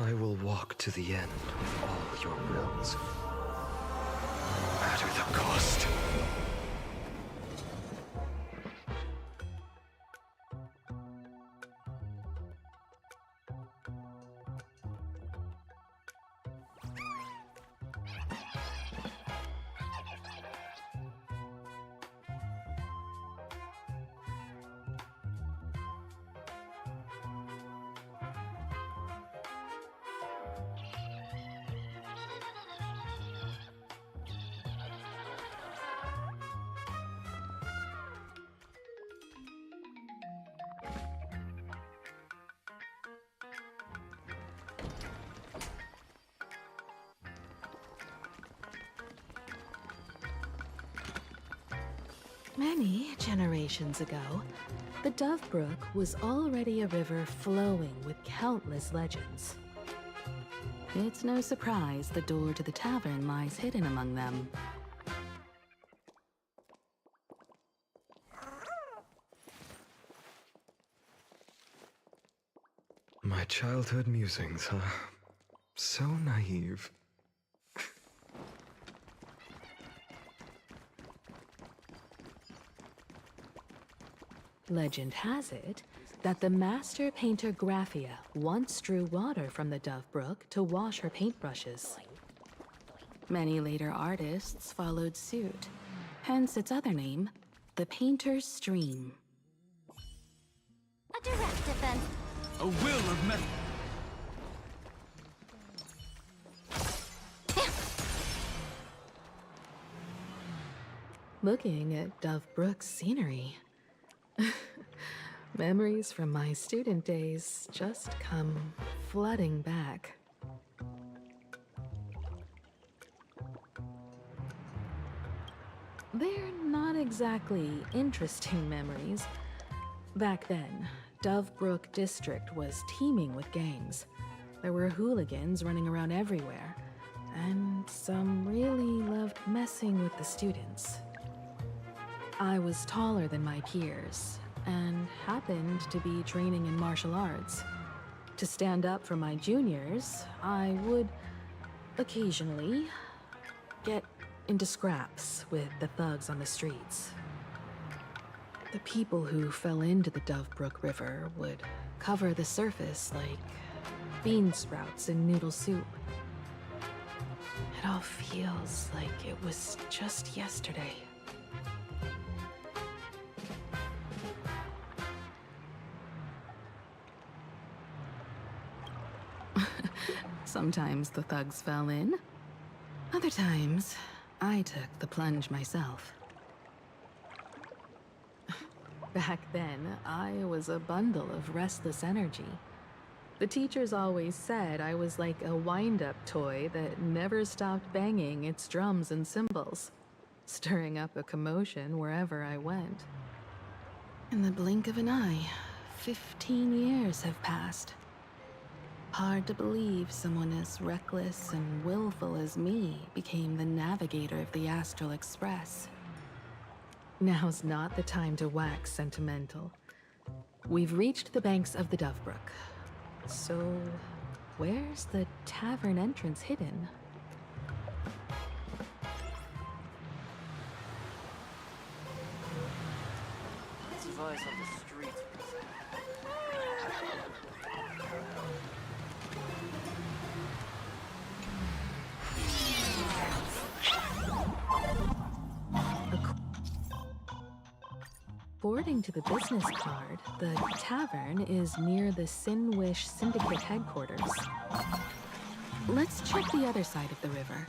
I will walk to the end with all your wills, no matter the cost. Many generations ago, the Dove Brook was already a river flowing with countless legends. It's no surprise the door to the tavern lies hidden among them. My childhood musings, huh? So naive. Legend has it that the master painter Graphia once drew water from the Dove Brook to wash her paintbrushes. Many later artists followed suit, hence its other name, the Painter's Stream. A direct defense. A will of metal. Looking at Dove Brook's scenery, memories from my student days just come flooding back. They're not exactly interesting memories. Back then, Dove Brook District was teeming with gangs. There were hooligans running around everywhere, and some really loved messing with the students. I was taller than my peers, and happened to be training in martial arts. To stand up for my juniors, I would occasionally get into scraps with the thugs on the streets. The people who fell into the Dove Brook River would cover the surface like bean sprouts in noodle soup. It all feels like it was just yesterday. Sometimes the thugs fell in. Other times, I took the plunge myself. Back then, I was a bundle of restless energy. The teachers always said I was like a wind-up toy that never stopped banging its drums and cymbals, stirring up a commotion wherever I went. In the blink of an eye, 15 years have passed. Hard to believe someone as reckless and willful as me became the navigator of the Astral Express. Now's not the time to wax sentimental. We've reached the banks of the Dove Brook. So, where's the tavern entrance hidden? Advice on the streets. According to the business card, the tavern is near the Sinwish Syndicate headquarters. Let's check the other side of the river.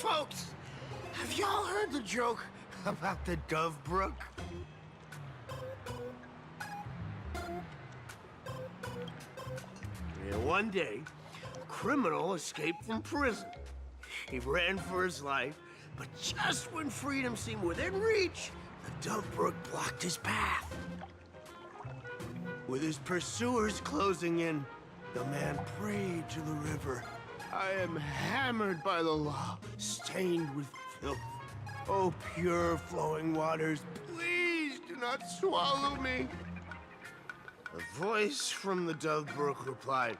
Folks, have y'all heard the joke about the Dove Brook? Yeah, one day, a criminal escaped from prison. He ran for his life, but just when freedom seemed within reach, the Dove Brook blocked his path. With his pursuers closing in, the man prayed to the river. I am hammered by the law, stained with filth. Oh, pure flowing waters, please do not swallow me. A voice from the Dove Brook replied,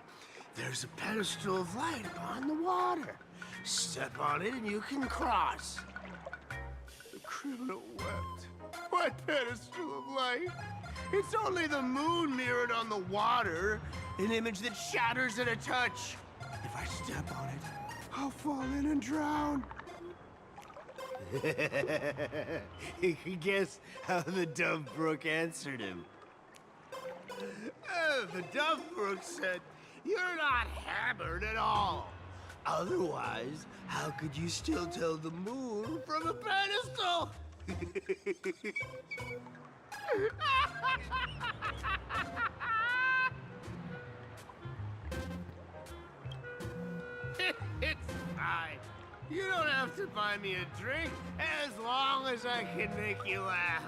there's a pedestal of light upon the water. Step on it and you can cross. The criminal wept. What pedestal of light? It's only the moon mirrored on the water, an image that shatters at a touch. If I step on it, I'll fall in and drown. You can guess how the Dove Brook answered him. The Dove Brook said, you're not hammered at all. Otherwise, how could you still tell the moon from a pedestal? It's fine. You don't have to buy me a drink as long as I can make you laugh.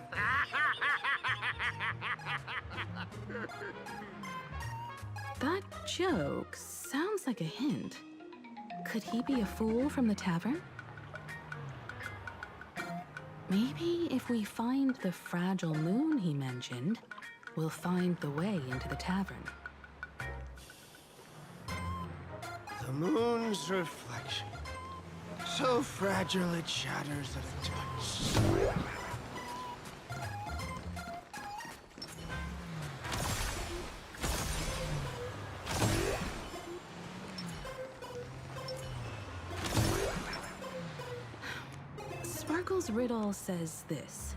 That joke sounds like a hint. Could he be a fool from the tavern? Maybe if we find the fragile moon he mentioned, we'll find the way into the tavern. The moon's reflection. So fragile it shatters at a touch. Sparkle's riddle says this.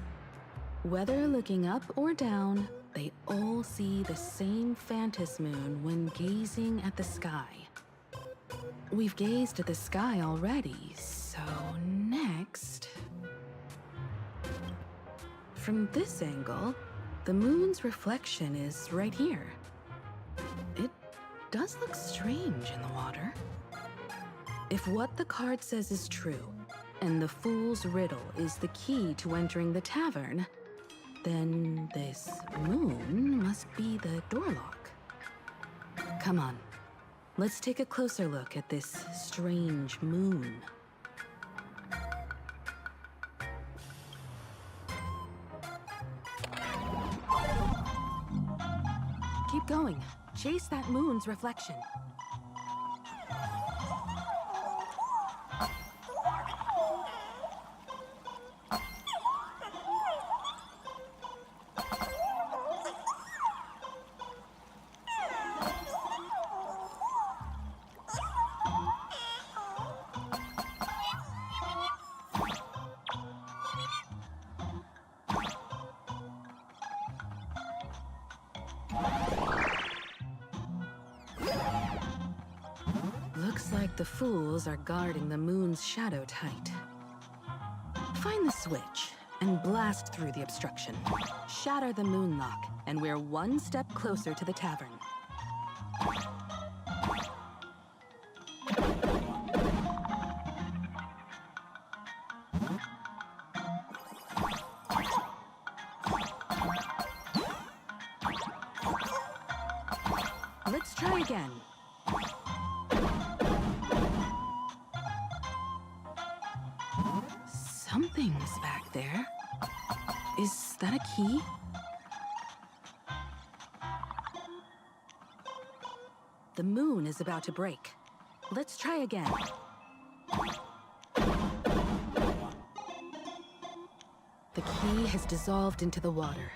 Whether looking up or down, they all see the same phantom moon when gazing at the sky. We've gazed at the sky already, so next... From this angle, the moon's reflection is right here. It does look strange in the water. If what the card says is true, and the fool's riddle is the key to entering the tavern, then this moon must be the door lock. Come on, let's take a closer look at this strange moon. Keep going. Chase that moon's reflection. Looks like the fools are guarding the moon's shadow tight. Find the switch and blast through the obstruction. Shatter the moon lock, and we're one step closer to the tavern. Let's try again. Something's back there. Is that a key? The moon is about to break. Let's try again. The key has dissolved into the water.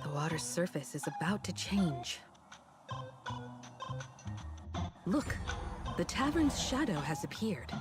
The water's surface is about to change. Look, the tavern's shadow has appeared.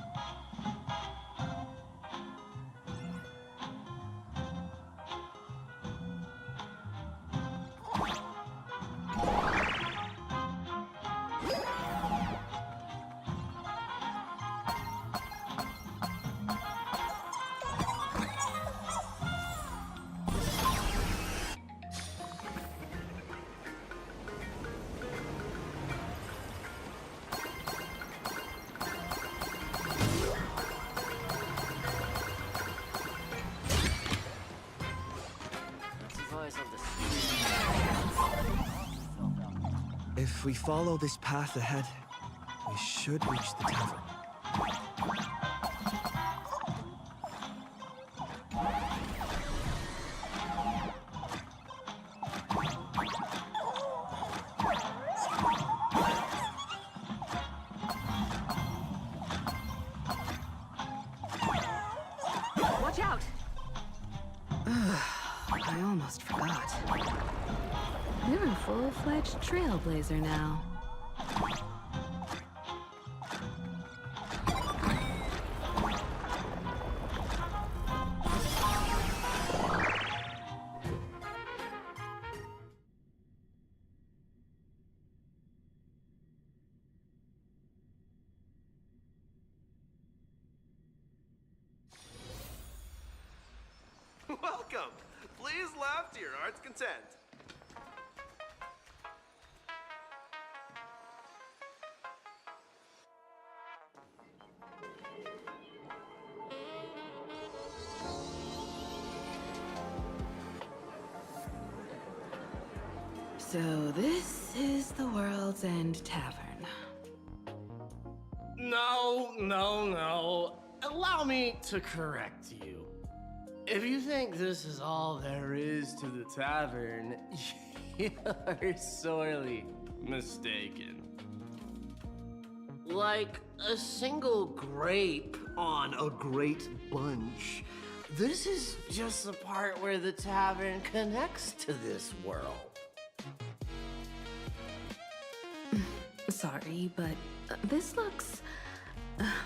If we follow this path ahead, we should reach the tavern. Watch out! I almost forgot. You're a full-fledged trailblazer now. Welcome! Please laugh to your heart's content. So this is the World's End Tavern. No. Allow me to correct you. If you think this is all there is to the tavern, you're sorely mistaken. Like a single grape on a great bunch, this is just the part where the tavern connects to this world. Sorry, but this looks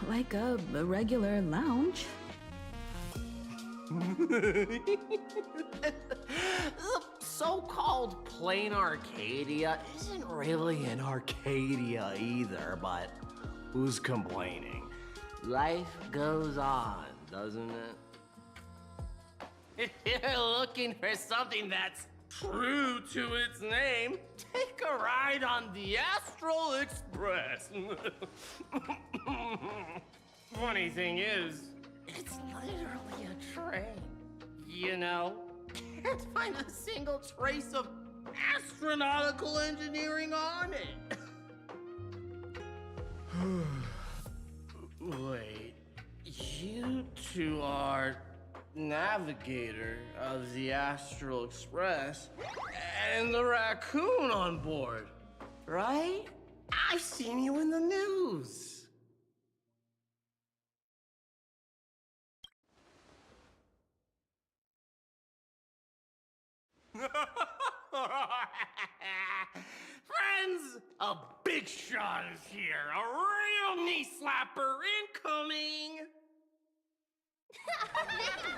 like a regular lounge. The so-called plain Arcadia isn't really an Arcadia either, but who's complaining? Life goes on, doesn't it? If you're looking for something that's true to its name, take a ride on the Astral Express. Funny thing is, it's literally a train. You know, can't find a single trace of astronautical engineering on it. Wait, you two are navigator of the Astral Express and the raccoon on board, right? I've seen you in the news. Friends, a big shot is here. A real knee slapper incoming.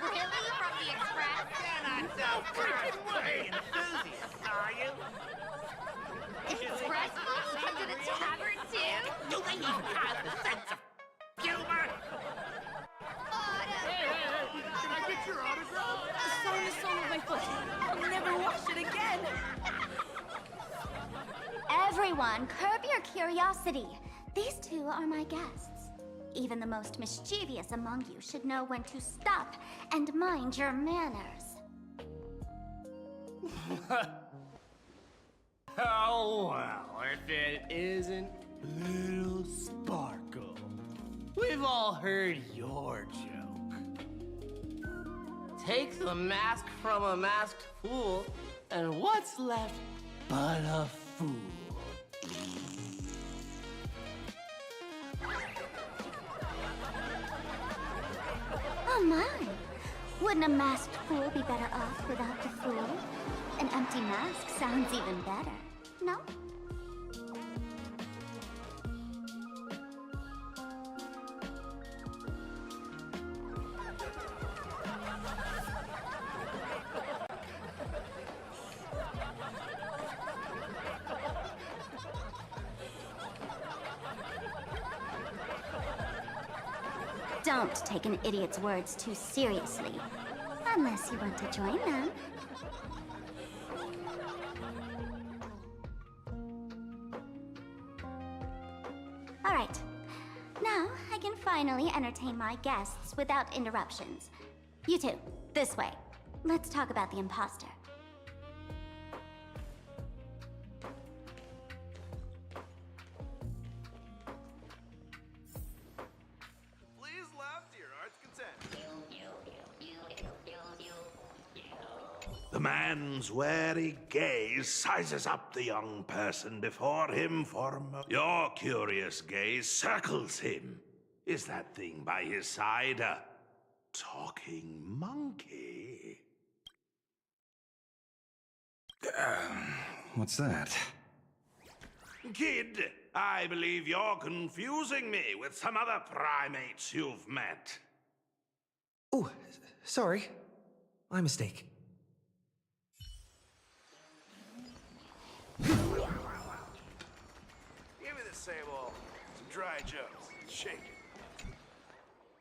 Really? From the Express? You're not so freaking way enthusiast, are you? Express folks come to the tavern too? Do they even have the sense of humor? Can I get your autograph? Sorry, the sole of my foot. I'll never wash it again. Everyone, curb your curiosity. These two are my guests. Even the most mischievous among you should know when to stop and mind your manners. Oh, well, if it isn't Little Sparkle. We've all heard your joke. Take the mask from a masked fool, and what's left but a fool? Oh my! Wouldn't a masked fool be better off without the fool? An empty mask sounds even better, no? Don't take an idiot's words too seriously. Unless you want to join them. All right. Now I can finally entertain my guests without interruptions. You two, this way. Let's talk about the imposter. The man's wary gaze sizes up the young person before him for a moment. Your curious gaze circles him. Is that thing by his side a talking monkey? What's that? Kid, I believe you're confusing me with some other primates you've met. Oh, sorry. My mistake. Give me the same old. Some dry jokes. Shake it.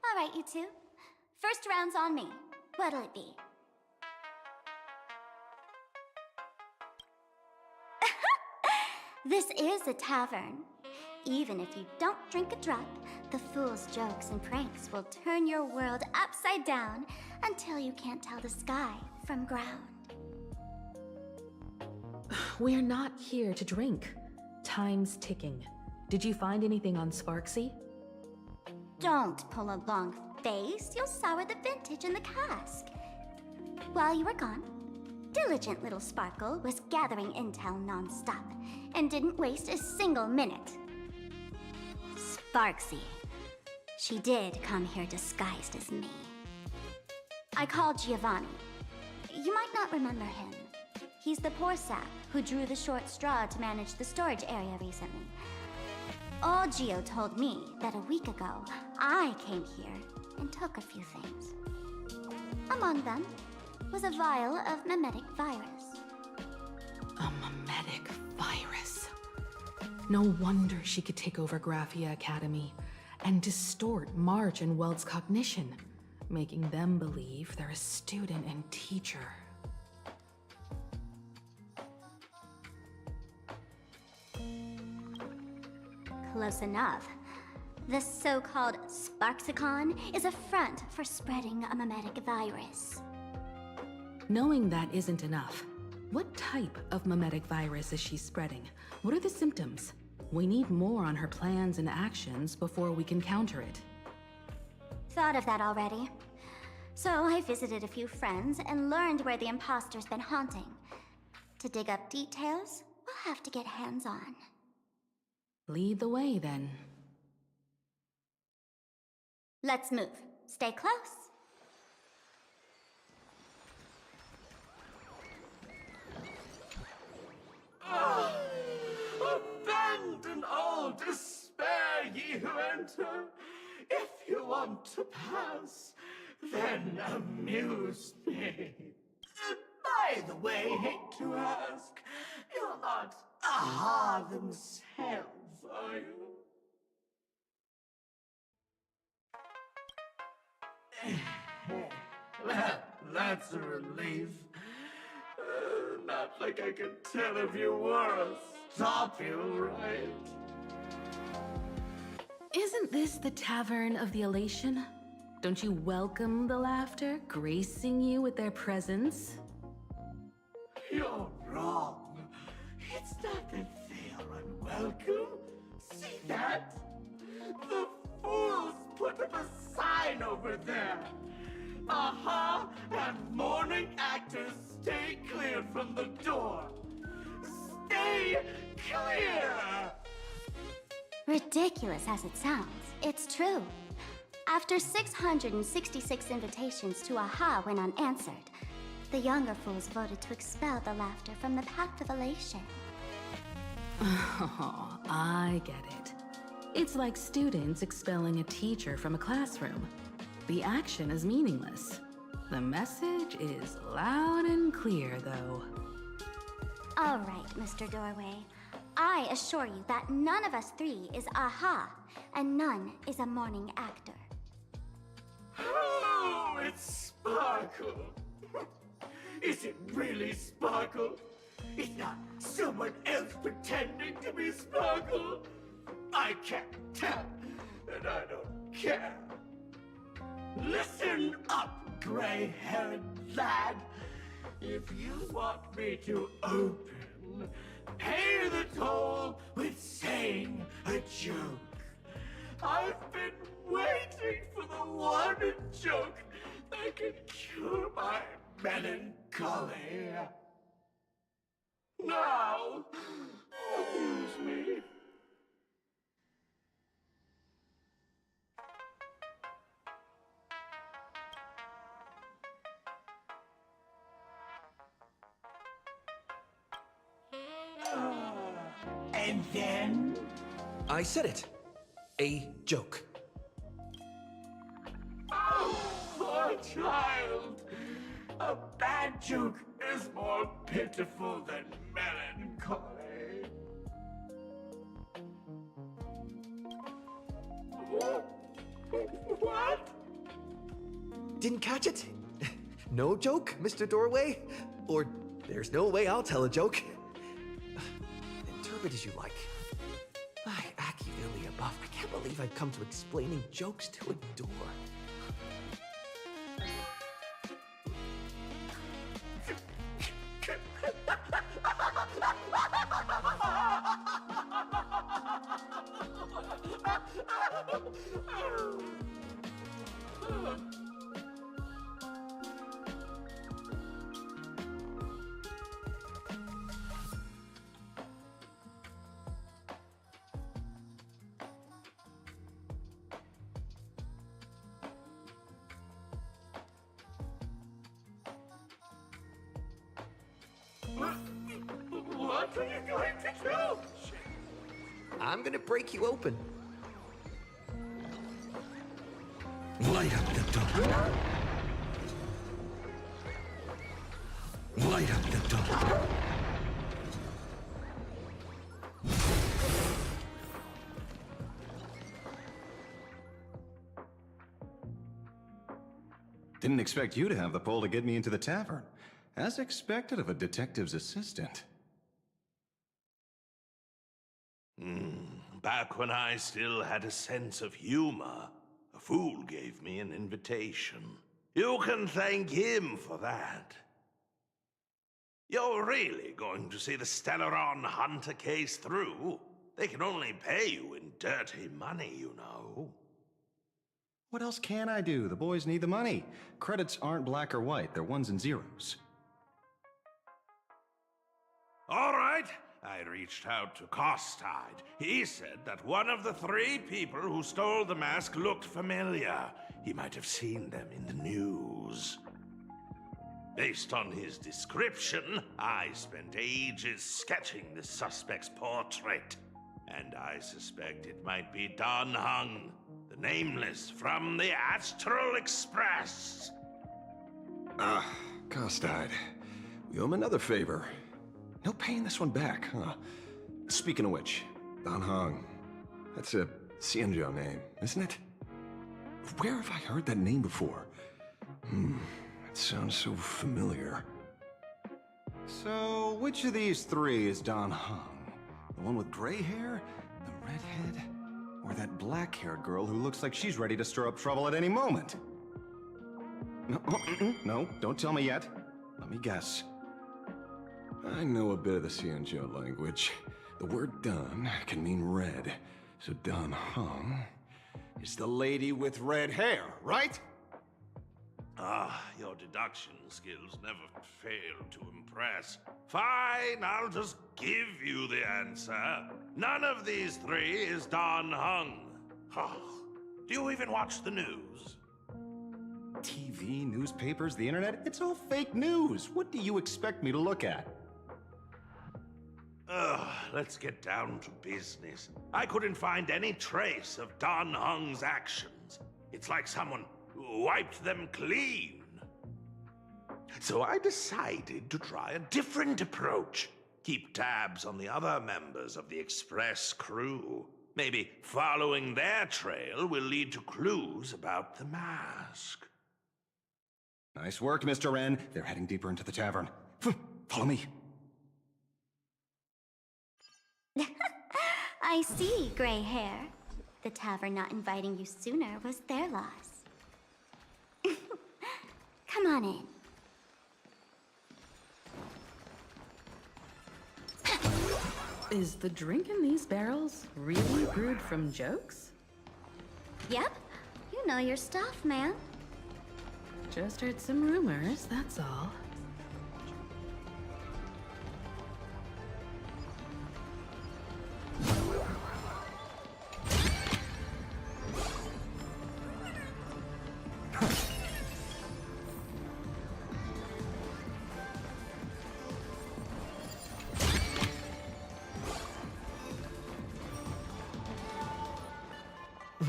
All right, you two. First round's on me. What'll it be? This is a tavern. Even if you don't drink a drop, the fool's jokes and pranks will turn your world upside down until you can't tell the sky from ground. We're not here to drink. Time's ticking. Did you find anything on Sparksy? Don't pull a long face. You'll sour the vintage in the cask. While you were gone, diligent little Sparkle was gathering intel non-stop and didn't waste a single minute. Sparksy. She did come here disguised as me. I called Giovanni. You might not remember him. He's the poor sap who drew the short straw to manage the storage area recently. Old Gio told me that a week ago, I came here and took a few things. Among them was a vial of mimetic virus. A mimetic virus. No wonder she could take over Graphia Academy and distort March and Weld's cognition, making them believe they're a student and teacher. Close enough. This so-called Sparksicon is a front for spreading a mimetic virus. Knowing that isn't enough. What type of mimetic virus is she spreading? What are the symptoms? We need more on her plans and actions before we can counter it. Thought of that already. So I visited a few friends and learned where the imposter's been haunting. To dig up details, we'll have to get hands-on. Lead the way, then. Let's move. Stay close. Abandon all despair, ye who enter. If you want to pass, then amuse me. By the way, hate to ask, you're not aha themselves, are you? Well, that's a relief. Not like I could tell if you were or stop you, right? Isn't this the Tavern of the Elation? Don't you welcome the laughter, gracing you with their presence? You're wrong. It's not that they are unwelcome. See that? The fools put up a sign over there. Aha! And morning actors stay clear from the door. Stay clear! Ridiculous as it sounds, it's true. After 666 invitations to AHA went unanswered, the younger fools voted to expel the laughter from the Pact of Elation. Oh, I get it. It's like students expelling a teacher from a classroom. The action is meaningless. The message is loud and clear, though. All right, Mr. Doorway. I assure you that none of us three is AHA, and none is a morning actor. Oh, it's Sparkle. Is it really Sparkle? It's not someone else pretending to be Sparkle. I can't tell, and I don't care. Listen up, gray-haired lad. If you want me to open, pay the toll with saying a joke. I've been waiting for the one joke that can cure my melancholy. Now, amuse me. And then? I said it. A joke. Oh, poor child. A bad joke is more pitiful than melancholy. What? Didn't catch it? No joke, Mr. Doorway? Or there's no way I'll tell a joke. Interpret as you like. Machiavelli above. I can't believe I've come to explaining jokes to a door. What are you going to do? I'm gonna break you open. Light up the door. Light up the door. Didn't expect you to have the pull to get me into the tavern. As expected of a detective's assistant. Back when I still had a sense of humor, a fool gave me an invitation. You can thank him for that. You're really going to see the Stellaron Hunter case through? They can only pay you in dirty money, you know. What else can I do? The boys need the money. Credits aren't black or white, they're ones and zeros. All right. I reached out to Costide. He said that one of the 3 people who stole the mask looked familiar. He might have seen them in the news. Based on his description, I spent ages sketching the suspect's portrait. And I suspect it might be Don Hung, the Nameless from the Astral Express. Costide. We owe him another favor. No paying this one back, huh? Speaking of which, Don Hong. That's a Xianzhou name, isn't it? Where have I heard that name before? It sounds so familiar. So, which of these 3 is Don Hong? The one with gray hair? The redhead? Or that black-haired girl who looks like she's ready to stir up trouble at any moment? No, don't tell me yet. Let me guess. I know a bit of the Xianzhou language. The word Don can mean red, so Don Hong is the lady with red hair, right? Your deduction skills never fail to impress. Fine, I'll just give you the answer. None of these 3 is Don Hung. Do you even watch the news? TV, newspapers, the internet, it's all fake news. What do you expect me to look at? Let's get down to business. I couldn't find any trace of Don Hung's actions. It's like someone wiped them clean. So I decided to try a different approach. Keep tabs on the other members of the Express crew. Maybe following their trail will lead to clues about the mask. Nice work, Mr. Wren. They're heading deeper into the tavern. Follow me. I see, gray hair. The tavern not inviting you sooner was their loss. Come on in. Is the drink in these barrels really brewed from jokes? Yep, you know your stuff, man. Just heard some rumors, that's all.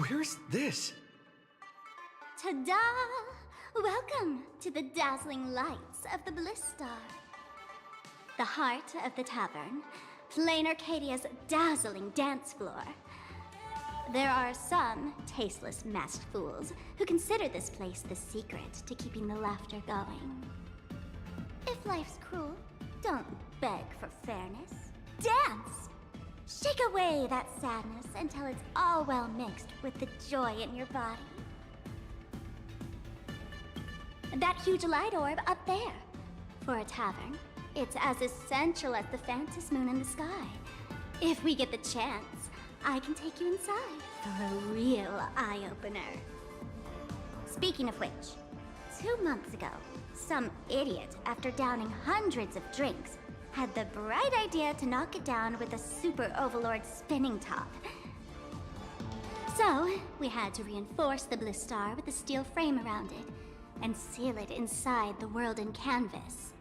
Where's this? Ta-da! Welcome to the dazzling lights of the Bliss Star. The heart of the tavern, Plain Arcadia's dazzling dance floor. There are some tasteless masked fools who consider this place the secret to keeping the laughter going. If life's cruel, don't beg for fairness. Dance! Shake away that sadness until it's all well mixed with the joy in your body. That huge light orb up there. For a tavern, it's as essential as the phantom moon in the sky. If we get the chance, I can take you inside for a real eye-opener. Speaking of which, 2 months ago, some idiot, after downing hundreds of drinks, had the bright idea to knock it down with a super overlord spinning top. So, we had to reinforce the Bliss Star with a steel frame around it and seal it inside the world in canvas.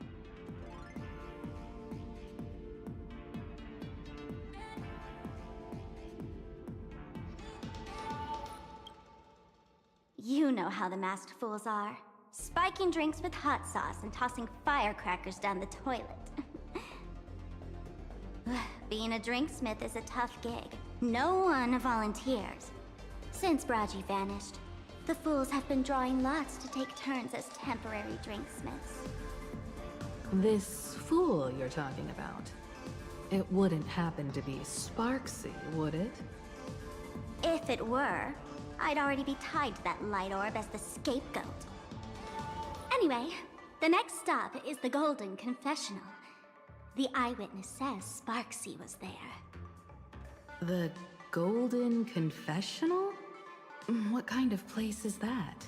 You know how the masked fools are. Spiking drinks with hot sauce and tossing firecrackers down the toilet. Being a drinksmith is a tough gig. No one volunteers. Since Braji vanished, the fools have been drawing lots to take turns as temporary drinksmiths. This fool you're talking about, it wouldn't happen to be Sparksy, would it? If it were, I'd already be tied to that light orb as the scapegoat. Anyway, the next stop is the Golden Confessional. The eyewitness says Sparksy was there. The Golden Confessional? What kind of place is that?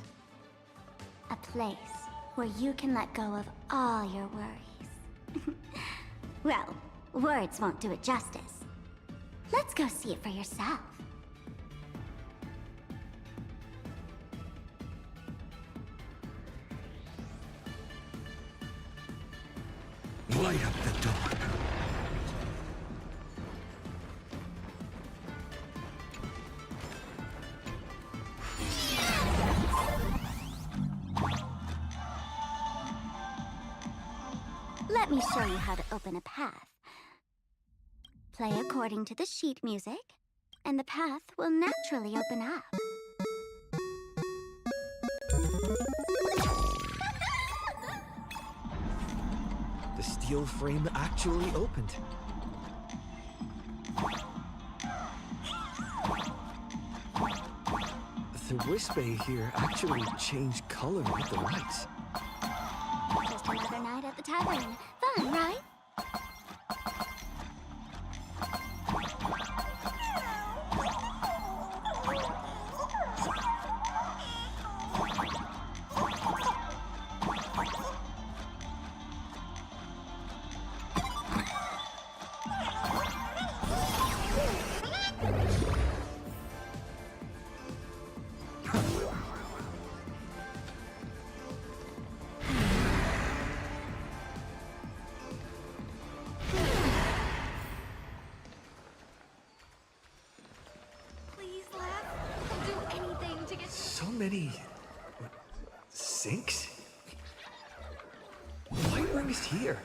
A place where you can let go of all your worries. Well, words won't do it justice. Let's go see it for yourself. Light up the door. Let me show you how to open a path. Play according to the sheet music, and the path will naturally open up. The steel frame actually opened. The wristband here actually changed color with the lights. Just another night at the tavern. Fun, right? So many sinks? Why bring us here?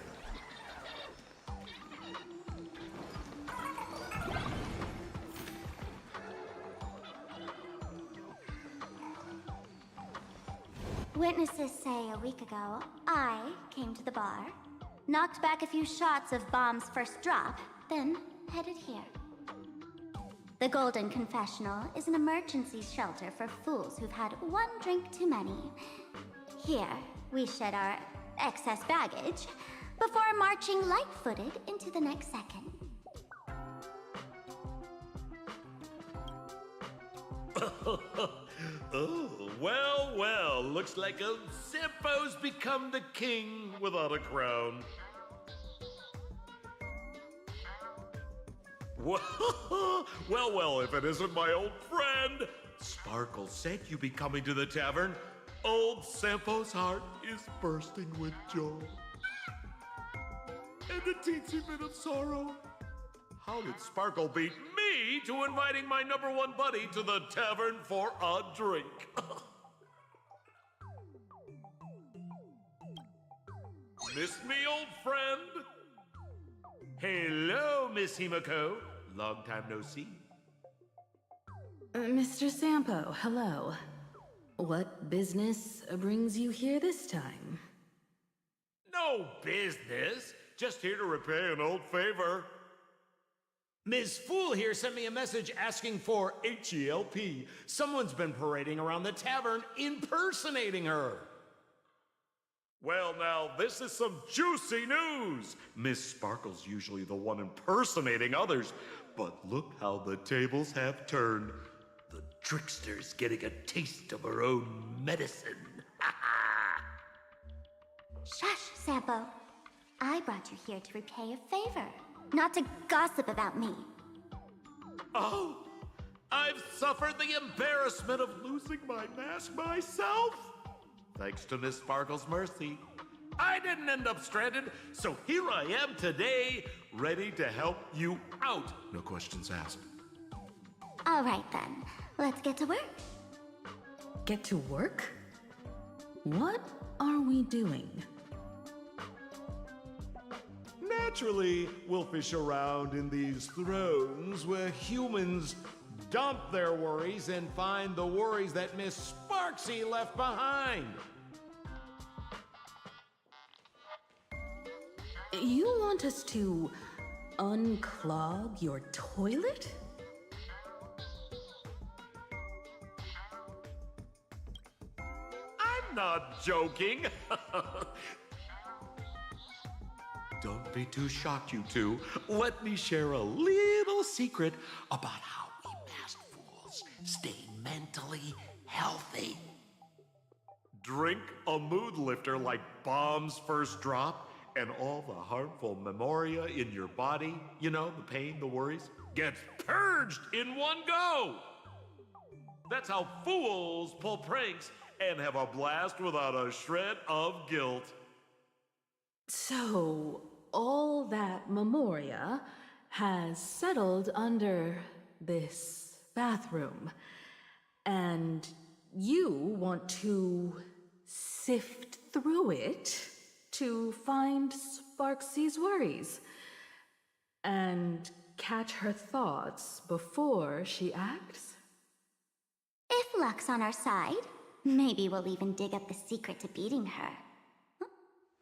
Witnesses say a week ago, I came to the bar, knocked back a few shots of Bomb's first drop, then headed here. The Golden Confessional is an emergency shelter for fools who've had one drink too many. Here, we shed our excess baggage before marching light-footed into the next second. Oh, well, looks like old Sampo's become the king without a crown. Well, if it isn't my old friend. Sparkle said you'd be coming to the tavern. Old Sampo's heart is bursting with joy. And a teensy bit of sorrow. How did Sparkle beat me to inviting my number one buddy to the tavern for a drink? Miss me, old friend? Hello, Miss Himiko. Long time no see. Mr. Sampo, hello. What business brings you here this time? No business. Just here to repay an old favor. Ms. Fool here sent me a message asking for H-E-L-P. Someone's been parading around the tavern impersonating her. Well, now, this is some juicy news. Miss Sparkle's usually the one impersonating others, but look how the tables have turned. The trickster's getting a taste of her own medicine. Shush, Sampo. I brought you here to repay a favor, not to gossip about me. Oh, I've suffered the embarrassment of losing my mask myself. Thanks to Miss Sparkle's mercy, I didn't end up stranded, so here I am today, ready to help you out. No questions asked. All right then, let's get to work. Get to work? What are we doing? Naturally, we'll fish around in these thrones where humans dump their worries and find the worries that Miss Sparksy left behind. You want us to unclog your toilet? I'm not joking. Don't be too shocked, you two. Let me share a little secret about how we masked fools stay mentally healthy. Drink a mood lifter like Bomb's First Drop, and all the harmful memoria in your body, you know, the pain, the worries, gets purged in one go. That's how fools pull pranks and have a blast without a shred of guilt. So, all that memoria has settled under this bathroom, and you want to sift through it to find Sparksy's worries and catch her thoughts before she acts? If luck's on our side, maybe we'll even dig up the secret to beating her. Huh?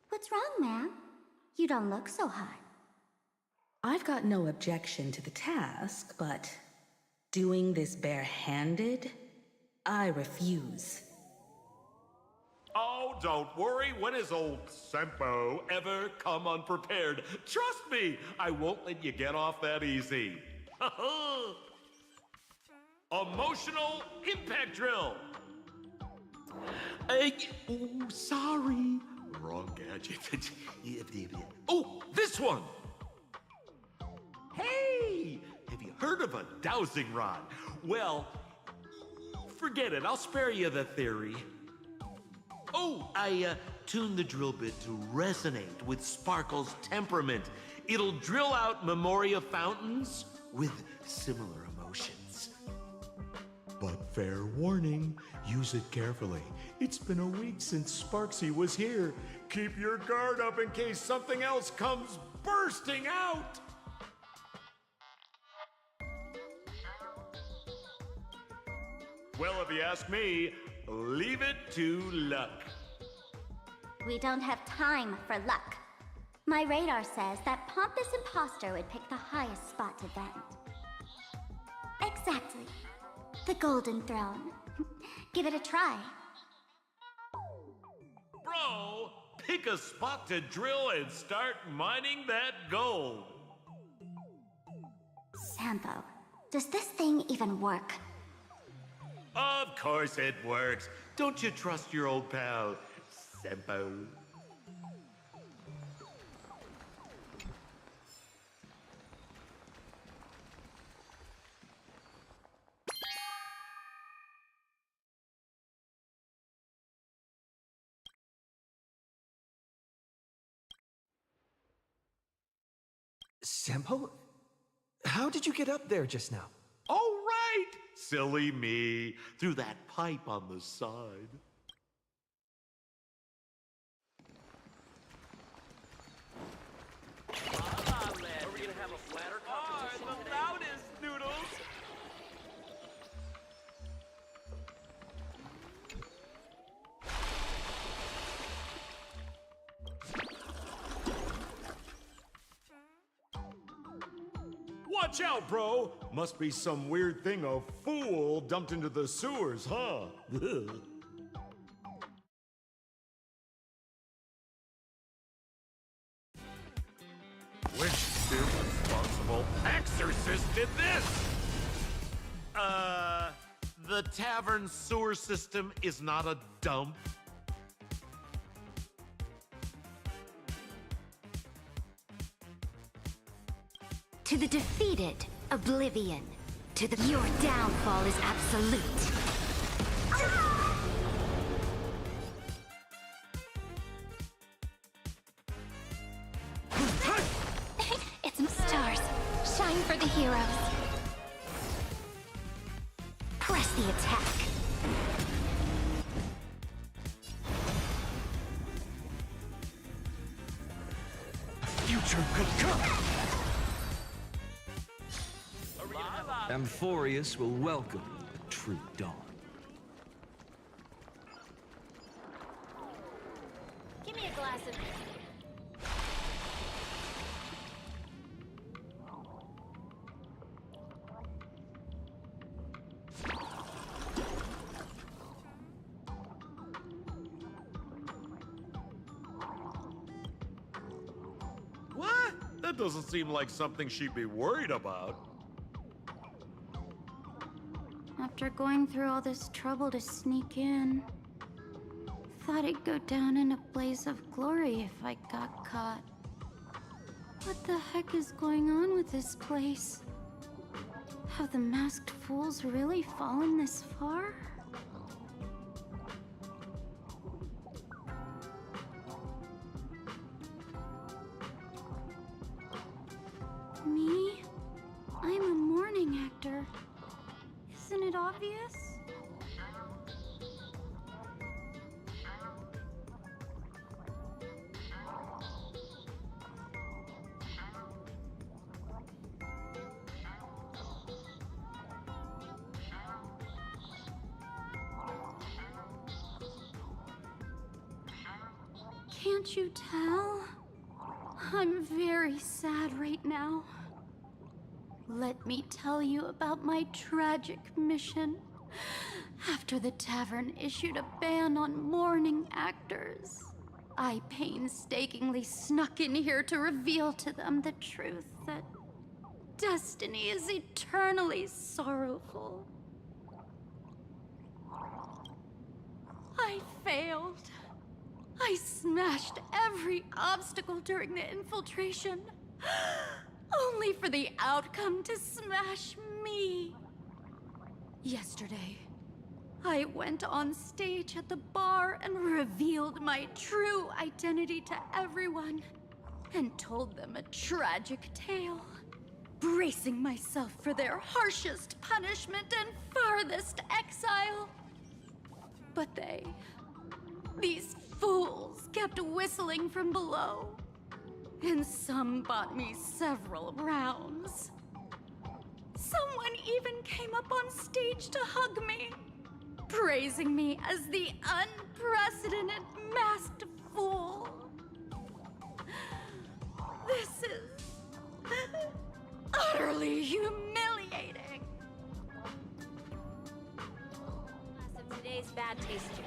What's wrong, ma'am? You don't look so hot. I've got no objection to the task, but doing this barehanded, I refuse. Oh, don't worry. When has old Sampo ever come unprepared? Trust me, I won't let you get off that easy. Emotional impact drill. Sorry. Wrong gadget. Oh, this one. Hey, have you heard of a dowsing rod? Well, forget it. I'll spare you the theory. Oh, I tuned the drill bit to resonate with Sparkle's temperament. It'll drill out memoria fountains with similar emotions. But fair warning, use it carefully. It's been a week since Sparksy was here. Keep your guard up in case something else comes bursting out. Well, if you ask me, leave it to luck. We don't have time for luck. My radar says that pompous imposter would pick the highest spot to vent. Exactly. The Golden Throne. Give it a try. Bro, pick a spot to drill and start mining that gold. Sampo, does this thing even work? Of course it works. Don't you trust your old pal, Sempo? Sempo? How did you get up there just now? All right! Silly me. Through that pipe on the side. Are we gonna have a flatter competition today? The loudest, Noodles! Watch out, bro! Must be some weird thing a fool dumped into the sewers, huh? Which irresponsible exorcist did this? The tavern sewer system is not a dump. To the defeated, oblivion. Your downfall is absolute. It's stars. Shine for the heroes. Press the attack. Future could come! Amphorius will welcome the true dawn. Give me a glass of... What? That doesn't seem like something she'd be worried about. After going through all this trouble to sneak in, thought I'd go down in a blaze of glory if I got caught. What the heck is going on with this place? Have the masked fools really fallen this far? Me? I'm a mourning actor. Isn't it obvious? Can't you tell? I'm very sad right now. Let me tell you about my tragic mission. After the tavern issued a ban on mourning actors, I painstakingly snuck in here to reveal to them the truth that destiny is eternally sorrowful. I failed. I smashed every obstacle during the infiltration, only for the outcome to smash me. Yesterday, I went on stage at the bar and revealed my true identity to everyone and told them a tragic tale, bracing myself for their harshest punishment and farthest exile. But these fools kept whistling from below, and some bought me several rounds. Someone even came up on stage to hug me, praising me as the unprecedented masked fool. This is utterly humiliating. Last of today's bad taste joke.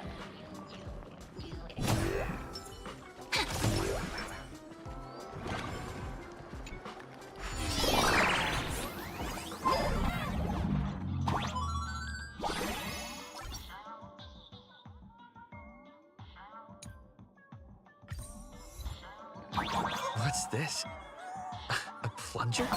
What's this? A plunger?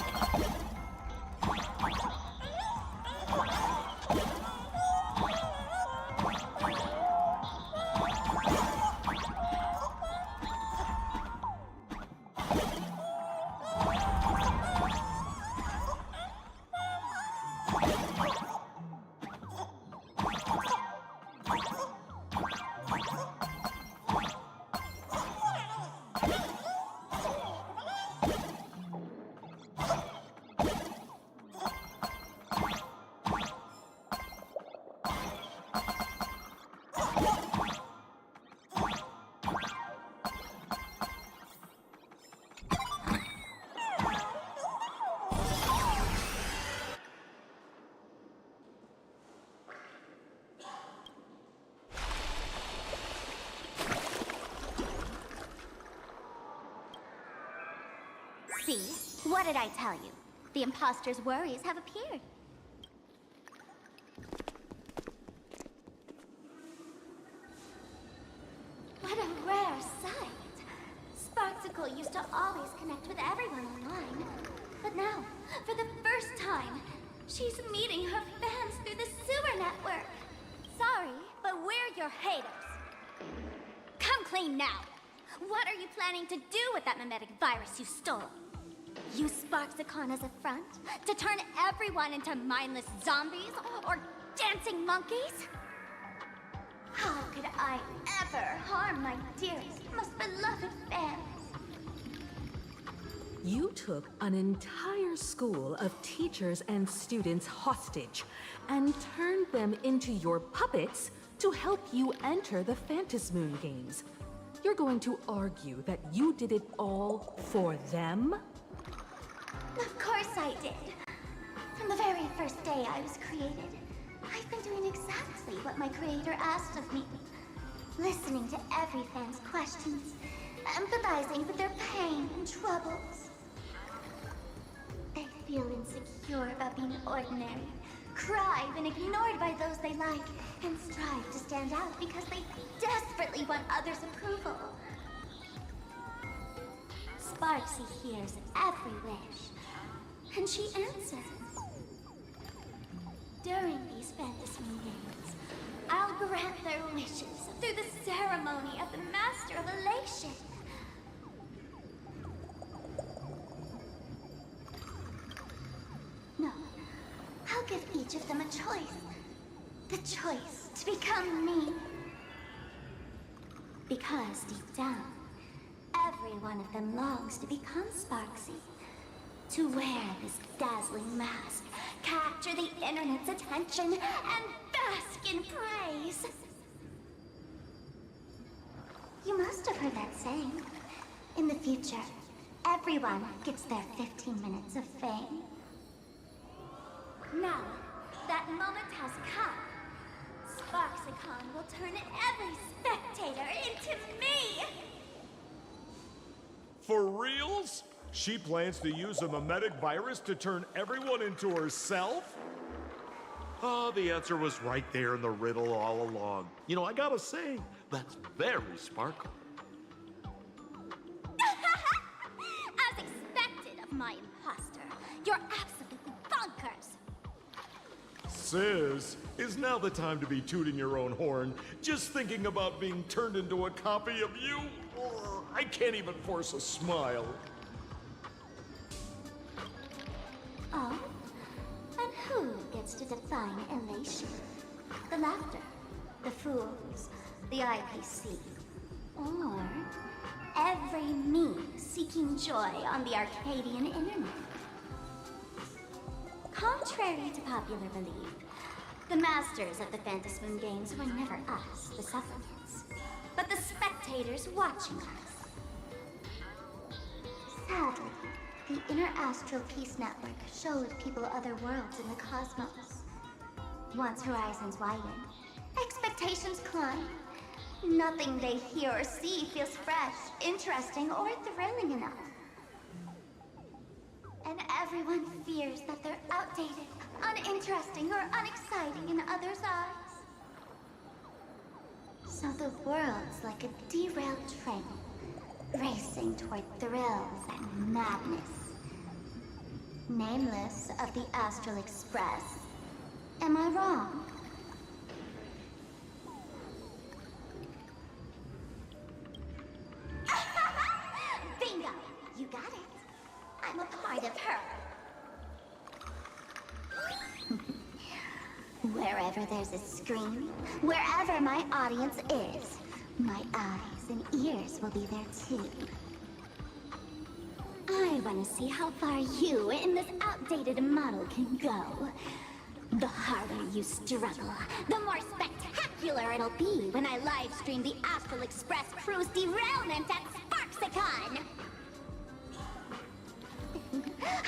See? What did I tell you? The imposter's worries have appeared. What a rare sight. Sparksicle used to always connect with everyone online. But now, for the first time, she's meeting her fans through the sewer network. Sorry, but we're your haters. Come clean now. What are you planning to do with that mimetic virus you stole? Use Sparksicon as a front? To turn everyone into mindless zombies? Or dancing monkeys? How could I ever harm my dearest, most beloved fans? You took an entire school of teachers and students hostage and turned them into your puppets to help you enter the Phantasmoon games. You're going to argue that you did it all for them? Of course I did. From the very first day I was created, I've been doing exactly what my creator asked of me. Listening to every fan's questions, empathizing with their pain and troubles. They feel insecure about being ordinary, cry when ignored by those they like, and strive to stand out because they desperately want others' approval. Sparksy hears every wish, and she answers. During these Phantasmoon games, I'll grant their wishes through the ceremony of the Master of Elation. No, I'll give each of them a choice. The choice to become me. Because deep down, every one of them longs to become Sparksy. To wear this dazzling mask, capture the internet's attention, and bask in praise. You must have heard that saying. In the future, everyone gets their 15 minutes of fame. Now, that moment has come. Sparksicon will turn every spectator into me! For reals? She plans to use a mimetic virus to turn everyone into herself? Oh, the answer was right there in the riddle all along. You know, I gotta say, that's very Sparkle. As expected of my imposter, you're absolutely bonkers! Sis, is now the time to be tooting your own horn, just thinking about being turned into a copy of you? I can't even force a smile. Oh? And who gets to define elation? The laughter, the fools, the IPC, or every me seeking joy on the Arcadian internet? Contrary to popular belief, the masters of the Phantasmoon games were never us, the supplicants, but the spectators watching us. Sadly, the Inner Astral Peace Network showed people other worlds in the cosmos. Once horizons widen, expectations climb. Nothing they hear or see feels fresh, interesting, or thrilling enough. And everyone fears that they're outdated, uninteresting, or unexciting in others' eyes. So the world's like a derailed train, racing toward thrills and madness. Nameless of the Astral Express. Am I wrong? Bingo! You got it. I'm a part of her. Wherever there's a screen, wherever my audience is, my eyes and ears will be there too. I want to see how far you in this outdated model can go. The harder you struggle, the more spectacular it'll be when I live stream the Astral Express cruise derailment at Sparksicon!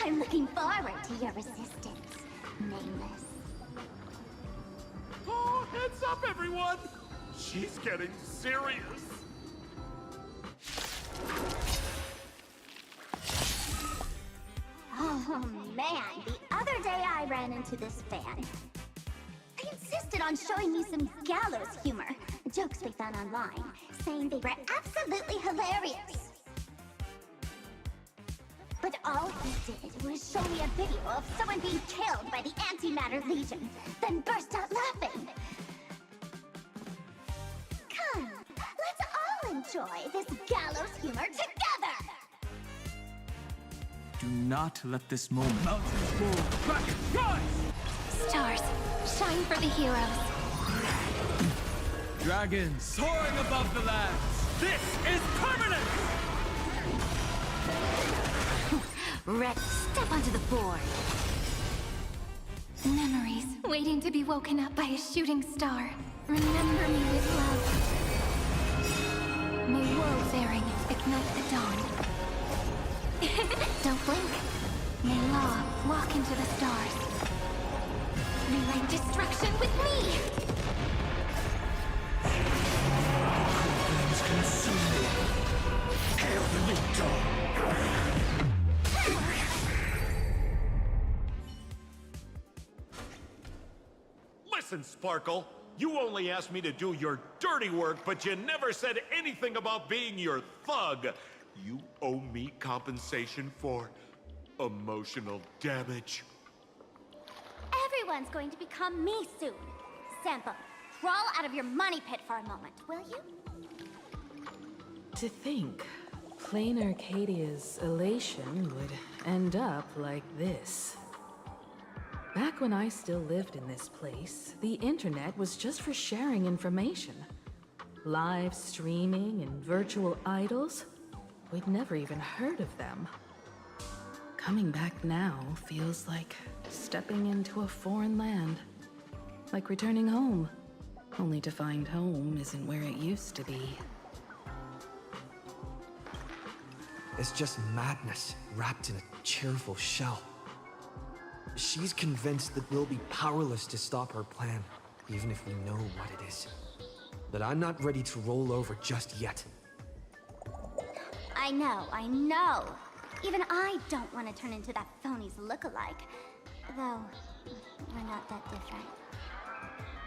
I'm looking forward to your resistance, Nameless. Oh, heads up, everyone! She's getting serious. Oh man, the other day I ran into this fan. They insisted on showing me some gallows humor, jokes we found online, saying they were absolutely hilarious. But all he did was show me a video of someone being killed by the Antimatter Legion, then burst out laughing. Come, let's all enjoy this gallows humor together! Do not let this moment. Mountains move. Rocket, rise! Stars, shine for the heroes. Dragons soaring above the lands. This is permanent! Red, step onto the board. Memories waiting to be woken up by a shooting star. Remember me with love. May woe-faring ignite the dawn. Don't blink. May law walk into the stars. Rewrite destruction with me! Flames consume me. Hail the new dawn. Listen, Sparkle. You only asked me to do your dirty work, but you never said anything about being your thug. You owe me compensation for emotional damage. Everyone's going to become me soon. Sample, crawl out of your money pit for a moment, will you? To think, plain Arcadia's elation would end up like this. Back when I still lived in this place, the internet was just for sharing information. Live streaming and virtual idols, we'd never even heard of them. Coming back now feels like stepping into a foreign land. Like returning home, only to find home isn't where it used to be. It's just madness wrapped in a cheerful shell. She's convinced that we'll be powerless to stop her plan, even if we know what it is. But I'm not ready to roll over just yet. I know. Even I don't want to turn into that phony's lookalike. Though, we're not that different.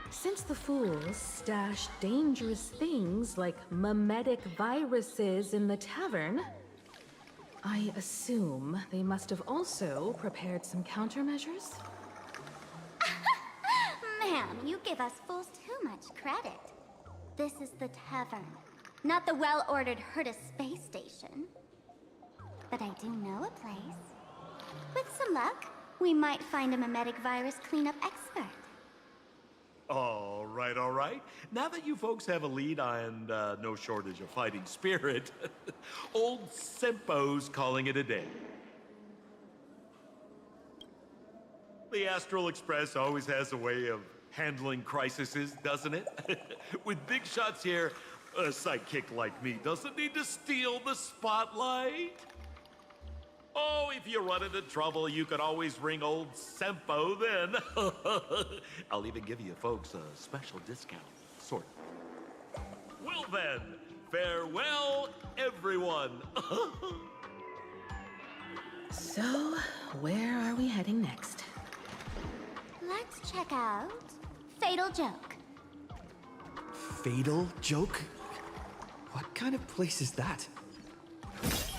Since the fools stash dangerous things like mimetic viruses in the tavern, I assume they must have also prepared some countermeasures? Ma'am, you give us fools too much credit. This is the tavern, not the well-ordered Herta space station. But I do know a place. With some luck, we might find a mimetic virus cleanup expert. All right. Now that you folks have a lead and no shortage of fighting spirit, old Sempo's calling it a day. The Astral Express always has a way of handling crises, doesn't it? With big shots here, a sidekick like me doesn't need to steal the spotlight. Oh, if you run into trouble, you can always ring old Sempo then. I'll even give you folks a special discount, sort of. Well then, farewell, everyone. So, where are we heading next? Let's check out Fatal Joke. Fatal Joke? What kind of place is that?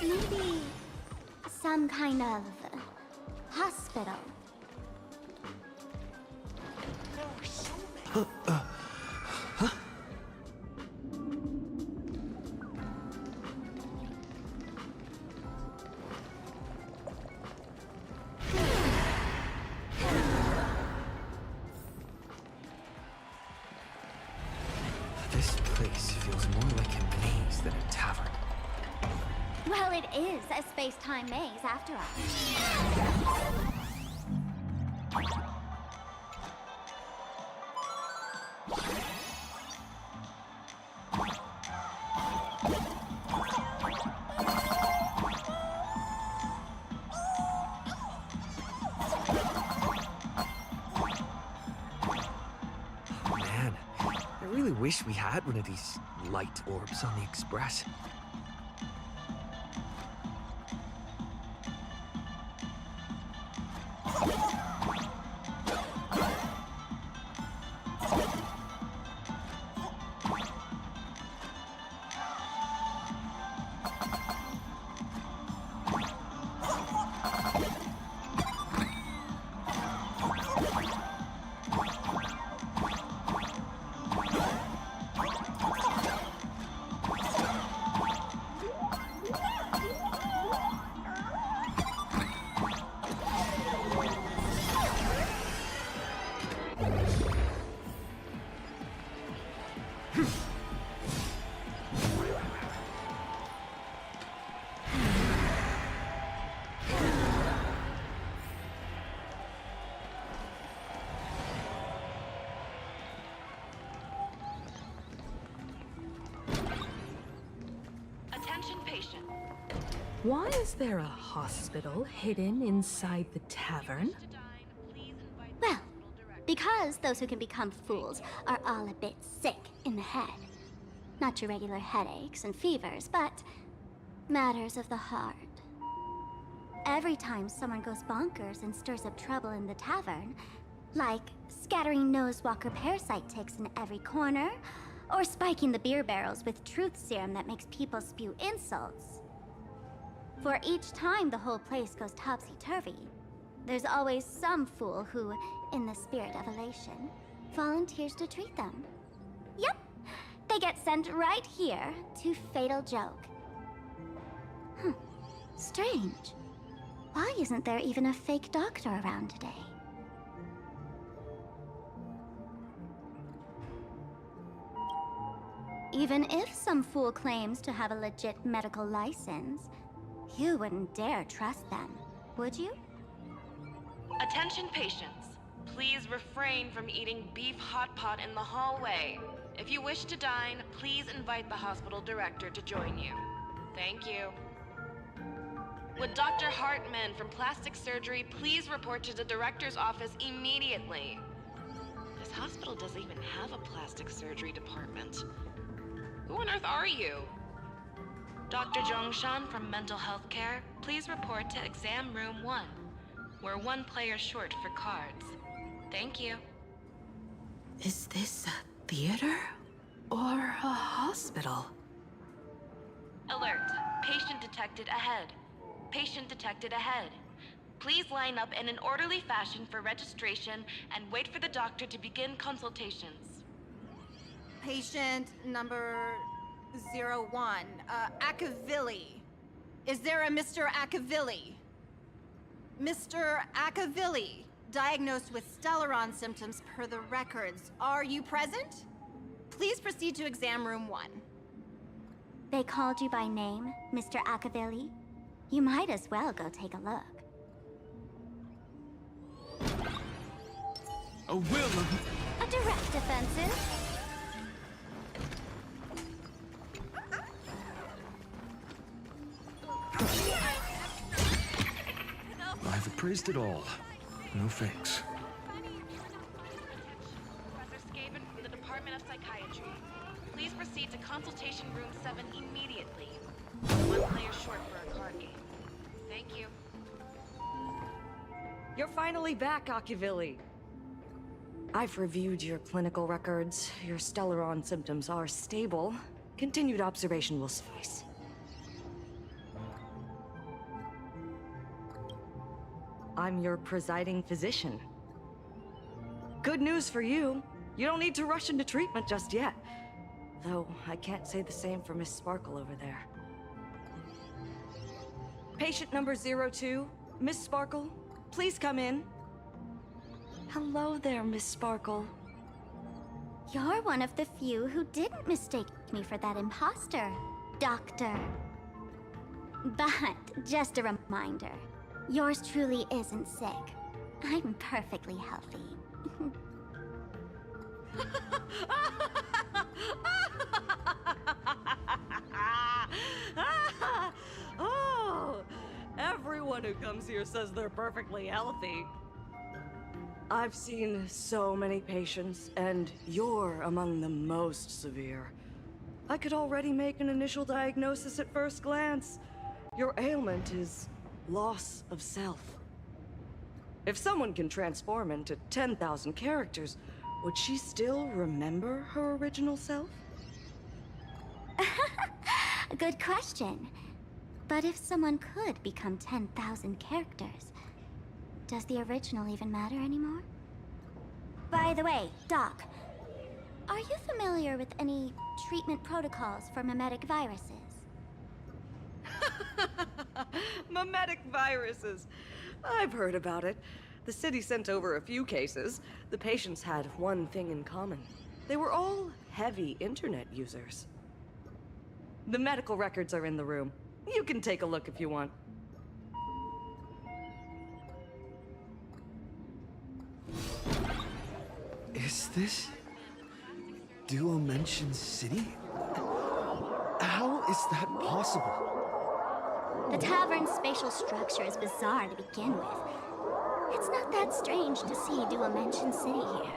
Maybe some kind of hospital. This place feels more like a maze than a tavern. Well, it is a space-time maze, after all. Man, I really wish we had one of these light orbs on the Express. Attention patient. Why is there a hospital hidden inside the tavern? Well, because those who can become fools are all a bit sick in the head. Not your regular headaches and fevers, but matters of the heart. Every time someone goes bonkers and stirs up trouble in the tavern, like scattering nosewalker parasite ticks in every corner, or spiking the beer barrels with truth serum that makes people spew insults. For each time the whole place goes topsy-turvy, there's always some fool who, in the spirit of elation, volunteers to treat them. Yep, they get sent right here to Fatal Joke. Strange. Why isn't there even a fake doctor around today? Even if some fool claims to have a legit medical license, you wouldn't dare trust them, would you? Attention patients. Please refrain from eating beef hot pot in the hallway. If you wish to dine, please invite the hospital director to join you. Thank you. Would Dr. Hartman from Plastic Surgery please report to the director's office immediately? This hospital doesn't even have a plastic surgery department. Who on earth are you? Dr. Zhongshan from Mental Health Care, please report to exam room 1. We're 1 player short for cards. Thank you. Is this a theater or a hospital? Alert. Patient detected ahead. Patient detected ahead. Please line up in an orderly fashion for registration and wait for the doctor to begin consultations. Patient number 01, Akavilli. Is there a Mr. Akavilli? Mr. Akavilli, diagnosed with Stellaron symptoms per the records. Are you present? Please proceed to exam room 1. They called you by name, Mr. Akavilli? You might as well go take a look. A will. A direct offensive? I've appraised it all. No thanks. Professor Skaven from the Department of Psychiatry. Please proceed to consultation room 7 immediately. 1 player short for a card game. Thank you. You're finally back, Akivilli. I've reviewed your clinical records. Your Stellaron symptoms are stable. Continued observation will suffice. I'm your presiding physician. Good news for you. You don't need to rush into treatment just yet. Though, I can't say the same for Miss Sparkle over there. Patient number 02, Miss Sparkle, please come in. Hello there, Miss Sparkle. You're one of the few who didn't mistake me for that imposter, Doctor. But, just a reminder, yours truly isn't sick. I'm perfectly healthy. Oh, everyone who comes here says they're perfectly healthy. I've seen so many patients, and you're among the most severe. I could already make an initial diagnosis at first glance. Your ailment is loss of self. If someone can transform into 10,000 characters, would she still remember her original self? Good question. But if someone could become 10,000 characters, does the original even matter anymore? By the way, Doc, are you familiar with any treatment protocols for mimetic viruses? Mimetic viruses. I've heard about it. The city sent over a few cases. The patients had one thing in common. They were all heavy internet users. The medical records are in the room. You can take a look if you want. Is this Duomension City? How is that possible? The tavern's spatial structure is bizarre to begin with. It's not that strange to see Duomension City here.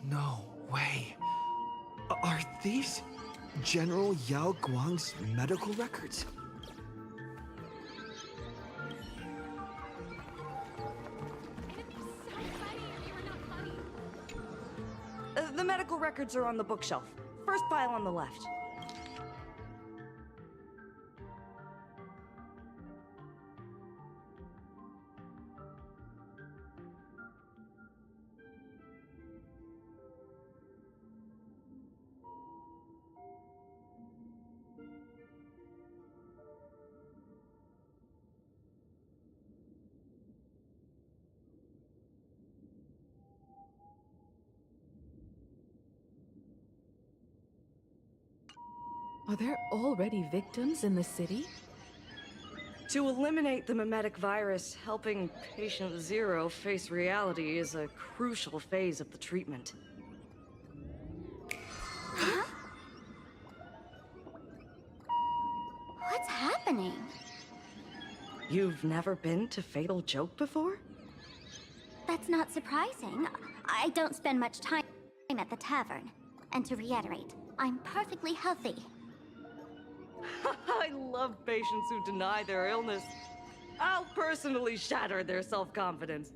No way. Are these General Yao Guang's medical records? The medical records are on the bookshelf. First pile on the left. Are there already victims in the city? To eliminate the mimetic virus, helping Patient Zero face reality is a crucial phase of the treatment. Huh? What's happening? You've never been to Fatal Joke before? That's not surprising. I don't spend much time at the tavern. And to reiterate, I'm perfectly healthy. I love patients who deny their illness. I'll personally shatter their self-confidence.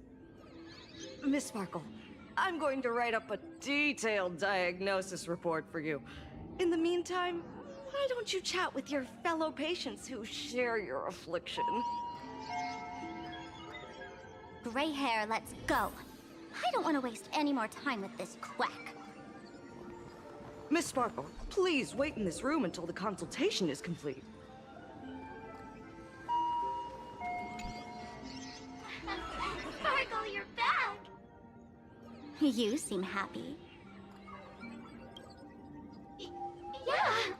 Miss Sparkle, I'm going to write up a detailed diagnosis report for you. In the meantime, why don't you chat with your fellow patients who share your affliction? Gray hair, let's go. I don't want to waste any more time with this quack. Miss Sparkle, please wait in this room until the consultation is complete. Sparkle, you're back! You seem happy. Yeah,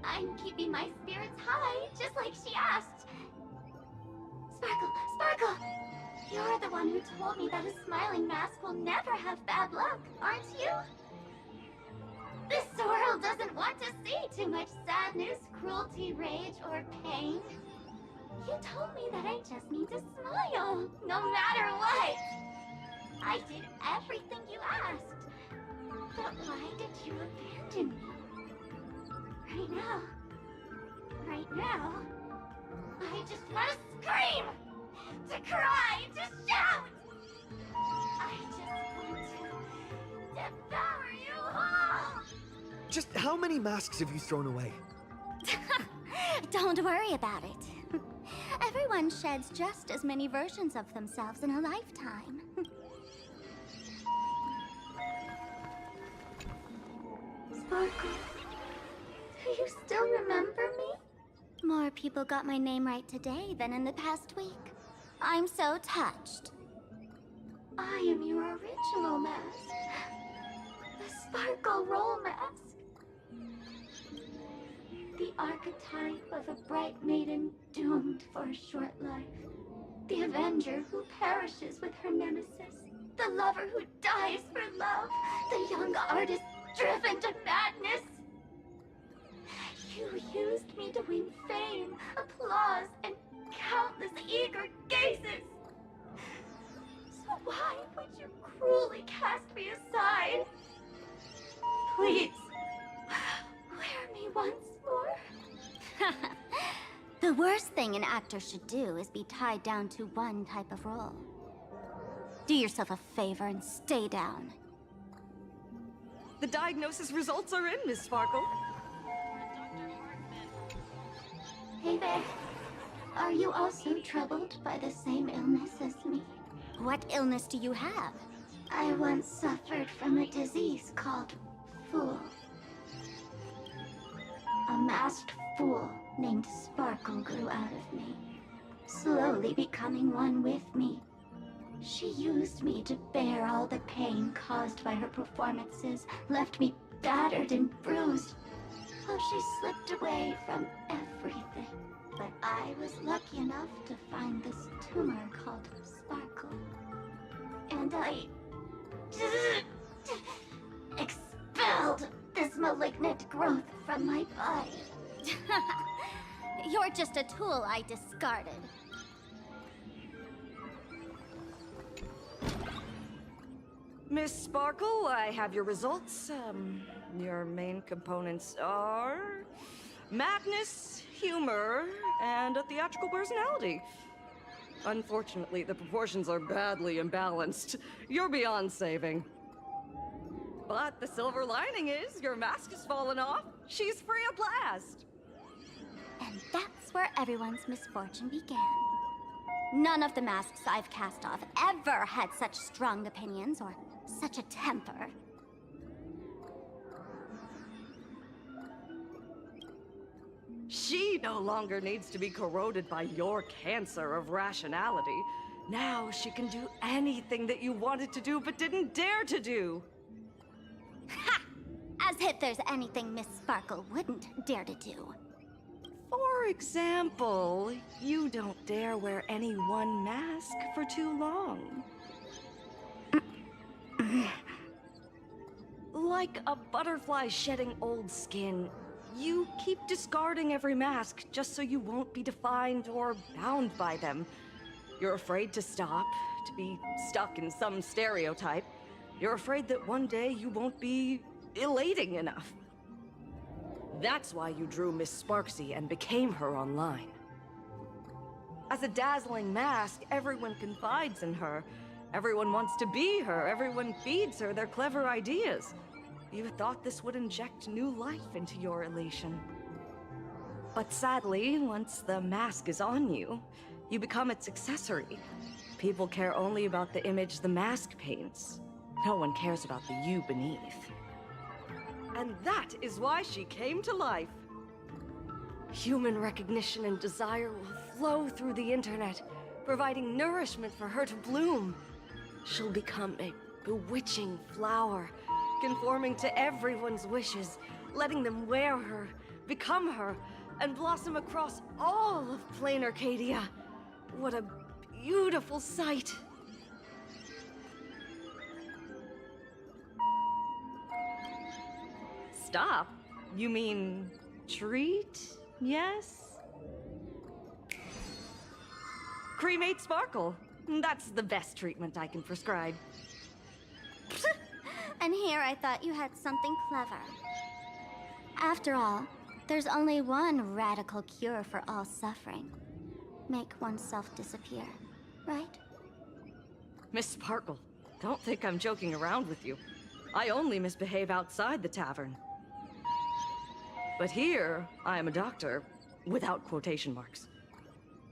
I'm keeping my spirits high, just like she asked. Sparkle, Sparkle! You're the one who told me that a smiling mask will never have bad luck, aren't you? This world doesn't want to see too much sadness, cruelty, rage, or pain. You told me that I just need to smile, no matter what. I did everything you asked. But why did you abandon me? Right now, I just want to scream, to cry, to shout. I just want to devour you all. Just how many masks have you thrown away? Don't worry about it. Everyone sheds just as many versions of themselves in a lifetime. Sparkle, do you still remember me? More people got my name right today than in the past week. I'm so touched. I am your original mask. The Sparkle Roll mask. The archetype of a bright maiden doomed for a short life. The avenger who perishes with her nemesis. The lover who dies for love. The young artist driven to madness. You used me to win fame, applause, and countless eager gazes. So why would you cruelly cast me aside? Please, wear me once more. The worst thing an actor should do is be tied down to one type of role. Do yourself a favor and stay down. The diagnosis results are in, Miss Sparkle. Hey there. Are you also troubled by the same illness as me? What illness do you have? I once suffered from a disease called Fool. A masked fool named Sparkle grew out of me, slowly becoming one with me. She used me to bear all the pain caused by her performances, left me battered and bruised, while she slipped away from everything. But I was lucky enough to find this tumor called Sparkle. And I expelled this malignant growth from my body. You're just a tool I discarded. Miss Sparkle, I have your results. Your main components are madness, humor, and a theatrical personality. Unfortunately, the proportions are badly imbalanced. You're beyond saving. But the silver lining is your mask has fallen off. She's free at last. And that's where everyone's misfortune began. None of the masks I've cast off ever had such strong opinions or such a temper. She no longer needs to be corroded by your cancer of rationality. Now she can do anything that you wanted to do but didn't dare to do. Ha! As if there's anything Miss Sparkle wouldn't dare to do. For example, you don't dare wear any one mask for too long. Like a butterfly shedding old skin, you keep discarding every mask just so you won't be defined or bound by them. You're afraid to stop, to be stuck in some stereotype. You're afraid that one day you won't be elating enough. That's why you drew Miss Sparksy and became her online. As a dazzling mask, everyone confides in her. Everyone wants to be her. Everyone feeds her their clever ideas. You thought this would inject new life into your elation. But sadly, once the mask is on you, you become its accessory. People care only about the image the mask paints. No one cares about the you beneath. And that is why she came to life. Human recognition and desire will flow through the internet, providing nourishment for her to bloom. She'll become a bewitching flower, conforming to everyone's wishes, letting them wear her, become her, and blossom across all of plain Arcadia. What a beautiful sight. Stop? You mean treat? Yes? Cremate Sparkle. That's the best treatment I can prescribe. And here I thought you had something clever. After all, there's only one radical cure for all suffering. Make oneself disappear, right? Miss Sparkle, don't think I'm joking around with you. I only misbehave outside the tavern. But here, I am a doctor, without quotation marks.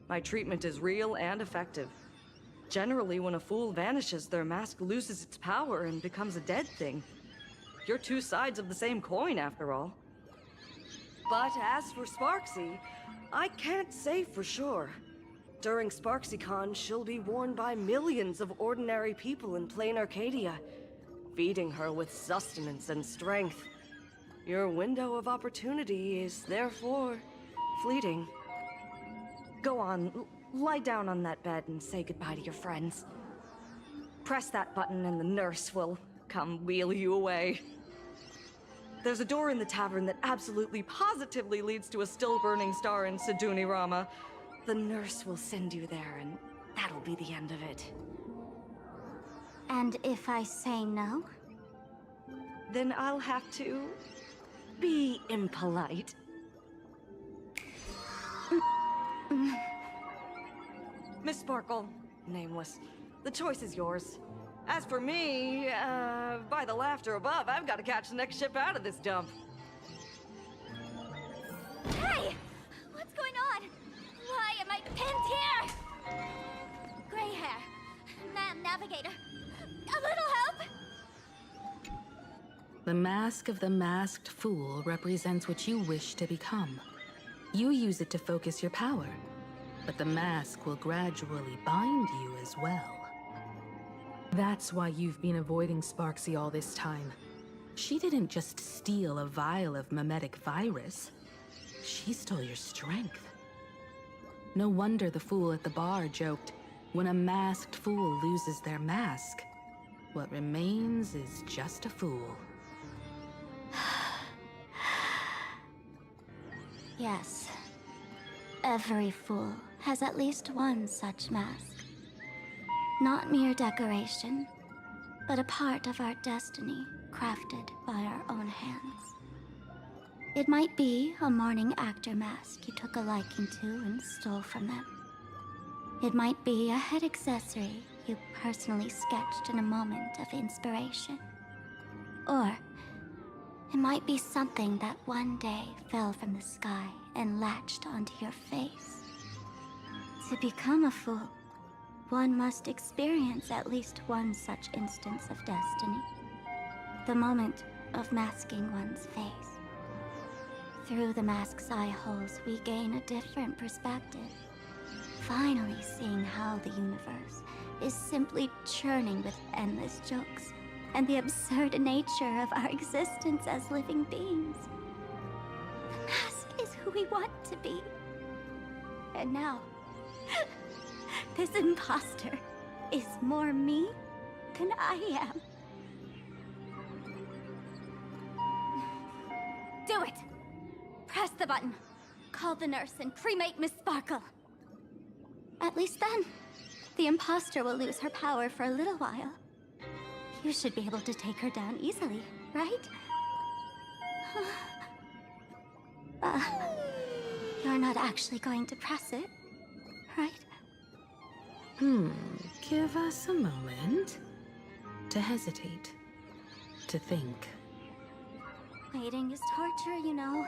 My treatment is real and effective. Generally, when a fool vanishes, their mask loses its power and becomes a dead thing. You're two sides of the same coin, after all. But as for Sparksy, I can't say for sure. During SparksyCon, she'll be worn by millions of ordinary people in plain Arcadia, feeding her with sustenance and strength. Your window of opportunity is therefore fleeting. Go on, lie down on that bed and say goodbye to your friends. Press that button and the nurse will come wheel you away. There's a door in the tavern that absolutely positively leads to a still-burning star in Siduni Rama. The nurse will send you there, and that'll be the end of it. And if I say no? Then I'll have to be impolite. Miss Sparkle, nameless, the choice is yours. As for me, by the laughter above, I've got to catch the next ship out of this dump. Hey! What's going on? Why am I pinned here? Gray hair. Ma'am, navigator. A little help? The mask of the masked fool represents what you wish to become. You use it to focus your power, but the mask will gradually bind you as well. That's why you've been avoiding Sparksy all this time. She didn't just steal a vial of mimetic virus. She stole your strength. No wonder the fool at the bar joked, when a masked fool loses their mask, what remains is just a fool. Yes. Every fool has at least one such mask. Not mere decoration, but a part of our destiny, crafted by our own hands. It might be a mourning actor mask you took a liking to and stole from them. It might be a head accessory you personally sketched in a moment of inspiration. Or it might be something that one day fell from the sky and latched onto your face. To become a fool, one must experience at least one such instance of destiny. The moment of masking one's face. Through the mask's eye holes, we gain a different perspective. Finally seeing how the universe is simply churning with endless jokes, and the absurd nature of our existence as living beings. The mask is who we want to be. And now, this imposter is more me than I am. Do it! Press the button. Call the nurse and cremate Miss Sparkle. At least then, the imposter will lose her power for a little while. You should be able to take her down easily, right? You're not actually going to press it, right? Give us a moment to hesitate, to think. Waiting is torture, you know.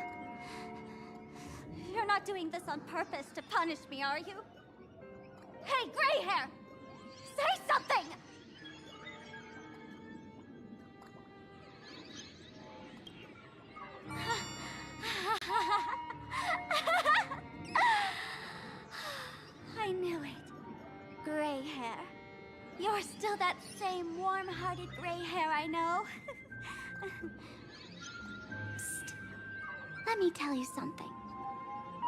You're not doing this on purpose to punish me, are you? Hey, gray hair! Say something! I knew it. Gray hair. You're still that same warm-hearted gray hair I know. Psst. Let me tell you something.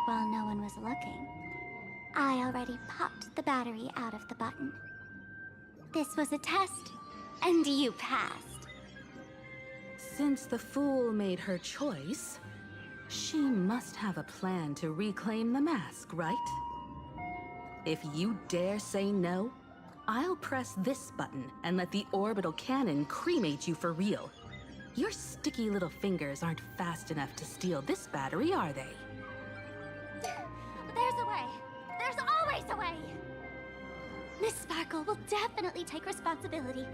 While no one was looking, I already popped the battery out of the button. This was a test, and you passed. Since the fool made her choice, she must have a plan to reclaim the mask, right? If you dare say no, I'll press this button and let the orbital cannon cremate you for real. Your sticky little fingers aren't fast enough to steal this battery, are they? There's a way. There's always a way. Miss Sparkle will definitely take responsibility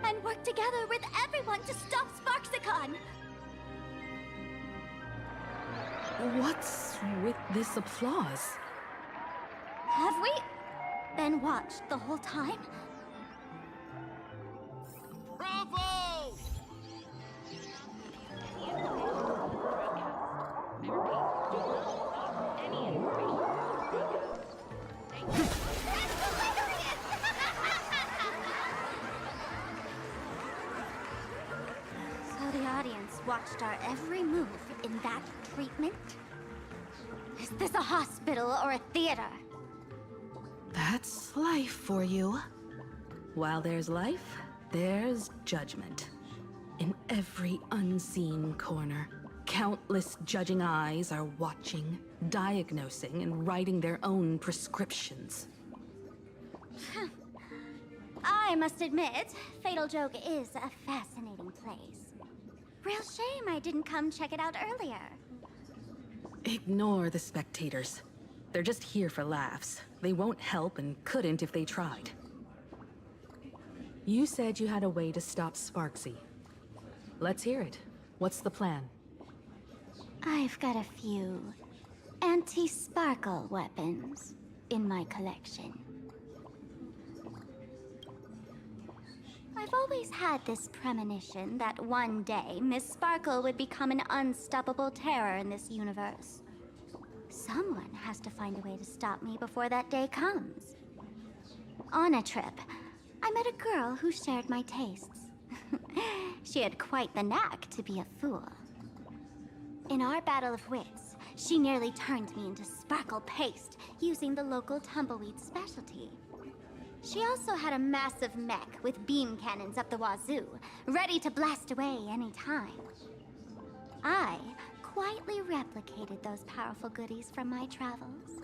and work together with everyone to stop Sparksicon. What's with this applause? Have we been watched the whole time? Bravo! So the audience watched our every move in that treatment? Is this a hospital or a theater? That's life for you. While there's life, there's judgment. In every unseen corner, countless judging eyes are watching, diagnosing, and writing their own prescriptions. I must admit, Fatal Joke is a fascinating place. Real shame I didn't come check it out earlier. Ignore the spectators. They're just here for laughs. They won't help and couldn't if they tried. You said you had a way to stop Sparksy. Let's hear it. What's the plan? I've got a few anti-sparkle weapons in my collection. I've always had this premonition that one day Miss Sparkle would become an unstoppable terror in this universe. Someone has to find a way to stop me before that day comes. On a trip, I met a girl who shared my tastes. She had quite the knack to be a fool. In our battle of wits, she nearly turned me into sparkle paste using the local tumbleweed specialty. She also had a massive mech with beam cannons up the wazoo, ready to blast away any time. I quietly replicated those powerful goodies from my travels.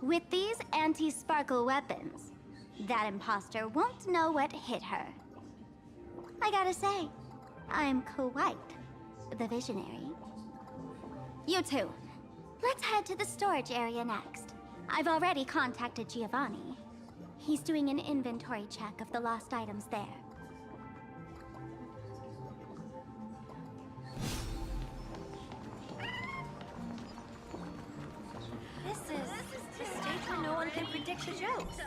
With these anti-sparkle weapons, that imposter won't know what hit her. I gotta say, I'm quite the visionary. You two, let's head to the storage area next. I've already contacted Giovanni. He's doing an inventory check of the lost items there. This is the stage where no one can predict the jokes.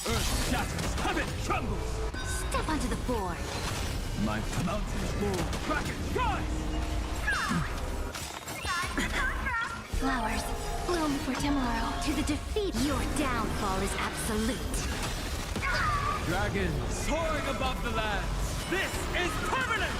Earth shatters, heaven trembles! Step onto the board. My mountains move, bracket rise! Flowers, bloom for tomorrow. To the defeat, your downfall is absolute. Dragons soaring above the lands! This is permanent!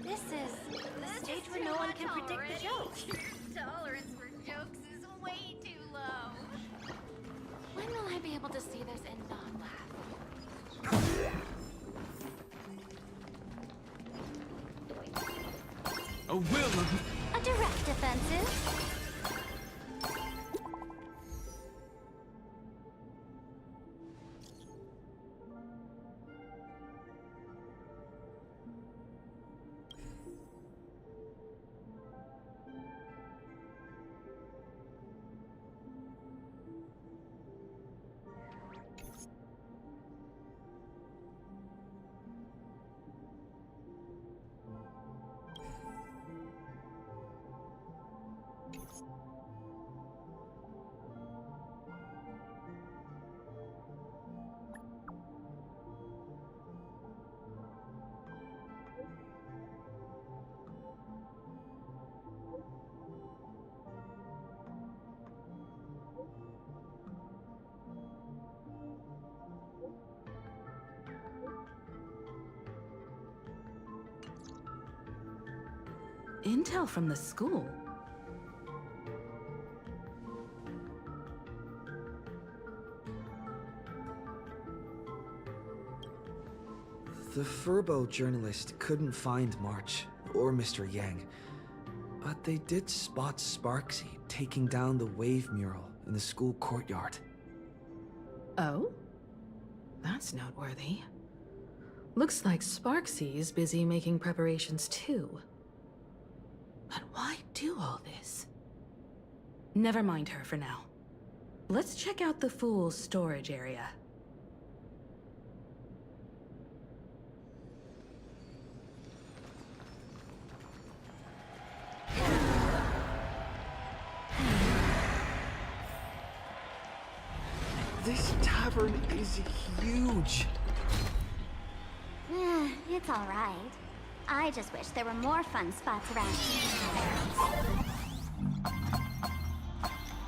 This is the stage where no one can predict the jokes. Tolerance for jokes is way to see this and not laugh. A will of... A direct offensive. Intel from the school? The Furbo journalist couldn't find March or Mr. Yang, but they did spot Sparksy taking down the wave mural in the school courtyard. Oh? That's noteworthy. Looks like Sparksy's busy making preparations too. But why do all this? Never mind her for now. Let's check out the Fool's storage area. This tavern is huge. It's all right. I just wish there were more fun spots around here.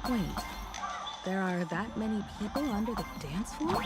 Wait, there are that many people under the dance floor?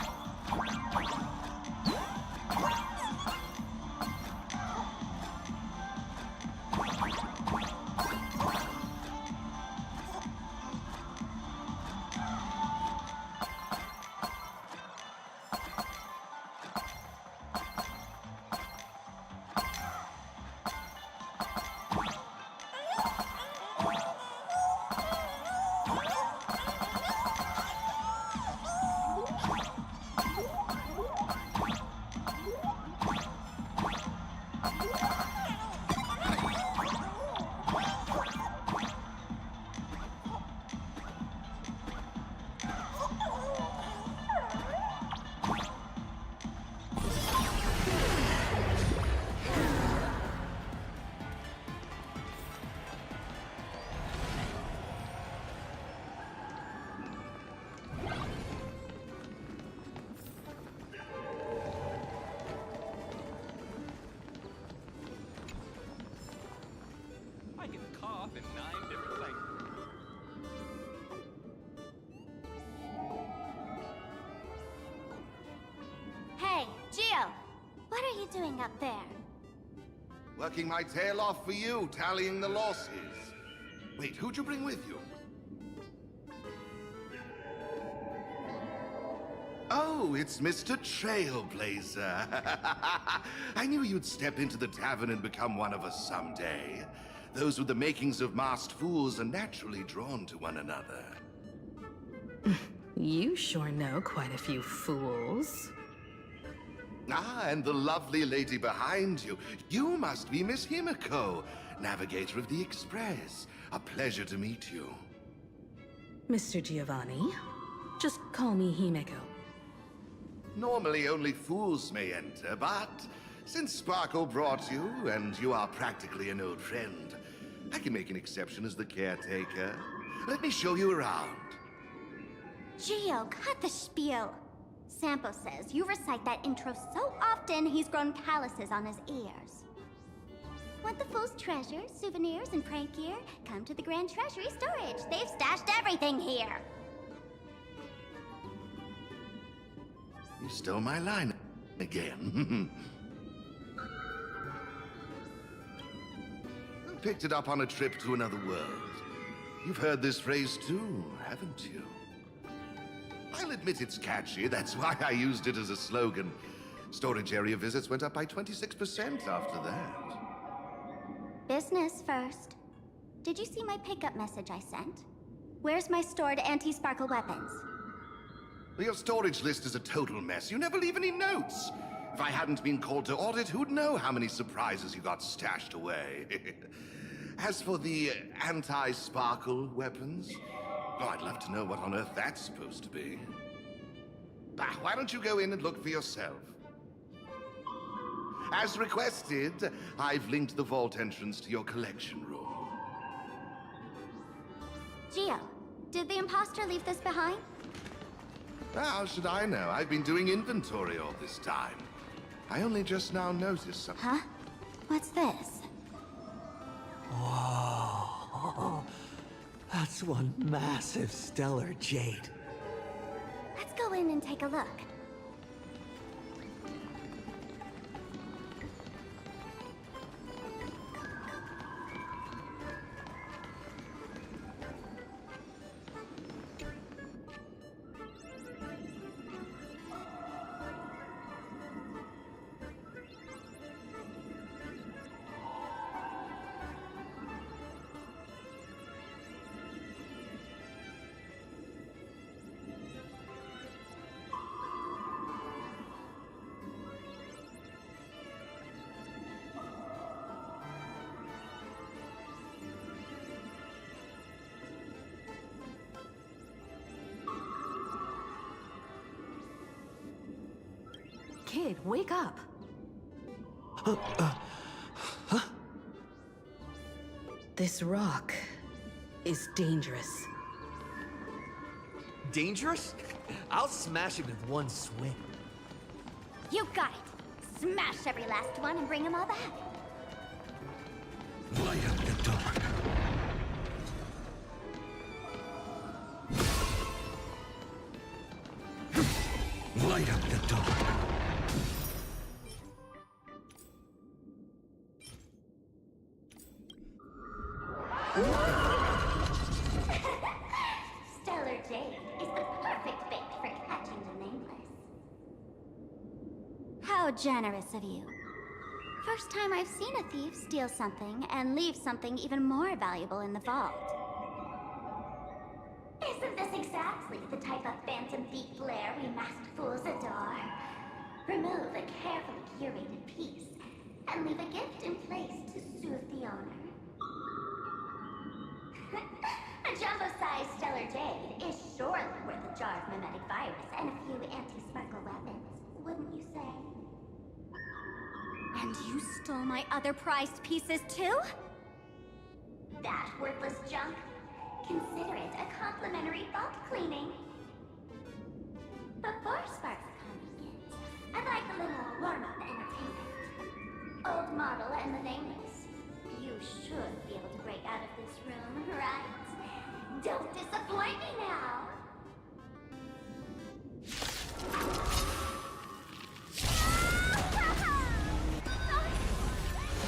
I can cough in 9 different languages. Hey, Gio! What are you doing up there? Working my tail off for you, tallying the losses. Wait, who'd you bring with you? Oh, it's Mr. Trailblazer. I knew you'd step into the tavern and become one of us someday. Those with the makings of masked fools are naturally drawn to one another. You sure know quite a few fools. Ah, and the lovely lady behind you. You must be Miss Himiko, navigator of the Express. A pleasure to meet you. Mr. Giovanni, just call me Himeko. Normally only fools may enter, but since Sparkle brought you, and you are practically an old friend, I can make an exception as the caretaker. Let me show you around. Gio, cut the spiel. Sampo says you recite that intro so often he's grown calluses on his ears. Want the Fool's treasure, souvenirs, and prank gear? Come to the Grand Treasury Storage. They've stashed everything here. You stole my line again. Picked it up on a trip to another world. You've heard this phrase too, haven't you? I'll admit it's catchy. That's why I used it as a slogan. Storage area visits went up by 26% after that. Business first. Did you see my pickup message I sent? Where's my stored anti-sparkle weapons? Well, your storage list is a total mess. You never leave any notes. If I hadn't been called to audit, who'd know how many surprises you got stashed away? As for the anti-sparkle weapons, oh, I'd love to know what on earth that's supposed to be. Why don't you go in and look for yourself? As requested, I've linked the vault entrance to your collection room. Gio, did the imposter leave this behind? How should I know? I've been doing inventory all this time. I only just now noticed something. Huh? What's this? Whoa. That's one massive stellar jade. Let's go in and take a look. Kid, wake up. This rock is dangerous. Dangerous? I'll smash it with one swing. You got it. Smash every last one and bring them all back. Light up the dark. Light up the dark. Stellar Jade is the perfect bait for catching the nameless. How generous of you. First time I've seen a thief steal something and leave something even more valuable in the vault. Isn't this exactly the type of phantom thief flair we masked fools adore? Remove a carefully curated piece and leave a gift in place to soothe the owner. A jumbo-sized stellar jade is surely worth a jar of mimetic virus and a few anti-sparkle weapons, wouldn't you say? And you stole my other prized pieces too? That worthless junk? Consider it a complimentary vault cleaning. Before Sparks Con begins, I'd like a little warm-up entertainment. Old model and the nameless. You should be able to break out of this room, right? Don't disappoint me now!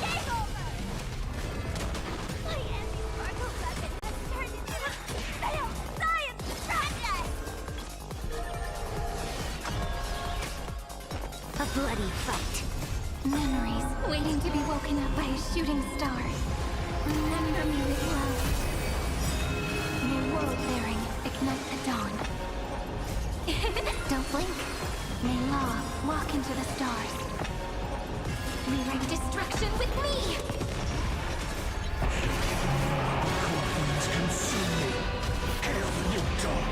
Game over! My anti-sparkle weapon has turned into a failed science project! A bloody fight. Memories waiting to be woken up by a shooting star. Remember me with love. May world-bearing ignite the dawn. Don't blink. May law walk into the stars. Rewrite destruction with me! Corpulence consume me. Hail the new dawn.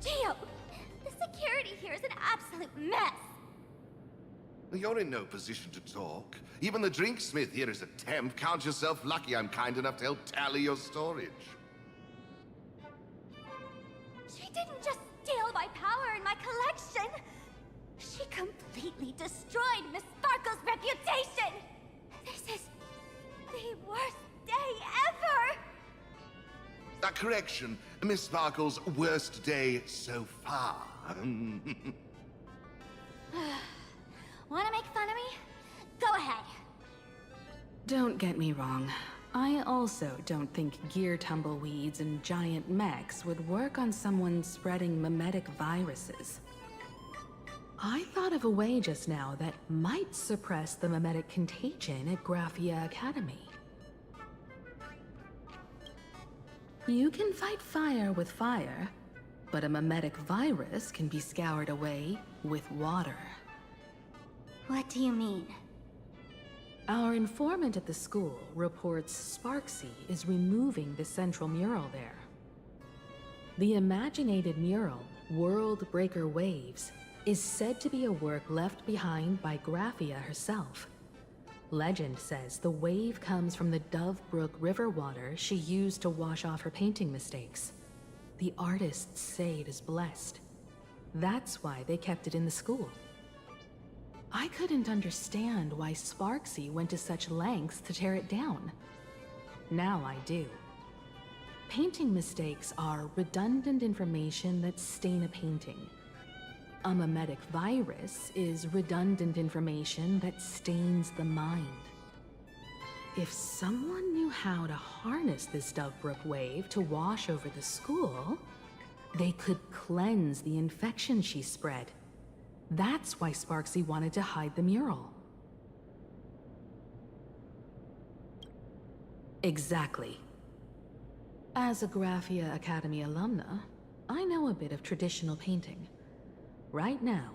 Gio! The security here is an absolute mess! You're in no position to talk. Even the drinksmith here is a temp. Count yourself lucky I'm kind enough to help tally your storage. She didn't just steal my power and my collection! She completely destroyed Miss Sparkle's reputation! This is the worst day ever! A correction, Miss Sparkle's worst day so far. Wanna make fun of me? Go ahead. Don't get me wrong. I also don't think gear tumbleweeds and giant mechs would work on someone spreading mimetic viruses. I thought of a way just now that might suppress the mimetic contagion at Graphia Academy. You can fight fire with fire, but a mimetic virus can be scoured away with water. What do you mean? Our informant at the school reports Sparksy is removing the central mural there. The imaginated mural, World Breaker Waves, is said to be a work left behind by Graphia herself. Legend says the wave comes from the Dove Brook river water she used to wash off her painting mistakes. The artists say it is blessed. That's why they kept it in the school. I couldn't understand why Sparksy went to such lengths to tear it down. Now I do. Painting mistakes are redundant information that stain a painting. A mimetic virus is redundant information that stains the mind. If someone knew how to harness this Dovebrook wave to wash over the school, they could cleanse the infection she spread. That's why Sparksy wanted to hide the mural. Exactly. As a Graphia Academy alumna, I know a bit of traditional painting. Right now,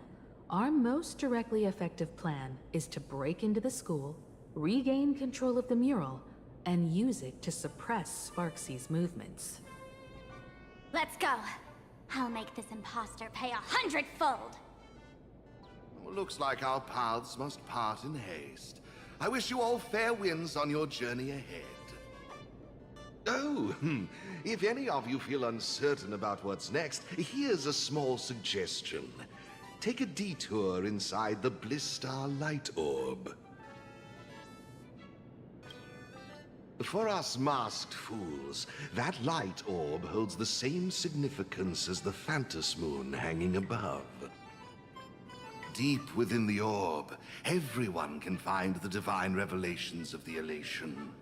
our most directly effective plan is to break into the school, regain control of the mural, and use it to suppress Sparksy's movements. Let's go. I'll make this imposter pay 100-fold. Looks like our paths must part in haste. I wish you all fair winds on your journey ahead. Oh, if any of you feel uncertain about what's next, here's a small suggestion. Take a detour inside the Blistar Light Orb. For us masked fools, that light orb holds the same significance as the Phantos Moon hanging above. Deep within the orb, everyone can find the divine revelations of the elation.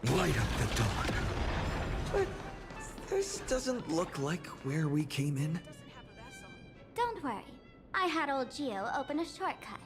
Light up the dawn. But this doesn't look like where we came in. Don't worry. I had old Geo open a shortcut.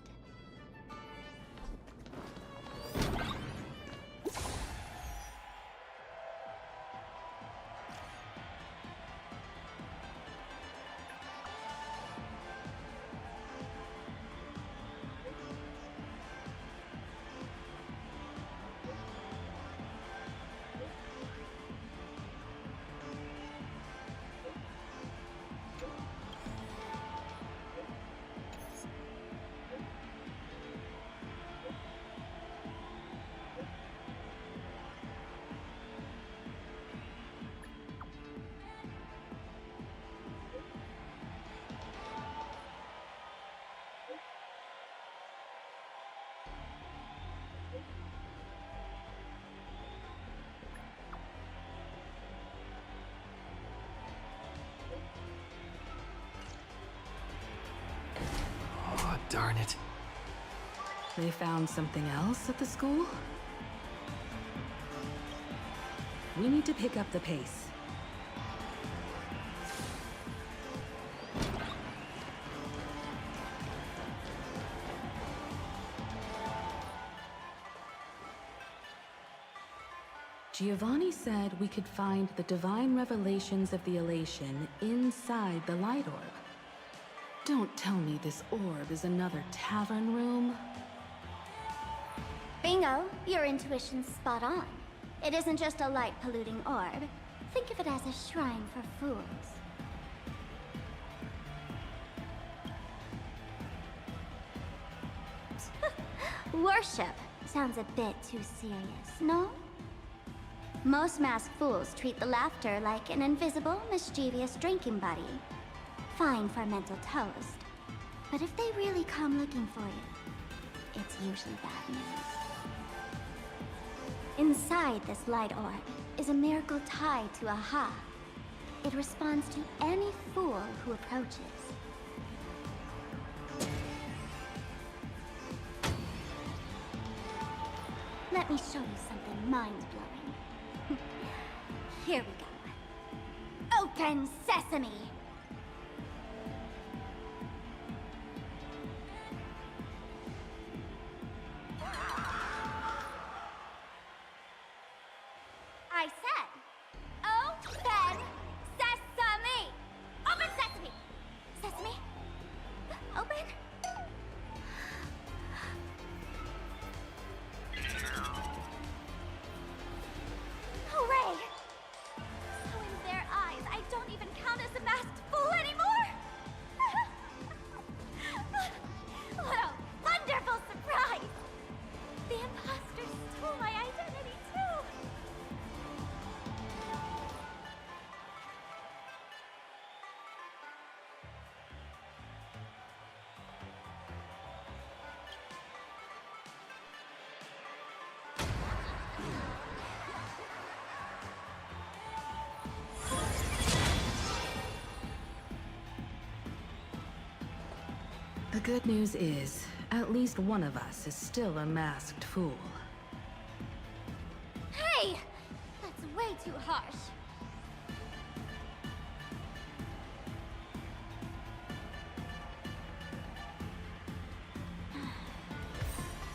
Oh, darn it. They found something else at the school? We need to pick up the pace. Giovanni said we could find the divine revelations of the elation inside the light orb. Don't tell me this orb is another tavern room. Bingo, your intuition's spot on. It isn't just a light-polluting orb. Think of it as a shrine for fools. Worship sounds a bit too serious, no? Most masked fools treat the laughter like an invisible, mischievous drinking buddy. Fine for mental toast. But if they really come looking for you, it's usually bad news. Inside this light orb is a miracle tied to Aha. It responds to any fool who approaches. Let me show you something mind-blowing. Here we go. Open sesame! I said, open sesame! Open sesame! Sesame? Open? Hooray! So in their eyes, I don't even count as a masked fool anymore! What a wonderful surprise! The imposter stole my identity too! The good news is, at least one of us is still a masked fool. Hey! That's way too harsh.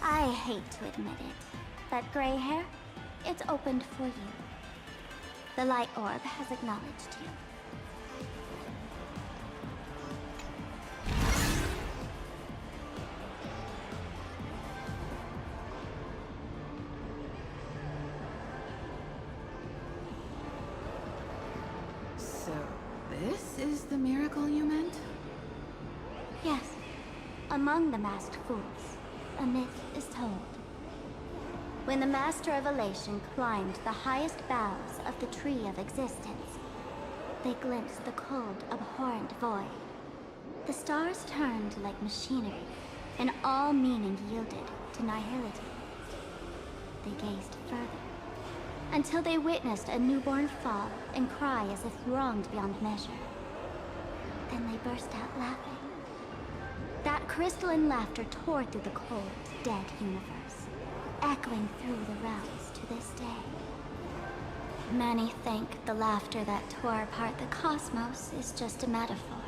I hate to admit it. That gray hair, it's opened for you. The light orb has acknowledged you. So, this is the miracle you meant? Yes. Among the masked fools, a myth is told. When the Master of Elation climbed the highest boughs of the Tree of Existence, they glimpsed the cold, abhorrent void. The stars turned like machinery, and all meaning yielded to nihility. They gazed further, until they witnessed a newborn fall and cry as if wronged beyond measure. Then they burst out laughing. That crystalline laughter tore through the cold, dead universe, echoing through the realms to this day. Many think the laughter that tore apart the cosmos is just a metaphor.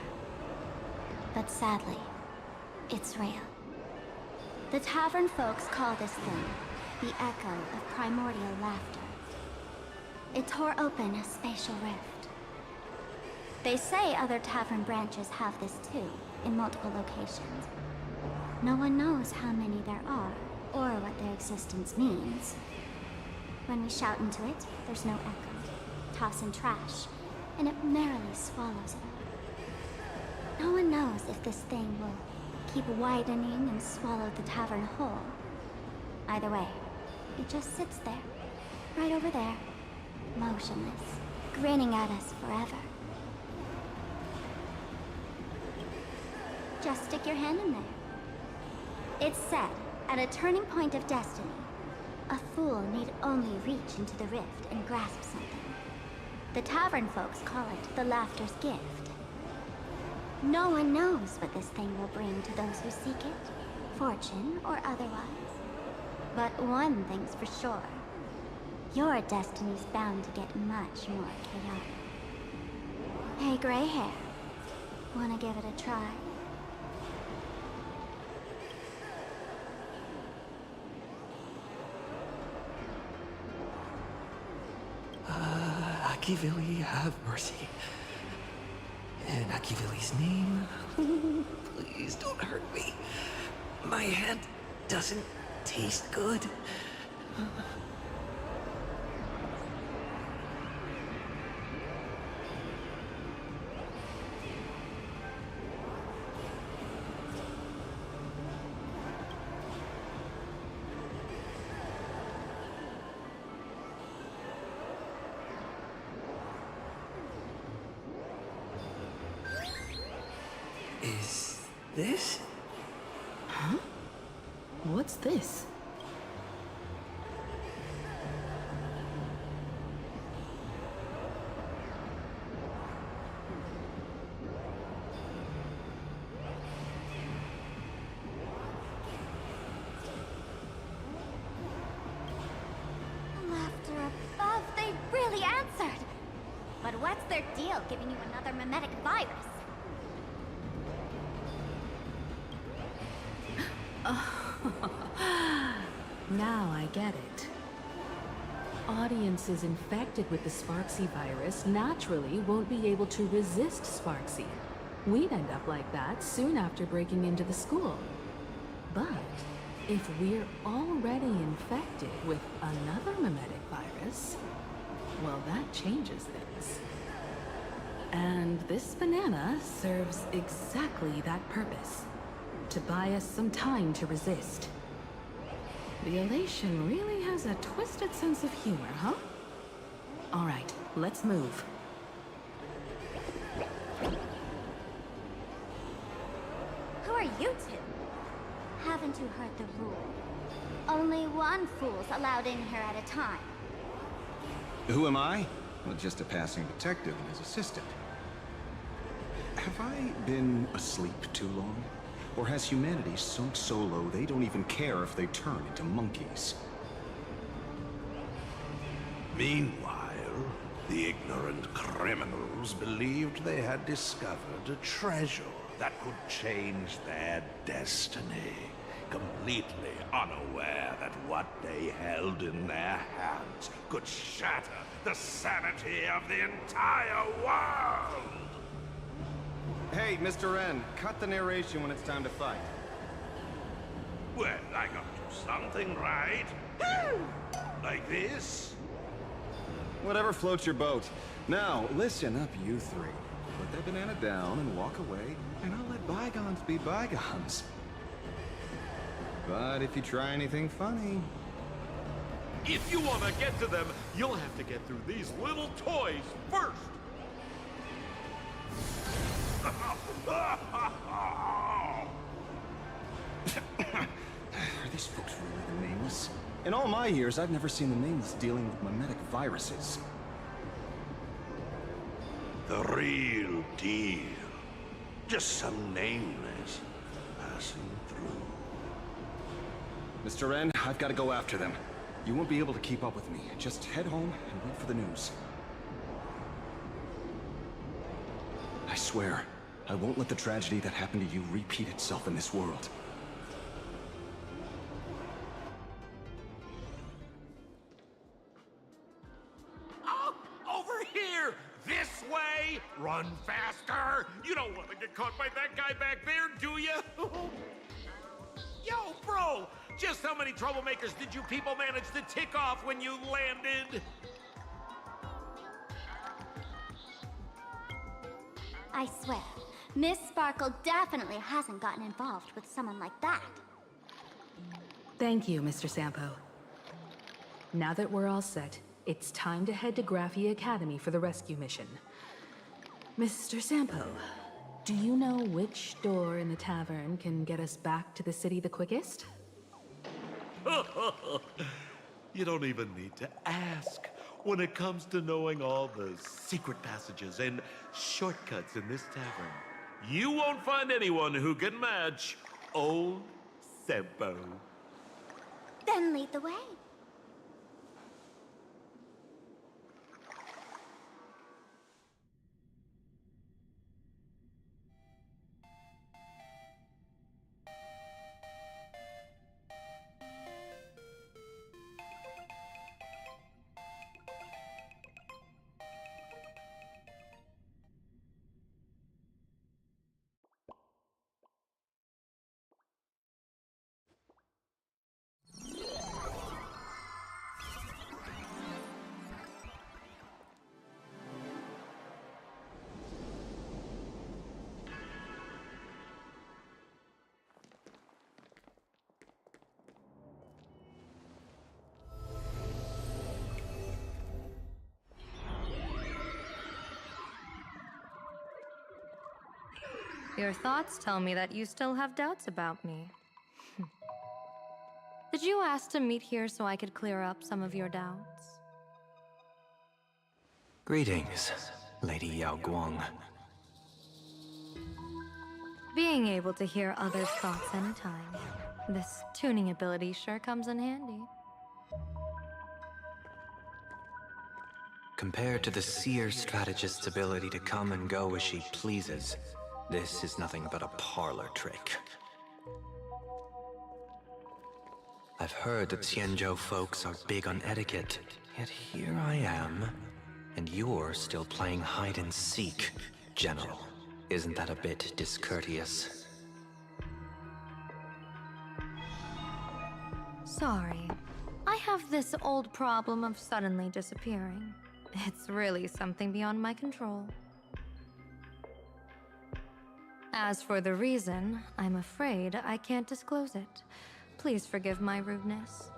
But sadly, it's real. The tavern folks call this thing the echo of primordial laughter. It tore open a spatial rift. They say other tavern branches have this too, in multiple locations. No one knows how many there are, or what their existence means. When we shout into it, there's no echo. Toss in trash, and it merrily swallows it up. No one knows if this thing will keep widening and swallow the tavern whole. Either way, it just sits there, right over there, motionless, grinning at us forever. Just stick your hand in there. It's said, at a turning point of destiny, a fool need only reach into the rift and grasp something. The tavern folks call it the Laughter's Gift. No one knows what this thing will bring to those who seek it, fortune or otherwise. But one thing's for sure. Your destiny's bound to get much more chaotic. Hey, gray hair. Wanna give it a try? Akivili, have mercy. In Akivili's name, please don't hurt me. My hand doesn't taste good. Is this? Huh? What's this? their deal giving you another mimetic virus? Now I get it. Audiences infected with the Sparksy virus naturally won't be able to resist Sparksy. We'd end up like that soon after breaking into the school. But if we're already infected with another mimetic virus, well, that changes things. And this banana serves exactly that purpose. To buy us some time to resist. The elation really has a twisted sense of humor, huh? All right, let's move. Who are you two? Haven't you heard the rule? Only one fool's allowed in here at a time. Who am I? Well, just a passing detective and his assistant. Have I been asleep too long? Or has humanity sunk so low they don't even care if they turn into monkeys? Meanwhile, the ignorant criminals believed they had discovered a treasure that could change their destiny, completely unaware that what they held in their hands could shatter the sanity of the entire world! Hey, Mr. N, cut the narration when it's time to fight. Well, I got to do something, right? Like this? Whatever floats your boat. Now, listen up, you three. Put that banana down and walk away, and I'll let bygones be bygones. But if you try anything funny... If you want to get to them, you'll have to get through these little toys first! Are these folks really the Nameless? In all my years, I've never seen the Nameless dealing with mimetic viruses. The real deal. Just some nameless passing through. Mr. N, I've got to go after them. You won't be able to keep up with me. Just head home and wait for the news. I swear, I won't let the tragedy that happened to you repeat itself in this world. Oh, over here! This way! Run faster! You don't want to get caught by that guy back there, do you? Yo, bro! Just how many troublemakers did you people manage to tick off when you landed? I swear, Miss Sparkle definitely hasn't gotten involved with someone like that. Thank you, Mr. Sampo. Now that we're all set, it's time to head to Graphia Academy for the rescue mission. Mr. Sampo, do you know which door in the tavern can get us back to the city the quickest? You don't even need to ask. When it comes to knowing all the secret passages and shortcuts in this tavern, you won't find anyone who can match old Sempo. Then lead the way. Your thoughts tell me that you still have doubts about me. Did you ask to meet here so I could clear up some of your doubts? Greetings, Lady Yao Guang. Being able to hear others' thoughts anytime. This tuning ability sure comes in handy. Compared to the seer strategist's ability to come and go as she pleases, this is nothing but a parlor trick. I've heard that Xianzhou folks are big on etiquette, yet here I am, and you're still playing hide and seek, General. Isn't that a bit discourteous? Sorry. I have this old problem of suddenly disappearing. It's really something beyond my control. As for the reason, I'm afraid I can't disclose it. Please forgive my rudeness.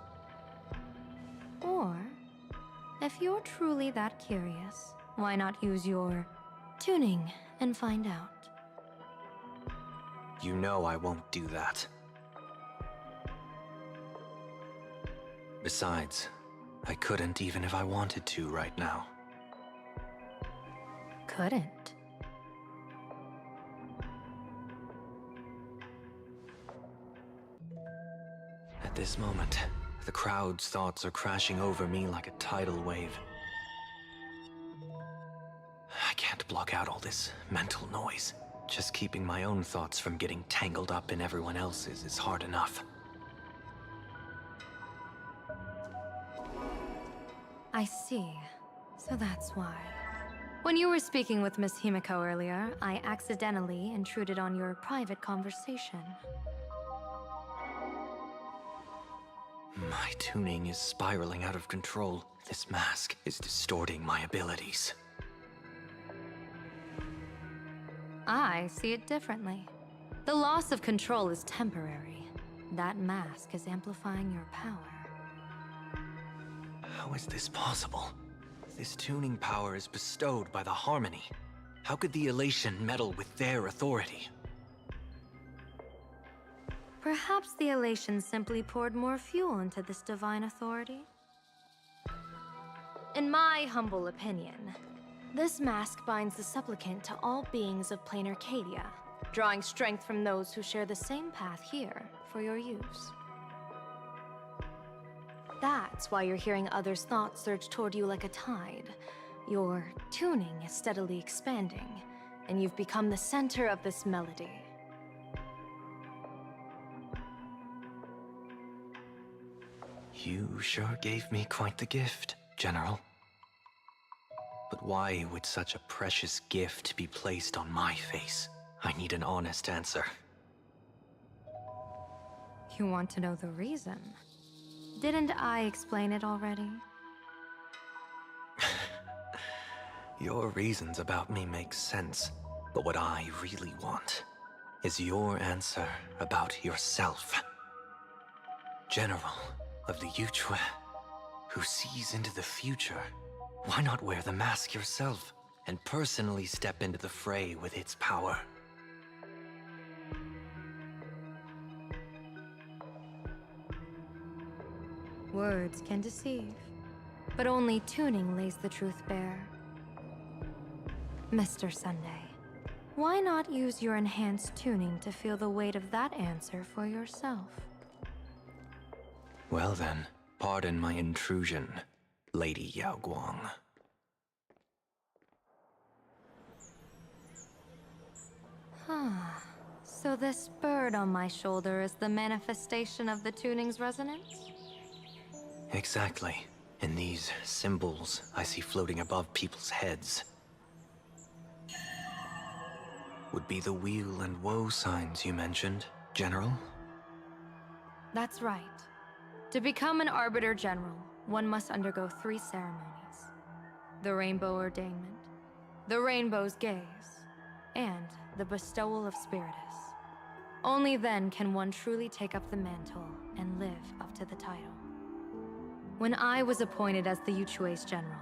Or, if you're truly that curious, why not use your tuning and find out? You know I won't do that. Besides, I couldn't even if I wanted to right now. Couldn't? At this moment, the crowd's thoughts are crashing over me like a tidal wave. I can't block out all this mental noise. Just keeping my own thoughts from getting tangled up in everyone else's is hard enough. I see. So that's why. When you were speaking with Miss Himiko earlier, I accidentally intruded on your private conversation. My tuning is spiraling out of control. This mask is distorting my abilities. I see it differently. The loss of control is temporary. That mask is amplifying your power. How is this possible? This tuning power is bestowed by the Harmony. How could the Elation meddle with their authority? Perhaps the Elation simply poured more fuel into this divine authority? In my humble opinion, this mask binds the supplicant to all beings of plain Arcadia, drawing strength from those who share the same path here for your use. That's why you're hearing others' thoughts surge toward you like a tide. Your tuning is steadily expanding, and you've become the center of this melody. You sure gave me quite the gift, General. But why would such a precious gift be placed on my face? I need an honest answer. You want to know the reason? Didn't I explain it already? Your reasons about me make sense, but what I really want is your answer about yourself. General of the Yuchue, who sees into the future. Why not wear the mask yourself and personally step into the fray with its power? Words can deceive, but only tuning lays the truth bare. Mr. Sunday, why not use your enhanced tuning to feel the weight of that answer for yourself? Well then, pardon my intrusion, Lady Yao Guang. So this bird on my shoulder is the manifestation of the tuning's resonance? Exactly. And these symbols I see floating above people's heads would be the wheel and woe signs you mentioned, General? That's right. To become an Arbiter General, one must undergo 3 ceremonies. The Rainbow Ordainment, the Rainbow's Gaze, and the Bestowal of Spiritus. Only then can one truly take up the mantle and live up to the title. When I was appointed as the Yuchue's general,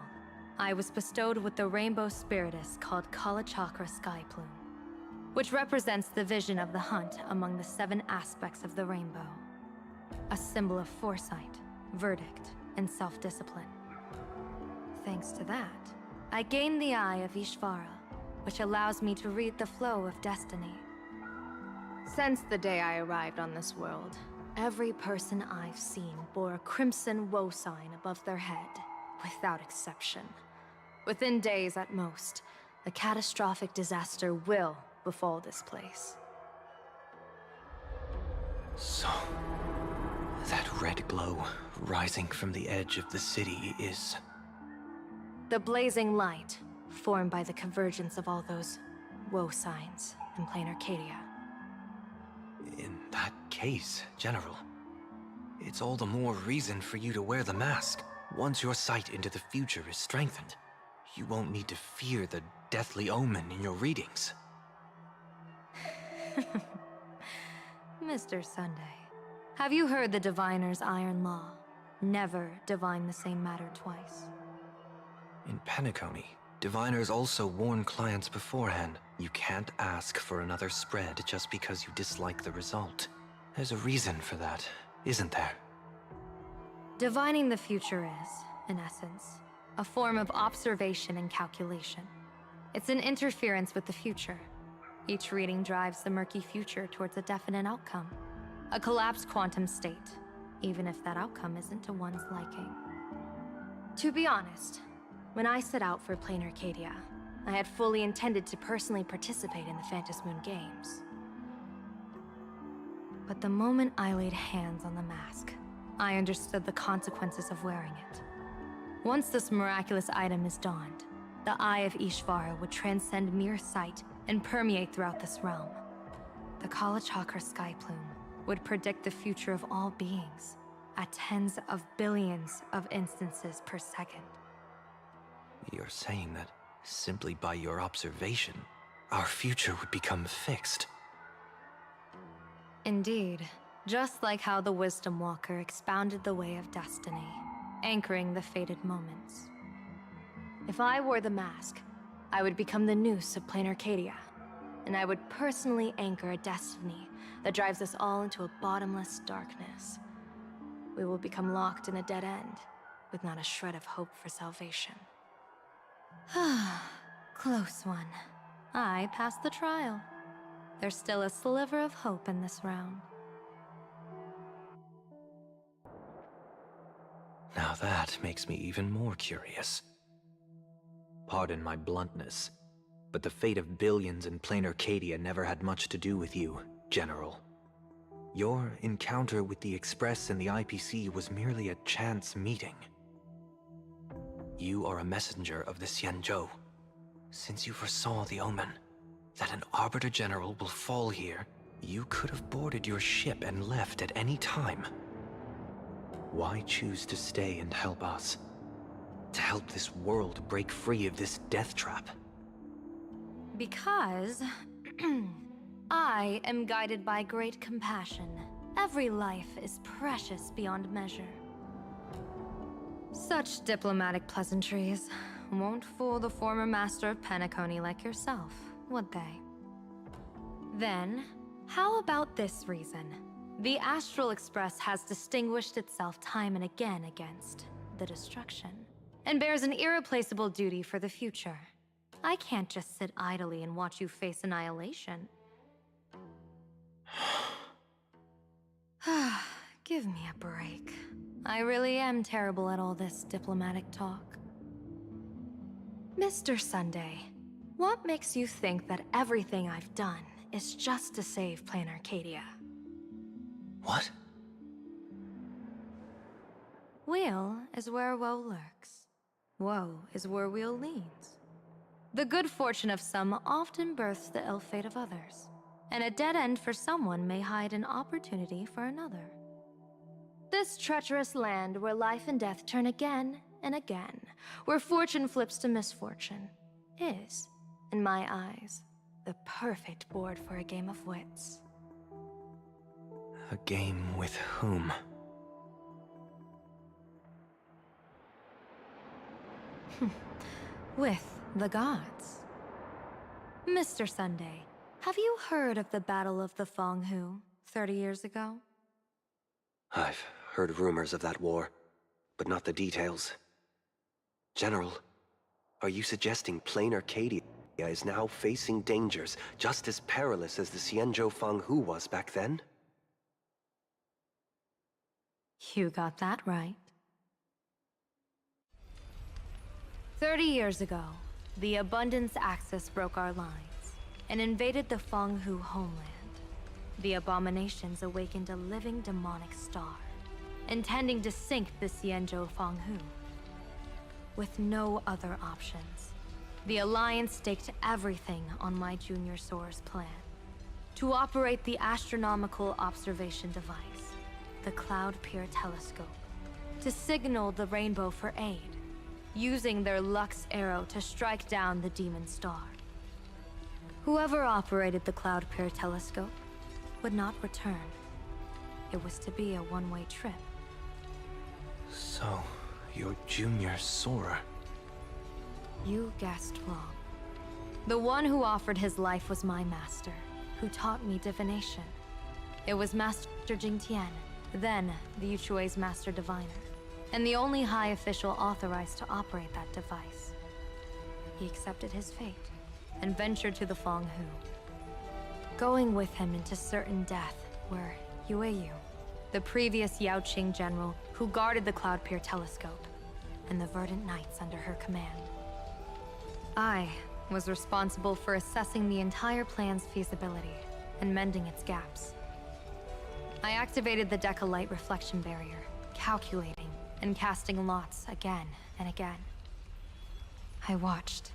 I was bestowed with the Rainbow Spiritus called Kalachakra Sky Plume, which represents the vision of the hunt among the 7 aspects of the rainbow. A symbol of foresight, verdict, and self-discipline. Thanks to that, I gained the Eye of Ishvara, which allows me to read the flow of destiny. Since the day I arrived on this world, every person I've seen bore a crimson woe sign above their head, without exception. Within days at most, a catastrophic disaster will befall this place. So, that red glow rising from the edge of the city is... The blazing light, formed by the convergence of all those woe signs in plain Arcadia. In that case, General, it's all the more reason for you to wear the mask. Once your sight into the future is strengthened, you won't need to fear the deathly omen in your readings. Mr. Sunday, have you heard the diviner's iron law? Never divine the same matter twice. In Penacony, diviners also warn clients beforehand. You can't ask for another spread just because you dislike the result. There's a reason for that, isn't there? Divining the future is, in essence, a form of observation and calculation. It's an interference with the future. Each reading drives the murky future towards a definite outcome. A collapsed quantum state, even if that outcome isn't to one's liking. To be honest, when I set out for Plain Arcadia, I had fully intended to personally participate in the Phantom Moon Games. But the moment I laid hands on the mask, I understood the consequences of wearing it. Once this miraculous item is donned, the Eye of Ishvara would transcend mere sight and permeate throughout this realm. The Kalachakra sky plume would predict the future of all beings at tens of billions of instances per second. You're saying that simply by your observation, our future would become fixed. Indeed, just like how the Wisdom Walker expounded the way of destiny, anchoring the fated moments. If I wore the mask, I would become the noose of Plain Arcadia, and I would personally anchor a destiny that drives us all into a bottomless darkness. We will become locked in a dead end, with not a shred of hope for salvation. Close one. I passed the trial. There's still a sliver of hope in this round. Now that makes me even more curious. Pardon my bluntness, but the fate of billions in Plain Arcadia never had much to do with you, General. Your encounter with the Express and the IPC was merely a chance meeting. You are a messenger of the Xianzhou. Since you foresaw the omen, that an Arbiter General will fall here, you could have boarded your ship and left at any time. Why choose to stay and help us? To help this world break free of this death trap? Because I am guided by great compassion. Every life is precious beyond measure. Such diplomatic pleasantries won't fool the former master of Penacony like yourself, would they? Then, how about this reason? The Astral Express has distinguished itself time and again against the destruction, and bears an irreplaceable duty for the future. I can't just sit idly and watch you face annihilation. Give me a break. I really am terrible at all this diplomatic talk. Mr. Sunday, what makes you think that everything I've done is just to save Plain Arcadia? What? Weal is where woe lurks. Woe is where weal leads. The good fortune of some often births the ill fate of others, and a dead end for someone may hide an opportunity for another. This treacherous land where life and death turn again and again, where fortune flips to misfortune, is, in my eyes, the perfect board for a game of wits. A game with whom? With the gods. Mr. Sunday, have you heard of the Battle of the Fonghu 30 years ago? I've heard rumors of that war, but not the details. General, are you suggesting Plain Arcadia is now facing dangers just as perilous as the Xianzhou Fanghu was back then? You got that right. 30 years ago, the Abundance Axis broke our lines and invaded the Fenghu homeland. The abominations awakened a living demonic star, intending to sink the Xianzhou Fenghu. With no other options, the Alliance staked everything on my Junior Soar's plan to operate the astronomical observation device, the Cloud Pier Telescope, to signal the Rainbow for aid, using their Lux arrow to strike down the Demon Star. Whoever operated the Cloud Pier Telescope would not return. It was to be a one-way trip. So, you're Junior Soar. You guessed wrong. The one who offered his life was my master, who taught me divination. It was Master Jingtian, then the Yuchui's Master Diviner, and the only high official authorized to operate that device. He accepted his fate and ventured to the Fenghu, going with him into certain death were Yueyu, the previous Yaoqing general who guarded the Cloud Pier Telescope, and the Verdant Knights under her command. I was responsible for assessing the entire plan's feasibility and mending its gaps. I activated the Decalite reflection barrier, calculating and casting lots again and again. I watched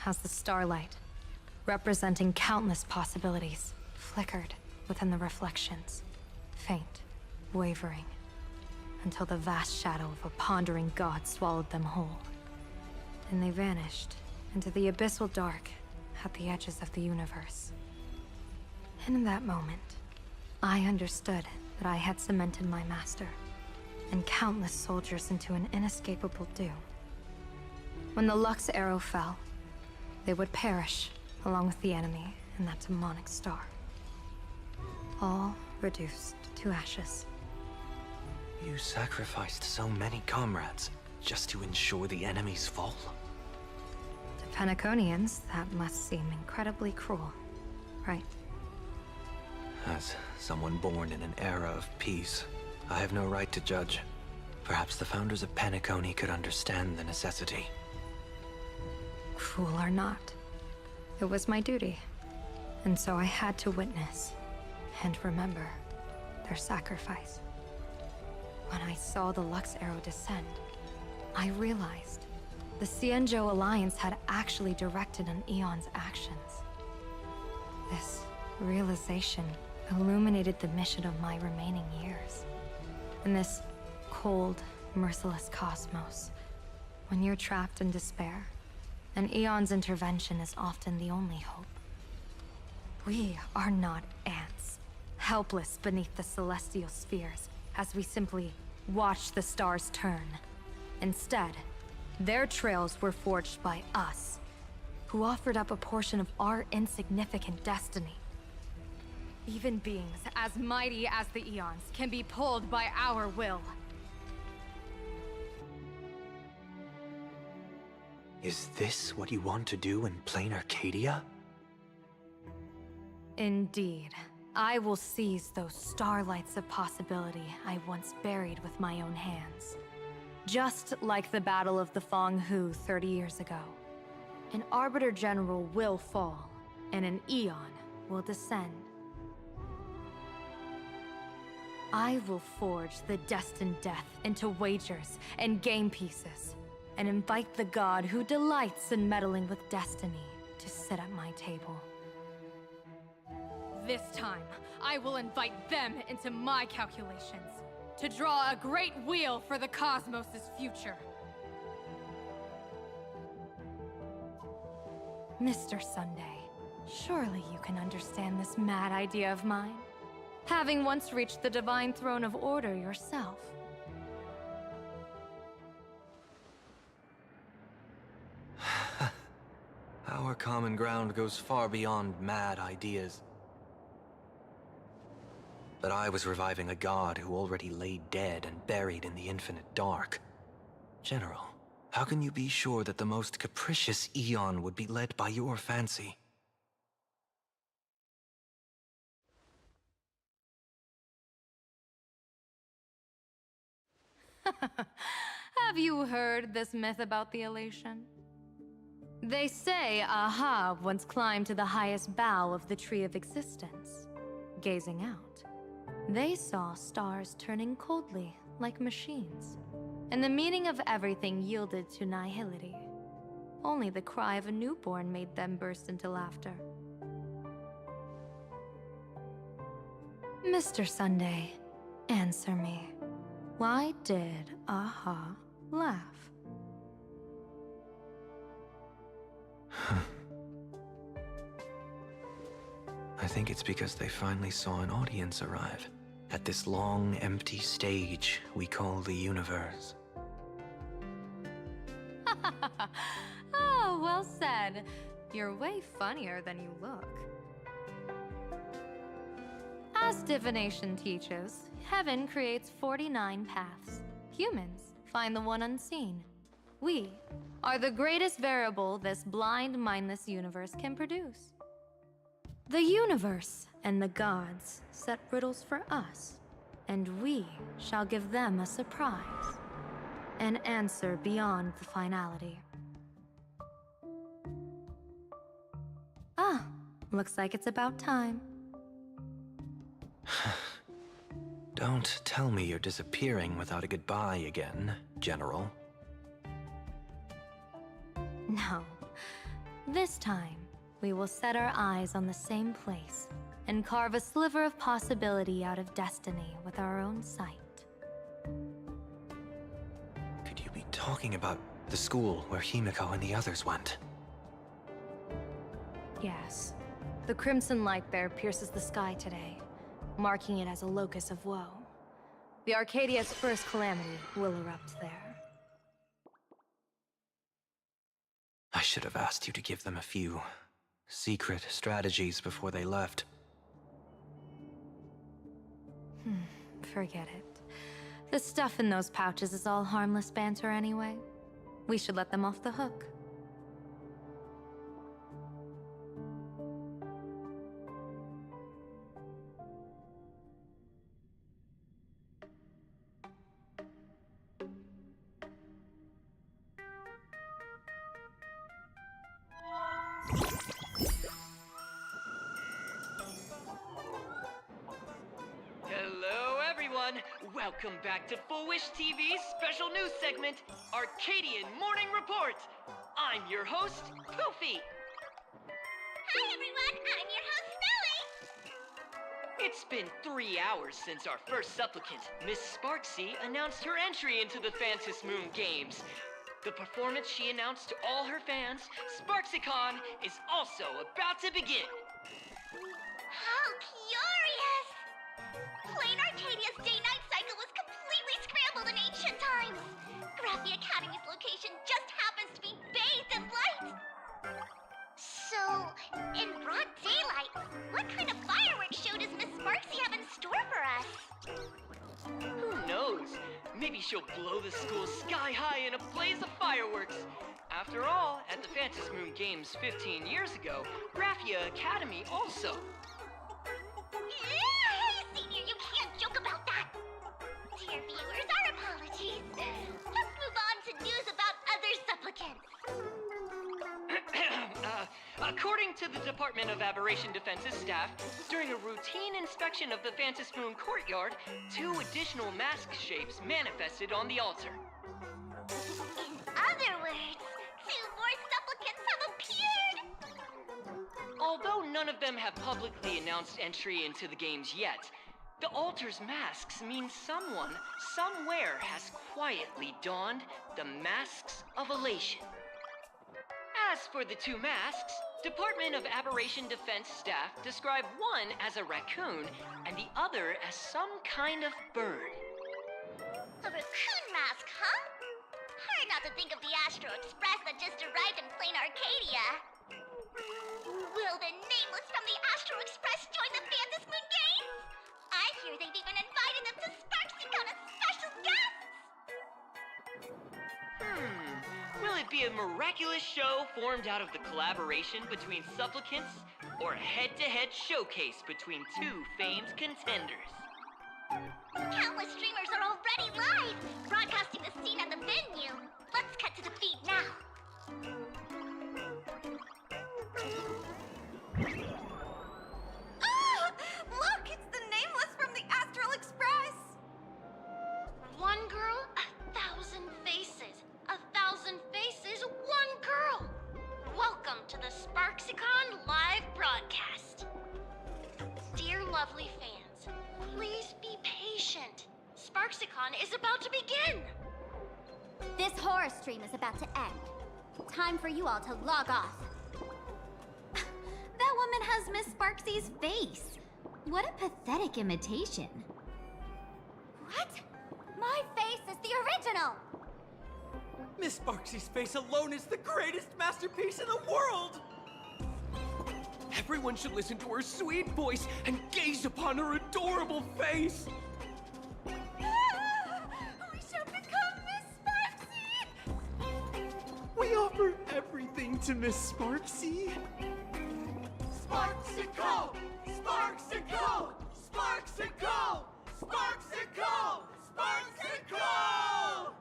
as the starlight, representing countless possibilities, flickered within the reflections, faint, wavering, until the vast shadow of a pondering god swallowed them whole. And they vanished into the abyssal dark at the edges of the universe. And in that moment, I understood that I had cemented my master and countless soldiers into an inescapable doom. When the Lux arrow fell, they would perish along with the enemy and that demonic star. All reduced to ashes. You sacrificed so many comrades just to ensure the enemy's fall? To Penaconians, that must seem incredibly cruel, right? As someone born in an era of peace, I have no right to judge. Perhaps the founders of Penacony could understand the necessity. Cruel or not, it was my duty. And so I had to witness and remember their sacrifice. When I saw the Lux arrow descend, I realized the Xianzhou Alliance had actually directed an Eon's actions. This realization illuminated the mission of my remaining years. In this cold, merciless cosmos, when you're trapped in despair, an Eon's intervention is often the only hope. We are not ants, helpless beneath the celestial spheres as we simply watch the stars turn. Instead, their trails were forged by us, who offered up a portion of our insignificant destiny. Even beings as mighty as the Eons can be pulled by our will. Is this what you want to do in plain Arcadia? Indeed. I will seize those starlights of possibility I once buried with my own hands. Just like the Battle of the Fenghu 30 years ago. An Arbiter General will fall, and an Eon will descend. I will forge the destined death into wagers and game pieces, and invite the god who delights in meddling with destiny to sit at my table. This time, I will invite them into my calculations, to draw a great wheel for the cosmos' future. Mr. Sunday, surely you can understand this mad idea of mine, having once reached the divine throne of order yourself. Our common ground goes far beyond mad ideas. But I was reviving a god who already lay dead and buried in the infinite dark. General, how can you be sure that the most capricious Eon would be led by your fancy? Have you heard this myth about the elation? They say Aha once climbed to the highest bough of the Tree of Existence. Gazing out, they saw stars turning coldly like machines, and the meaning of everything yielded to nihility. Only the cry of a newborn made them burst into laughter. Mr. Sunday, answer me. Why did Aha laugh? I think it's because they finally saw an audience arrive at this long, empty stage we call the universe. Oh, well said. You're way funnier than you look. As divination teaches, heaven creates 49 paths. Humans find the one unseen. We are the greatest variable this blind, mindless universe can produce. The universe and the gods set riddles for us, and we shall give them a surprise. An answer beyond the finality. Ah, looks like it's about time. Don't tell me you're disappearing without a goodbye again, General. No. This time, we will set our eyes on the same place and carve a sliver of possibility out of destiny with our own sight. Could you be talking about the school where Himiko and the others went? Yes. The crimson light there pierces the sky today, marking it as a locus of woe. The Arcadia's first calamity will erupt there. I should have asked you to give them a few secret strategies before they left. Forget it. The stuff in those pouches is all harmless banter anyway. We should let them off the hook. Hello, everyone. Welcome back to Full Wish TV's special news segment, Arcadian Morning Report. I'm your host, Poofy. Hi, everyone. I'm your host, Snowy. It's been 3 hours since our first supplicant, Miss Sparksy, announced her entry into the Phantom Moon Games. The performance she announced to all her fans, SparksyCon, is also about to begin. How curious! Plain Arcadia's day-night cycle was completely scrambled in ancient times. Graphia Academy's location just happens to be bathed in light. So, in broad daylight, what kind of fireworks show does Miss Sparksy have in store for us? Who knows? Maybe she'll blow the school sky high in a blaze of fireworks. After all, at the Phantom Moon Games 15 years ago, Graphia Academy also. Senior, you can't joke about that! Dear viewers, our apologies. Let's move on to news about other supplicants. According to the Department of Aberration Defense's staff, during a routine inspection of the Phantom Moon courtyard, 2 additional mask shapes manifested on the altar. In other words, 2 more supplicants have appeared! Although none of them have publicly announced entry into the games yet, the altar's masks mean someone, somewhere, has quietly donned the masks of elation. As for the 2 masks, Department of Aberration Defense staff describe one as a raccoon and the other as some kind of bird. A raccoon mask, huh? Hard not to think of the Astro Express that just arrived in plain Arcadia. Will the nameless from the Astro Express join the Phantom Moon Games? I hear they've even invited them to SparksyCon as special guests! Will it be a miraculous show formed out of the collaboration between supplicants, or a head-to-head showcase between 2 famed contenders? Countless streamers are already live, broadcasting the scene at the venue. Let's cut to the feed now. Sparksicon live broadcast. Dear lovely fans, please be patient. Sparksicon is about to begin. This horror stream is about to end. Time for you all to log off. That woman has Miss Sparksy's face. What a pathetic imitation. What? My face is the original! Miss Sparksy's face alone is the greatest masterpiece in the world! Everyone should listen to her sweet voice and gaze upon her adorable face! We shall become Miss Sparksy! We offer everything to Miss Sparksy! Sparksicle! Sparksicle! Sparksicle! Sparksicle! Sparksicle!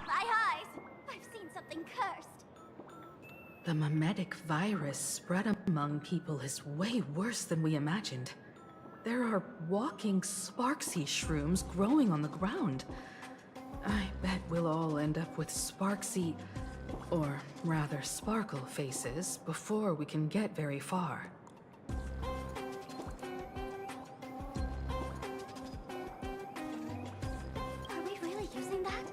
My eyes! I've seen something cursed. The mimetic virus spread among people is way worse than we imagined. There are walking Sparksy shrooms growing on the ground. I bet we'll all end up with Sparksy, or rather Sparkle faces before we can get very far. Are we really using that?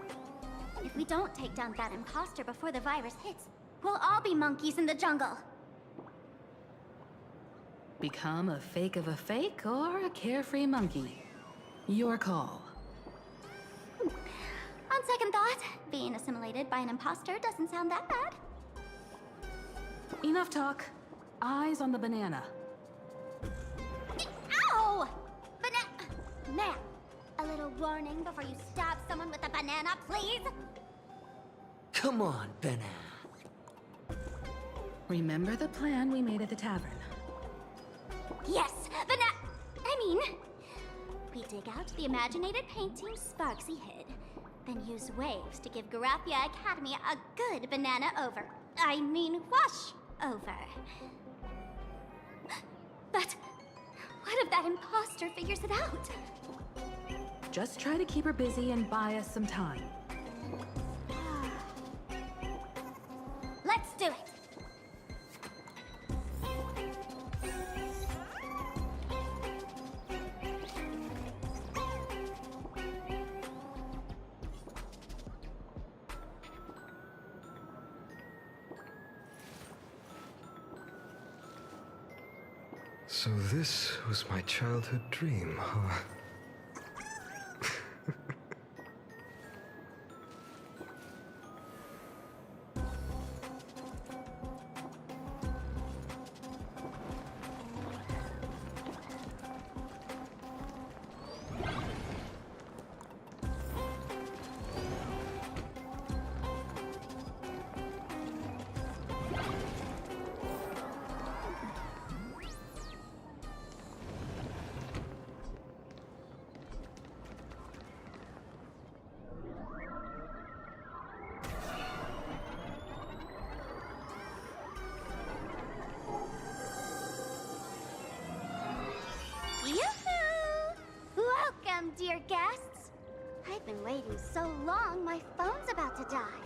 If we don't take down that imposter before the virus hits, we'll all be monkeys in the jungle. Become a fake of a fake or a carefree monkey. Your call. On second thought, being assimilated by an imposter doesn't sound that bad. Enough talk. Eyes on the banana. Ow! Ma'am, a little warning before you stab someone with a banana, please? Come on, banana. Remember the plan we made at the tavern? Yes, we dig out the imaginated painting Sparksy hid, then use waves to give Garathia Academy a good banana wash over. But what if that imposter figures it out? Just try to keep her busy and buy us some time. Let's do it! So this was my childhood dream, huh? Welcome, dear guests. I've been waiting so long, my phone's about to die.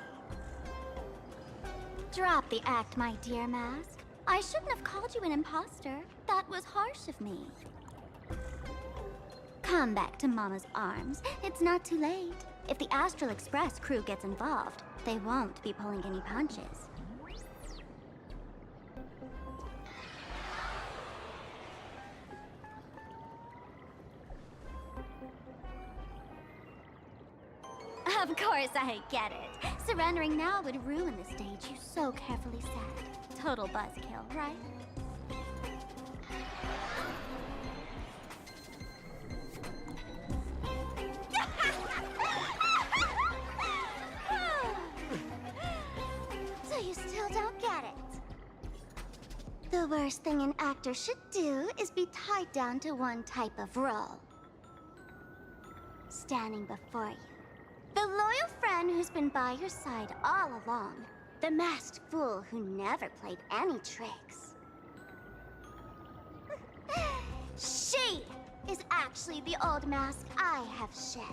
Drop the act, my dear Mask. I shouldn't have called you an imposter. That was harsh of me. Come back to Mama's arms. It's not too late. If the Astral Express crew gets involved, they won't be pulling any punches. Of course I get it. Surrendering now would ruin the stage you so carefully set. Total buzzkill, right? So you still don't get it? The worst thing an actor should do is be tied down to one type of role. Standing before you. The loyal friend who's been by your side all along. The masked fool who never played any tricks. She is actually the old mask I have shed.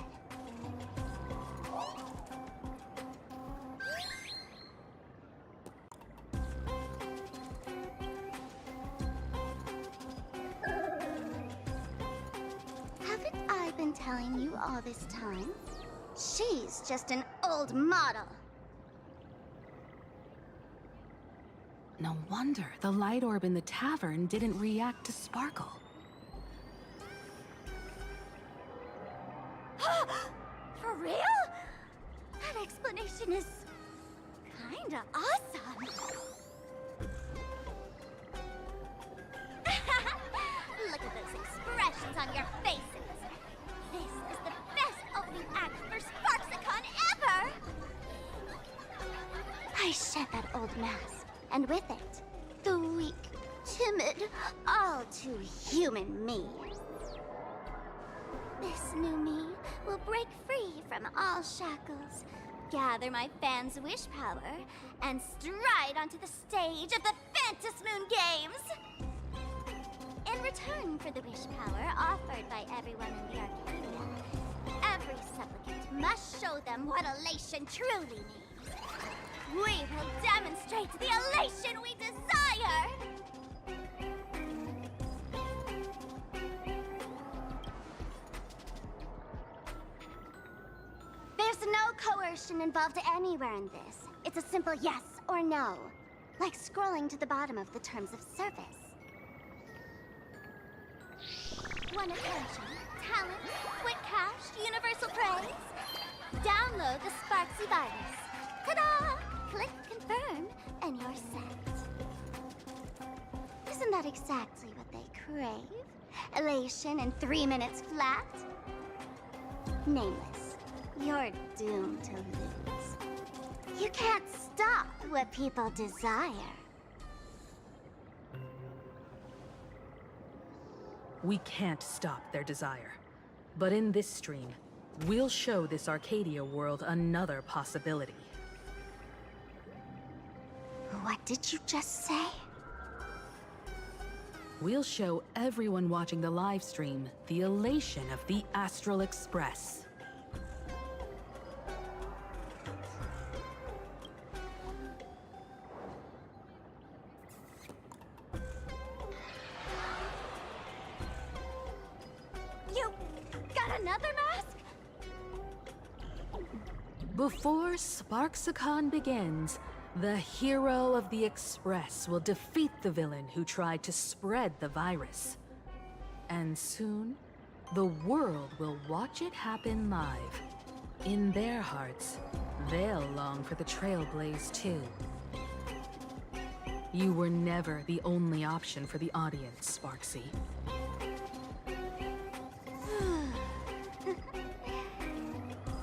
telling you all this time? She's just an old model. No wonder the light orb in the tavern didn't react to Sparkle. For real? That explanation is kinda awesome. Look at those expressions on your faces. This is the best opening act for Sparksicon ever! I shed that old mask, and with it, the weak, timid, all too human me. This new me will break free from all shackles, gather my fans' wish power, and stride onto the stage of the Phantasmoon Moon Games! In return for the wish power offered by everyone in the Arcadia, every supplicant must show them what elation truly means. We will demonstrate the elation we desire! There's no coercion involved anywhere in this. It's a simple yes or no, like scrolling to the bottom of the terms of service. Want attention, talent, quick cash, universal praise? Download the Sparksy virus. Ta-da! Click confirm, and you're set. Isn't that exactly what they crave? Elation in 3 minutes flat? Nameless, you're doomed to lose. You can't stop what people desire. We can't stop their desire. But in this stream, we'll show this Arcadia world another possibility. What did you just say? We'll show everyone watching the live stream the elation of the Astral Express. You got another mask? Before Sparksicon begins, the hero of the Express will defeat the villain who tried to spread the virus. And soon, the world will watch it happen live. In their hearts, they'll long for the Trailblaze too. You were never the only option for the audience, Sparksy.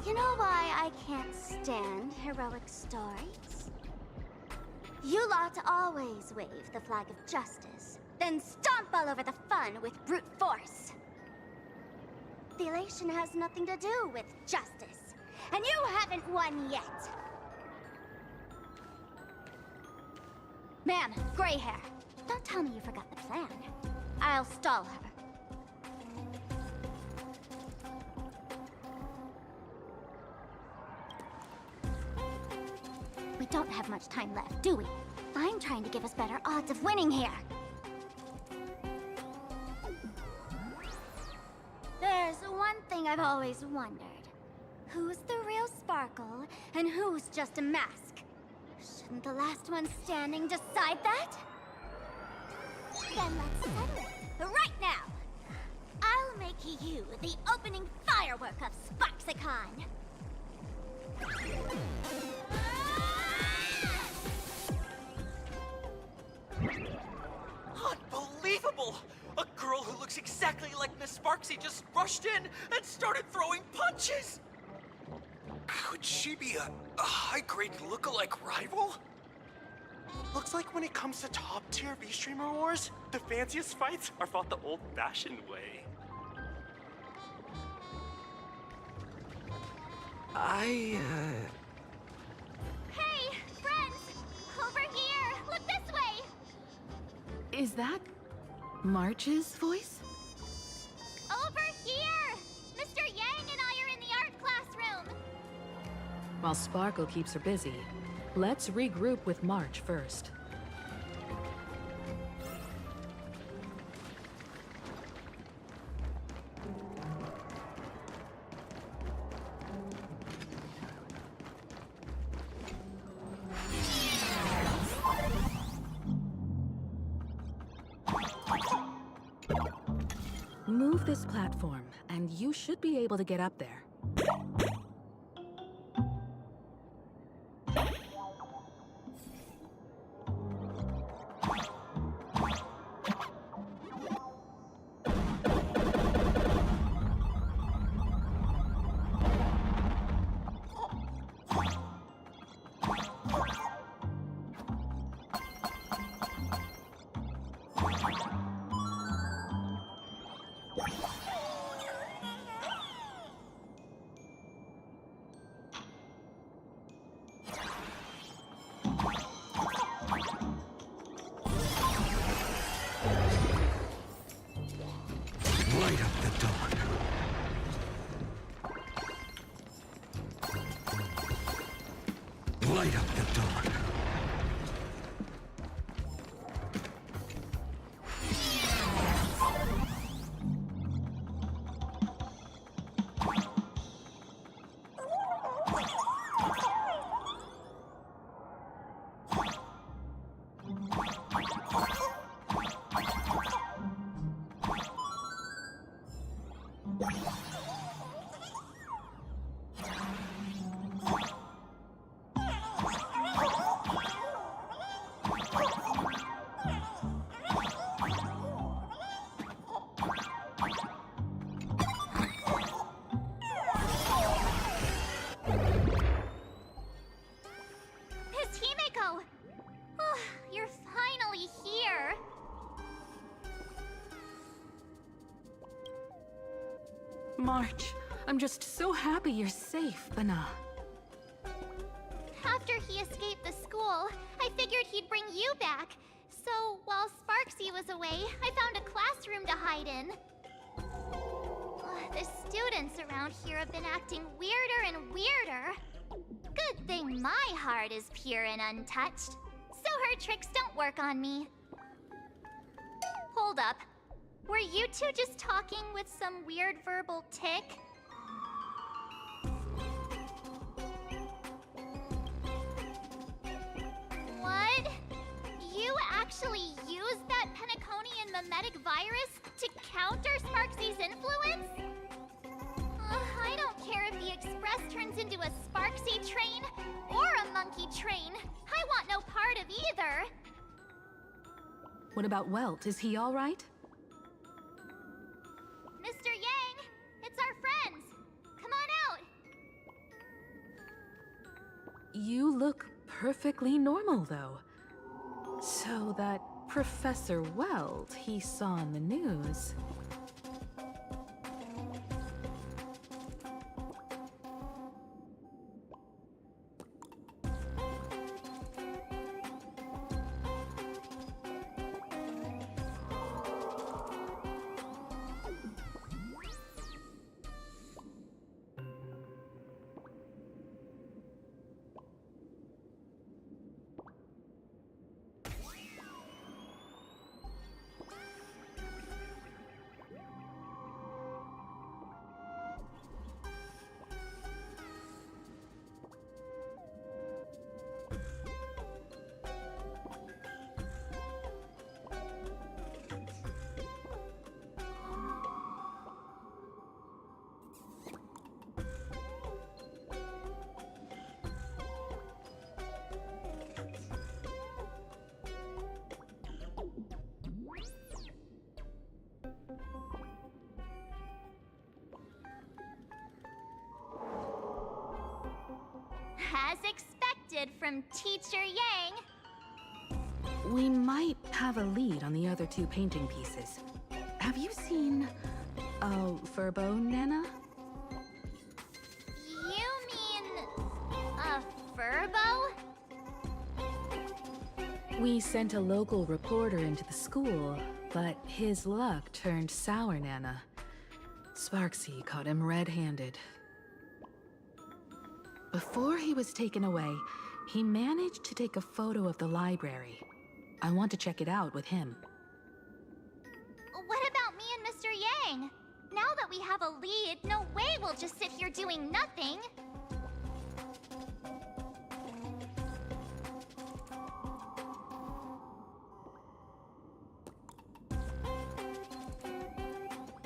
You know why I can't stand heroic stories? You lot always wave the flag of justice, then stomp all over the fun with brute force. The elation has nothing to do with justice, and you haven't won yet. Ma'am, gray hair, don't tell me you forgot the plan. I'll stall her. We don't have much time left, do we? I'm trying to give us better odds of winning here. There's one thing I've always wondered. Who's the real Sparkle, and who's just a mask? Shouldn't the last one standing decide that? Then let's settle it, right now! I'll make you the opening firework of Sparksicon! Unbelievable! A girl who looks exactly like Miss Sparksy just rushed in and started throwing punches! Could she be a high-grade lookalike rival? Looks like when it comes to top-tier V-Streamer wars, the fanciest fights are fought the old-fashioned way. Hey, friends! Over here! Look this way! Is that March's voice? Over here! Mr. Yang and I are in the art classroom! While Sparkle keeps her busy, let's regroup with March first. this platform, and you should be able to get up there. Light up the dawn. Light up the dawn. Miss Himeko! Oh, you're finally here! March, I'm just so happy you're safe, Bana. After he escaped the school, I figured he'd bring you back. So, while Sparksy was away, I found a classroom to hide in. The students around here have been acting weirder and weirder. Good thing my heart is pure and untouched, so her tricks don't work on me. Hold up. Were you two just talking with some weird verbal tick? What? You actually used that Penaconian mimetic virus to counter Sparksy's influence? I don't care if the Express turns into a Sparksy train or a monkey train. I want no part of either. What about Welt? Is he all right? Mr. Yang, it's our friends. Come on out. You look perfectly normal, though. So that Professor Welt he saw in the news. As expected from Teacher Yang. We might have a lead on the other two painting pieces. Have you seen Furbo, Nana? You mean a Furbo? We sent a local reporter into the school, but his luck turned sour, Nana. Sparksy caught him red-handed. Before he was taken away, he managed to take a photo of the library. I want to check it out with him. What about me and Mr. Yang? Now that we have a lead, no way we'll just sit here doing nothing.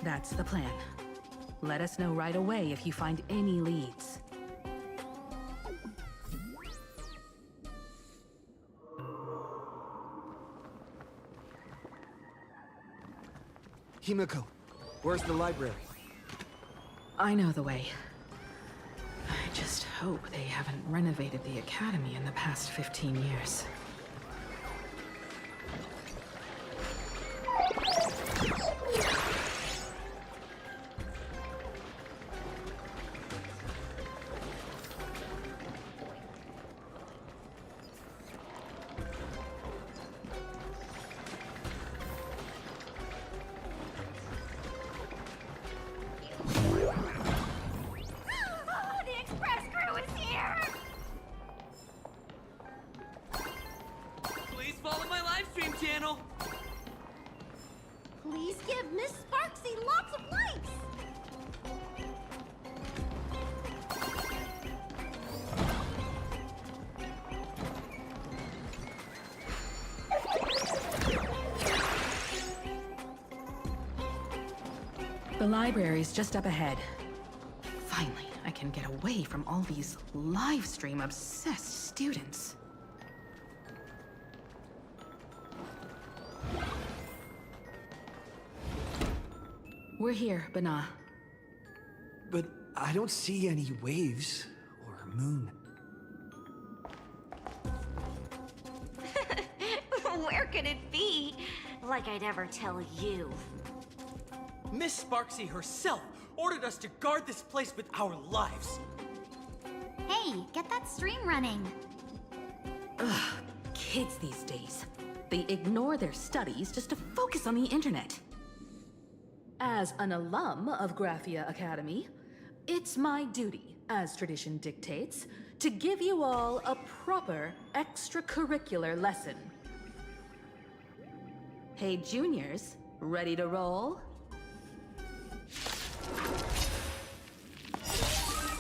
That's the plan. Let us know right away if you find any leads. Himiko, where's the library? I know the way. I just hope they haven't renovated the academy in the past 15 years. The express crew is here! Please follow my live stream channel. Please give Miss Sparksy lots of likes! The library's just up ahead. Finally, I can get away from all these live stream obsessed students. We're here, Bana. But I don't see any waves or moon. Where could it be? Like I'd ever tell you. Miss Sparksy herself ordered us to guard this place with our lives. Hey, get that stream running. Ugh, kids these days. They ignore their studies just to focus on the internet. As an alum of Graphia Academy, it's my duty, as tradition dictates, to give you all a proper extracurricular lesson. Hey, juniors, ready to roll?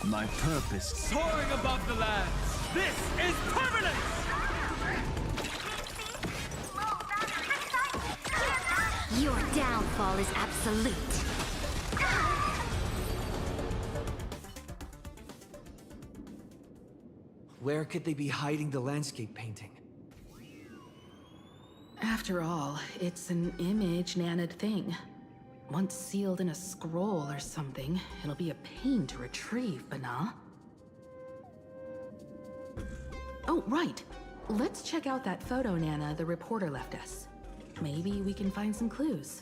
My purpose soaring above the lands. This is permanence! Your downfall is absolute. Where could they be hiding the landscape painting? After all, it's an image Nana'd thing. Once sealed in a scroll or something, it'll be a pain to retrieve, Bana. Oh, right. Let's check out that photo Nana the reporter left us. Maybe we can find some clues.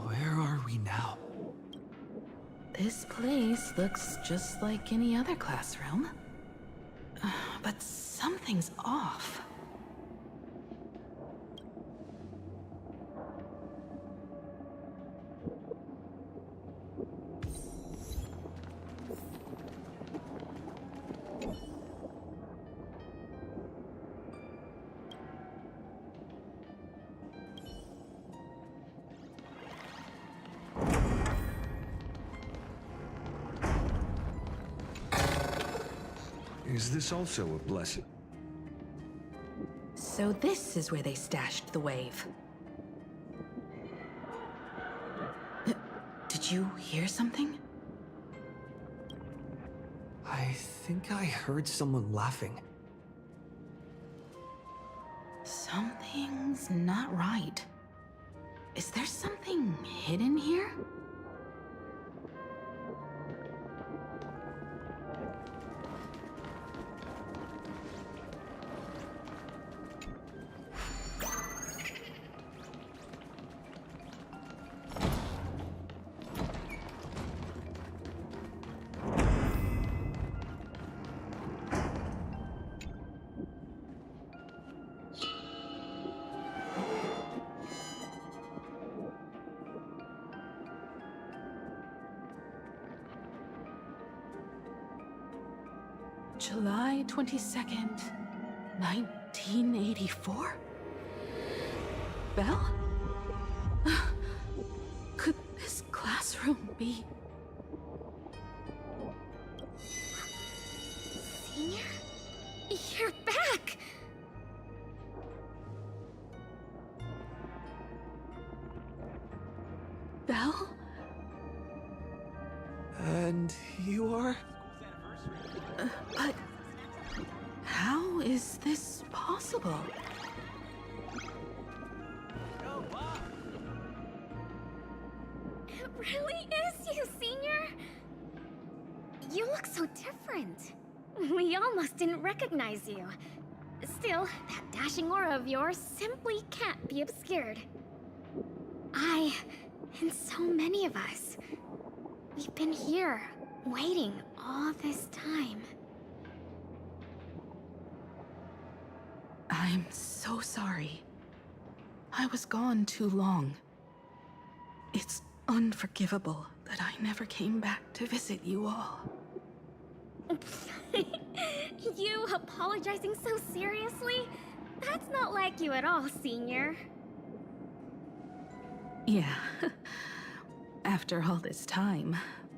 Where are we now? This place looks just like any other classroom. But something's off. Is this also a blessing? So this is where they stashed the wave. Did you hear something? I think I heard someone laughing. Something's not right. Is there something hidden here? July 22nd, 1984? Belle? Could this classroom be... Senior? You're back! Belle? And you are? But... how is this possible? It really is you, Senior! You look so different. We almost didn't recognize you. Still, that dashing aura of yours simply can't be obscured. I, and so many of us, we've been here, waiting all this time. I'm so sorry. I was gone too long. It's unforgivable that I never came back to visit you all. You apologizing so seriously? That's not like you at all, Senior. Yeah. After all this time,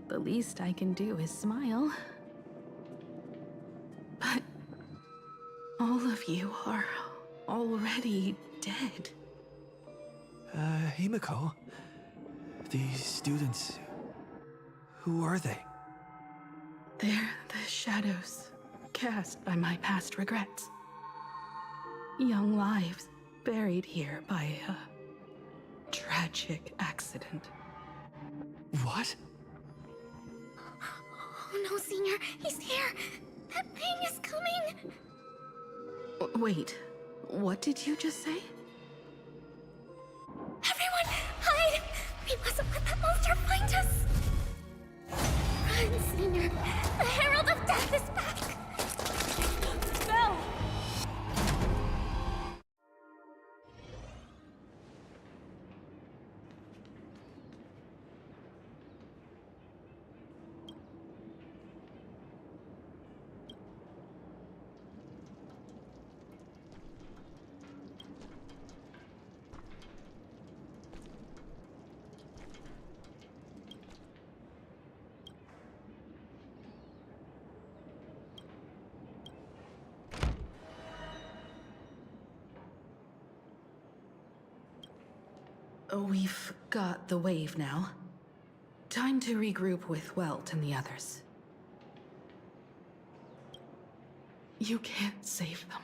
the least I can do is smile. But all of you are already dead. Himiko? These students... who are they? They're the shadows cast by my past regrets. Young lives buried here by a tragic accident. What? Oh no, Senior, he's here! That thing is coming! Wait, what did you just say? Everyone, hide! We mustn't let that monster find us! Run, Senior! The Herald of Death is back! Belle! We've got the wave now. Time to regroup with Welt and the others. You can't save them.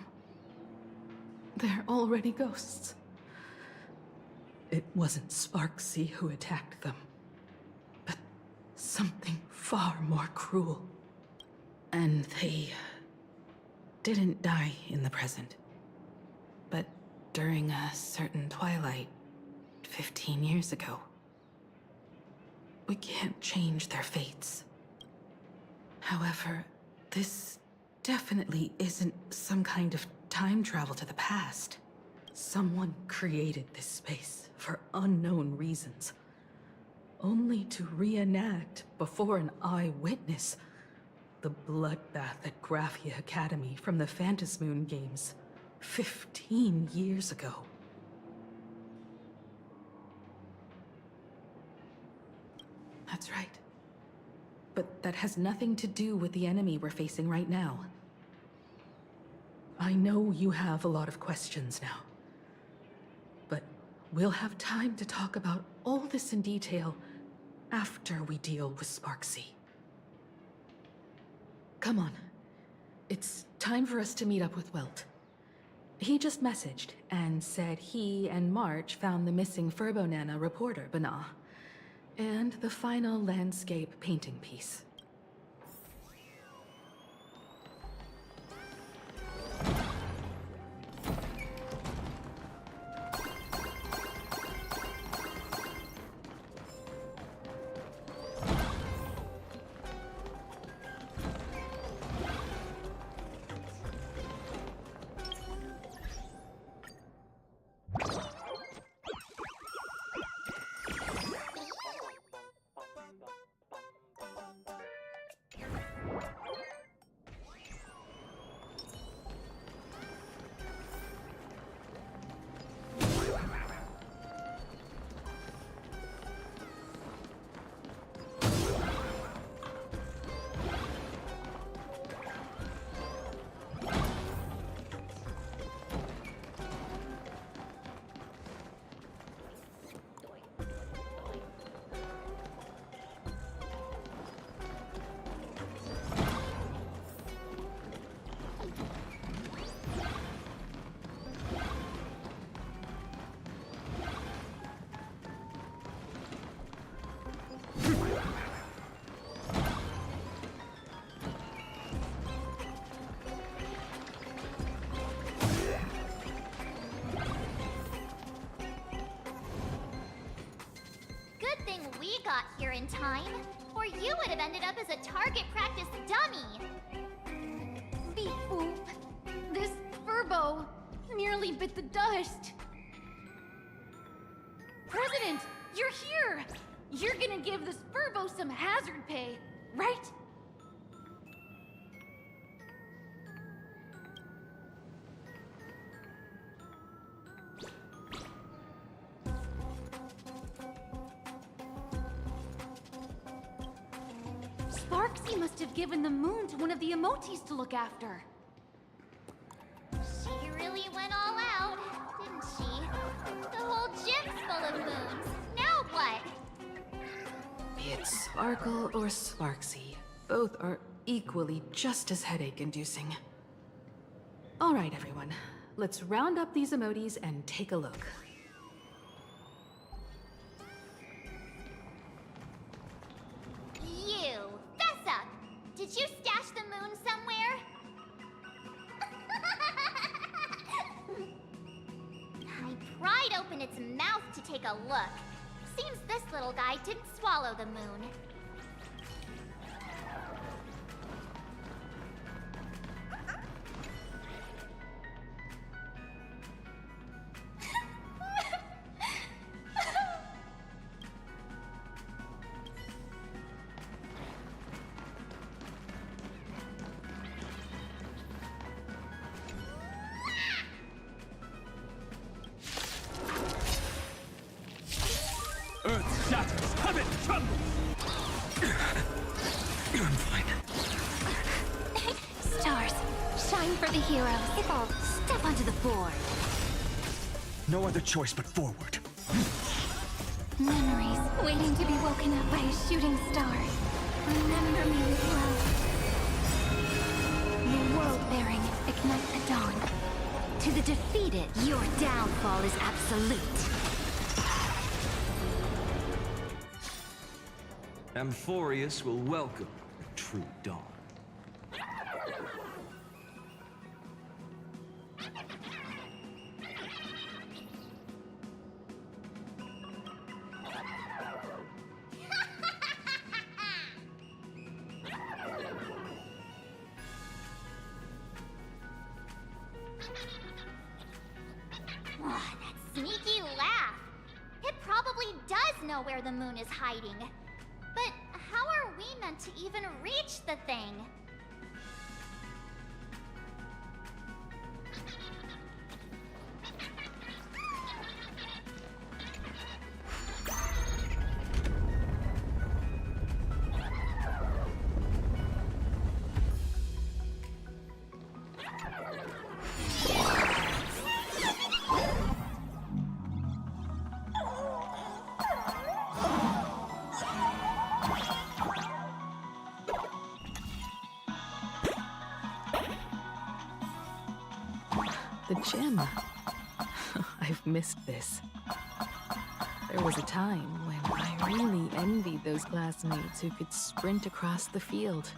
They're already ghosts. It wasn't Sparksy who attacked them, but something far more cruel. And they didn't die in the present, but during a certain twilight 15 years ago. We can't change their fates. However, this definitely isn't some kind of time travel to the past. Someone created this space for unknown reasons, only to reenact before an eyewitness the bloodbath at Graphia Academy from the Phantasmoon games 15 years ago. That's right. But that has nothing to do with the enemy we're facing right now. I know you have a lot of questions now. But we'll have time to talk about all this in detail after we deal with Sparksy. Come on. It's time for us to meet up with Welt. He just messaged and said he and March found the missing Furbonana reporter, Bana, and the final landscape painting piece. got here in time, or you would have ended up as a target practice dummy. Beep boop. This furbo nearly bit the dust. President, you're here! You're gonna give this furbo some hazard pay, right? Sparksy must have given the moon to one of the emotes to look after. She really went all out, didn't she? The whole gym's full of moons. Now what? Be it Sparkle or Sparksy, both are equally just as headache-inducing. All right, everyone. Let's round up these emotes and take a look. You, fess up! Did you stash the moon somewhere? I pried open its mouth to take a look. Seems this little guy didn't swallow the moon. Earth shatters, heaven trembles! I'm fine. Stars, shine for the heroes. Iffle, step onto the board. No other choice but forward. Memories waiting to be woken up by a shooting star. Remember me with love. New world bearing, ignite the dawn. To the defeated, your downfall is absolute. Amphorius will welcome the true dawn. That sneaky laugh. It probably does know where the moon is hiding. But how are we meant to even reach the thing? The gym. I've missed this. There was a time when I really envied those classmates who could sprint across the field.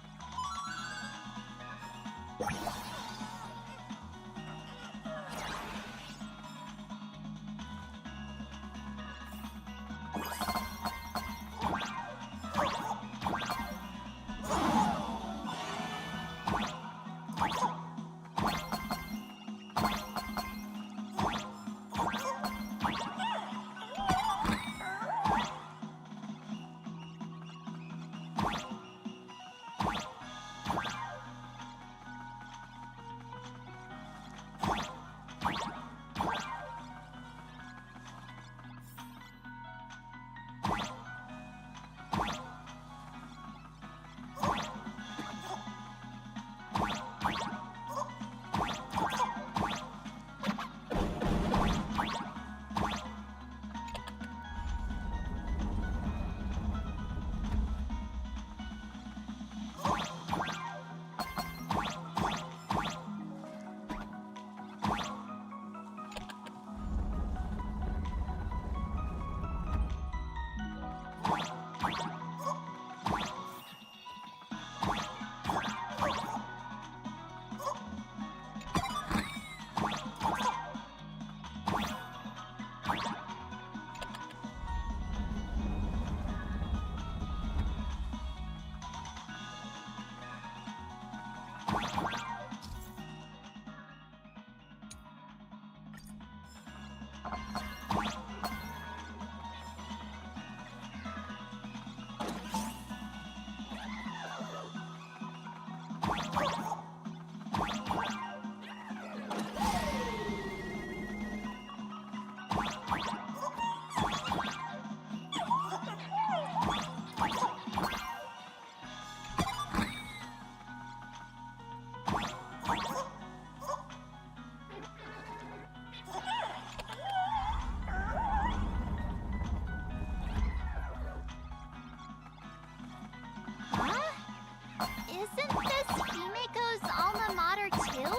Isn't this Himeko's alma mater too?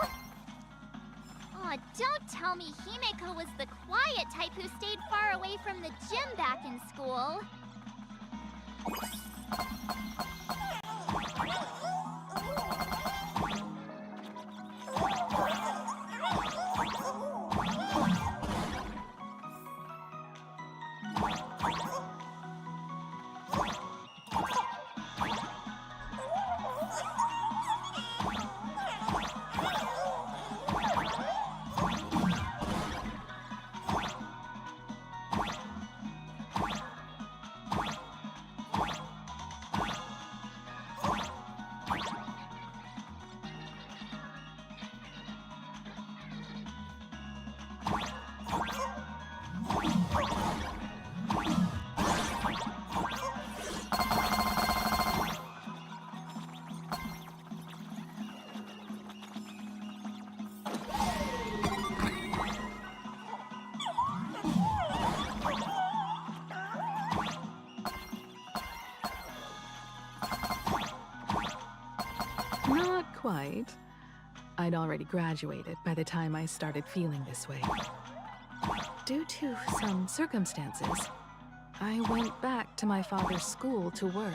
Aw, don't tell me Himeko was the quiet type who stayed far away from the gym back in school. Not quite. I'd already graduated by the time I started feeling this way. Due to some circumstances, I went back to my father's school to work.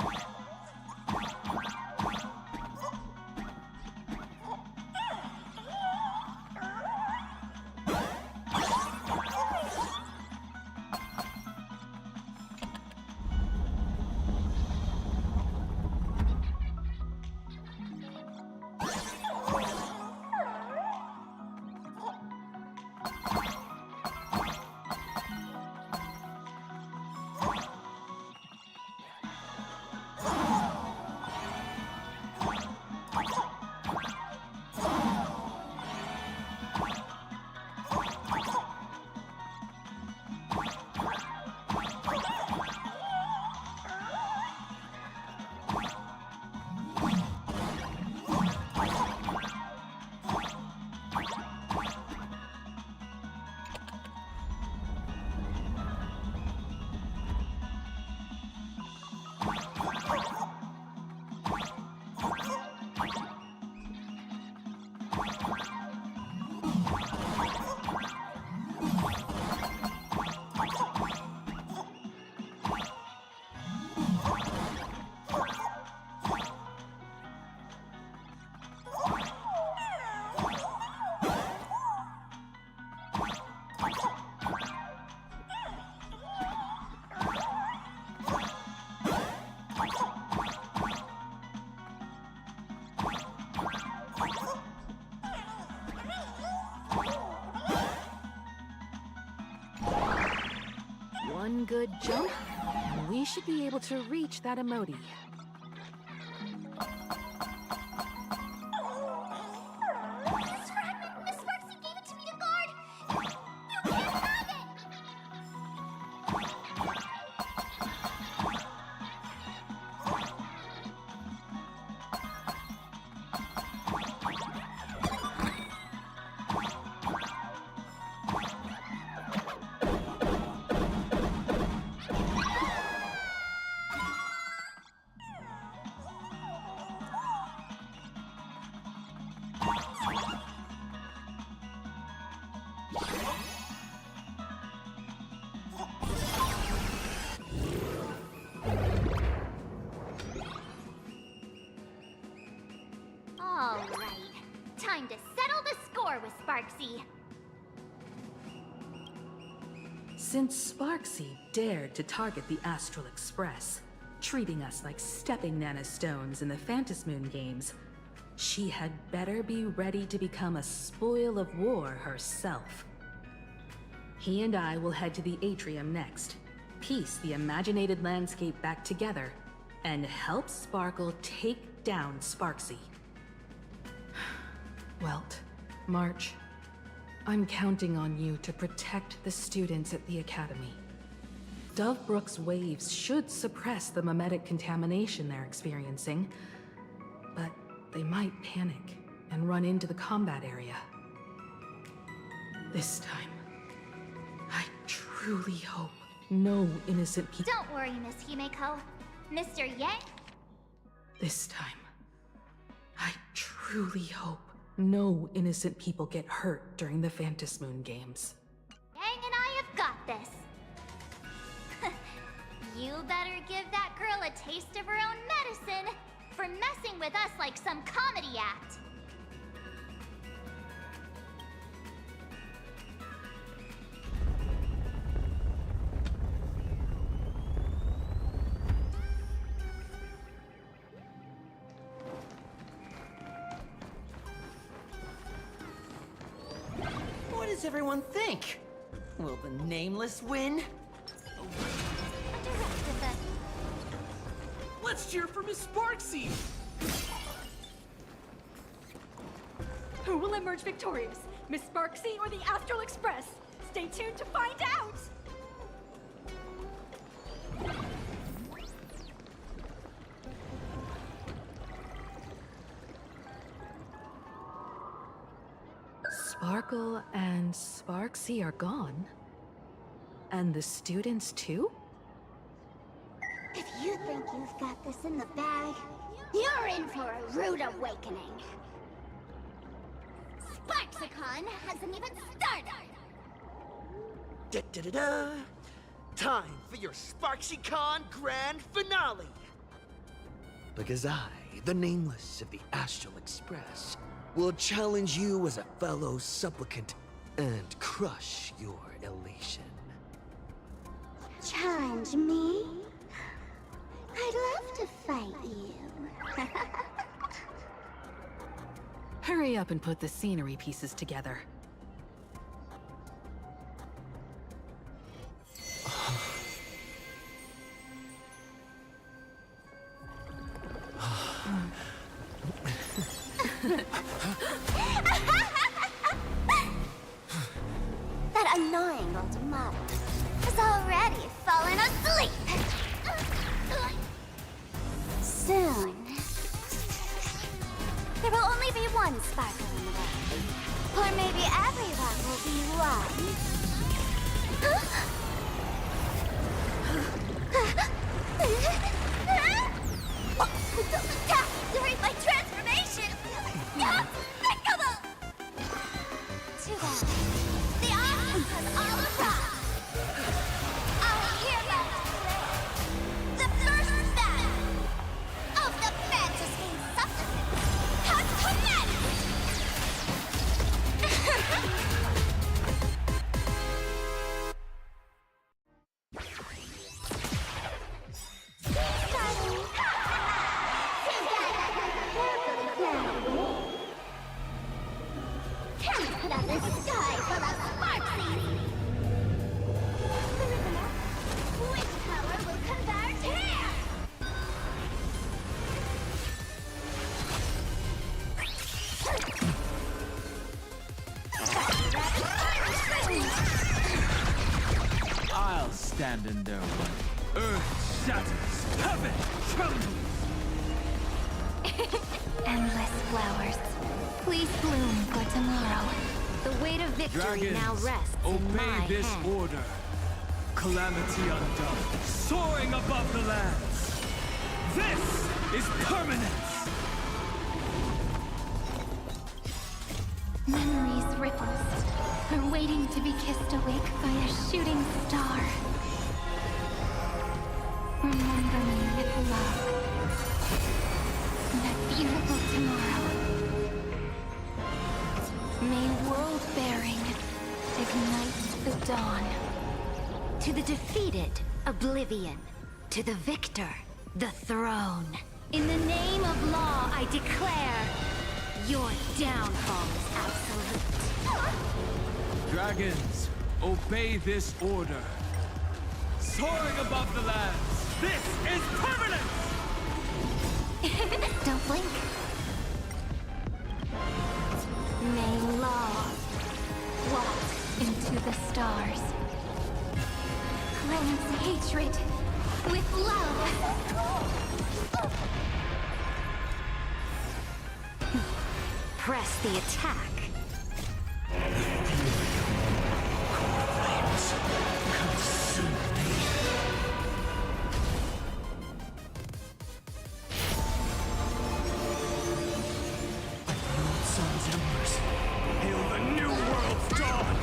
One good jump, and we should be able to reach that emoji. This fragment! Miss Sparksy gave it to me to guard! You can't have it! All right. Time to settle the score with Sparksy. Since Sparksy dared to target the Astral Express, treating us like stepping nanostones in the Phantasmoon games, she had better be ready to become a spoil of war herself. He and I will head to the atrium next, piece the imaginated landscape back together, and help Sparkle take down Sparksy. Welt, March, I'm counting on you to protect the students at the Academy. Dovebrook's waves should suppress the mimetic contamination they're experiencing, but they might panic and run into the combat area. This time, I truly hope no innocent people— Don't worry, Miss Himeko. Mr. Yang? This time, I truly hope no innocent people get hurt during the Phantasmoon games. Yang and I have got this. You better give that girl a taste of her own medicine for messing with us like some comedy act. What does everyone think? Will the Nameless win? Let's cheer for Miss Sparksy! Who will emerge victorious? Miss Sparksy or the Astral Express? Stay tuned to find out! Sparkle and Sparksy are gone. And the students too? If you think you've got this in the bag, you're in for a rude awakening. Sparksicon hasn't even started! Da-da-da-da! Time for your SparksyCon Grand Finale! Because I, the Nameless of the Astral Express, will challenge you as a fellow supplicant and crush your elation. Challenge me? I'd love to fight you. Hurry up and put the scenery pieces together. That annoying old model has already fallen asleep. Soon, there will only be one sparkle in the world. Or maybe everyone will be one. Don't attack during my transformation! Despicable! Too bad. The options has all arrived. I hereby declare the first battle of the Fantasy Supplement has commenced! Put up the sky full of sparksies! Which power will convert here? I'll stand in their way. Earth shatters, heaven trembles. Endless flowers. Please bloom for tomorrow. The weight of victory Dragons, now rests in my obey this hand. order. Calamity undone, soaring above the lands. This is permanence. Memories ripples are waiting to be kissed awake by a shooting star. Remember me with love. That beautiful tomorrow. May world-bearing ignite the dawn. To the defeated, oblivion. To the victor, the throne. In the name of law, I declare your downfall is absolute. Dragons, Obey this order. Soaring above the lands, this is permanence! Don't blink. May law walk into the stars. Cleanse hatred with love. Press the attack. Sun's embers, hail the new world's dawn!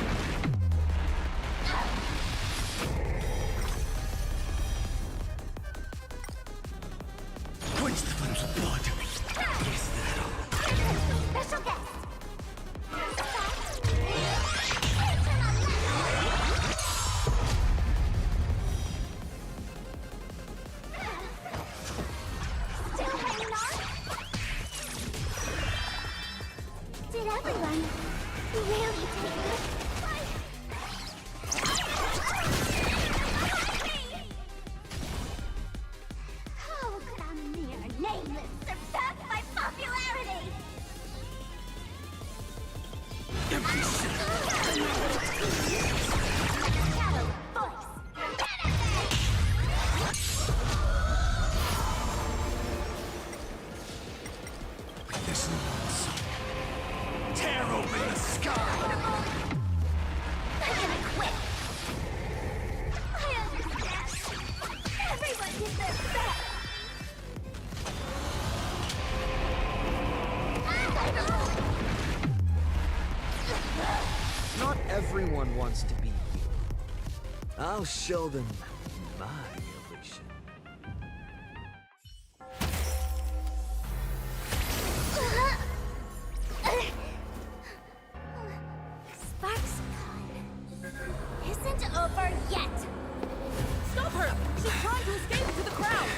Quench the flames of blood. Is that all? Special guest! Still hanging on? Did everyone really take this? How could a mere nameless surpass my popularity? Shadow voice. This one's tear open the sky! I'm gonna quit. I understand. Everyone did their best. Not everyone wants to be here. I'll show them my illusion. Sparks isn't over yet. Stop her! She's trying to escape into the crowd!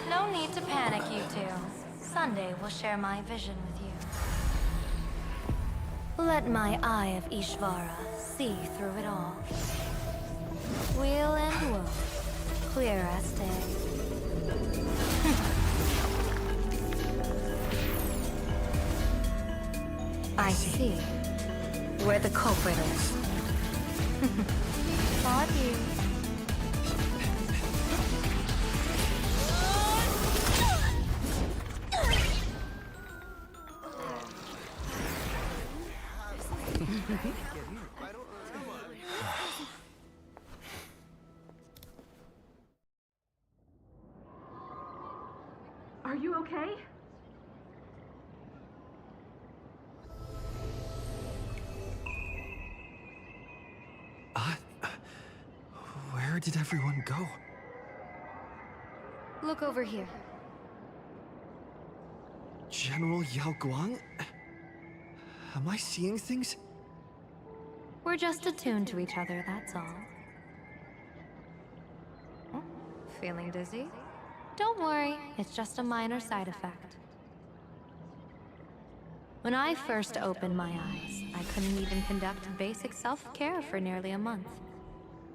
No need to panic, you two. Sunday will share my vision with you. Let my eye of Ishvara see through it all. Wheel and woe, clear as day. I see where the culprit is. Not you. Are you okay? Where did everyone go? Look over here. General Yao Guang? Am I seeing things? We're just attuned to each other, that's all. Oh, feeling dizzy? Don't worry, it's just a minor side effect. When I first opened my eyes, I couldn't even conduct basic self-care for nearly a month.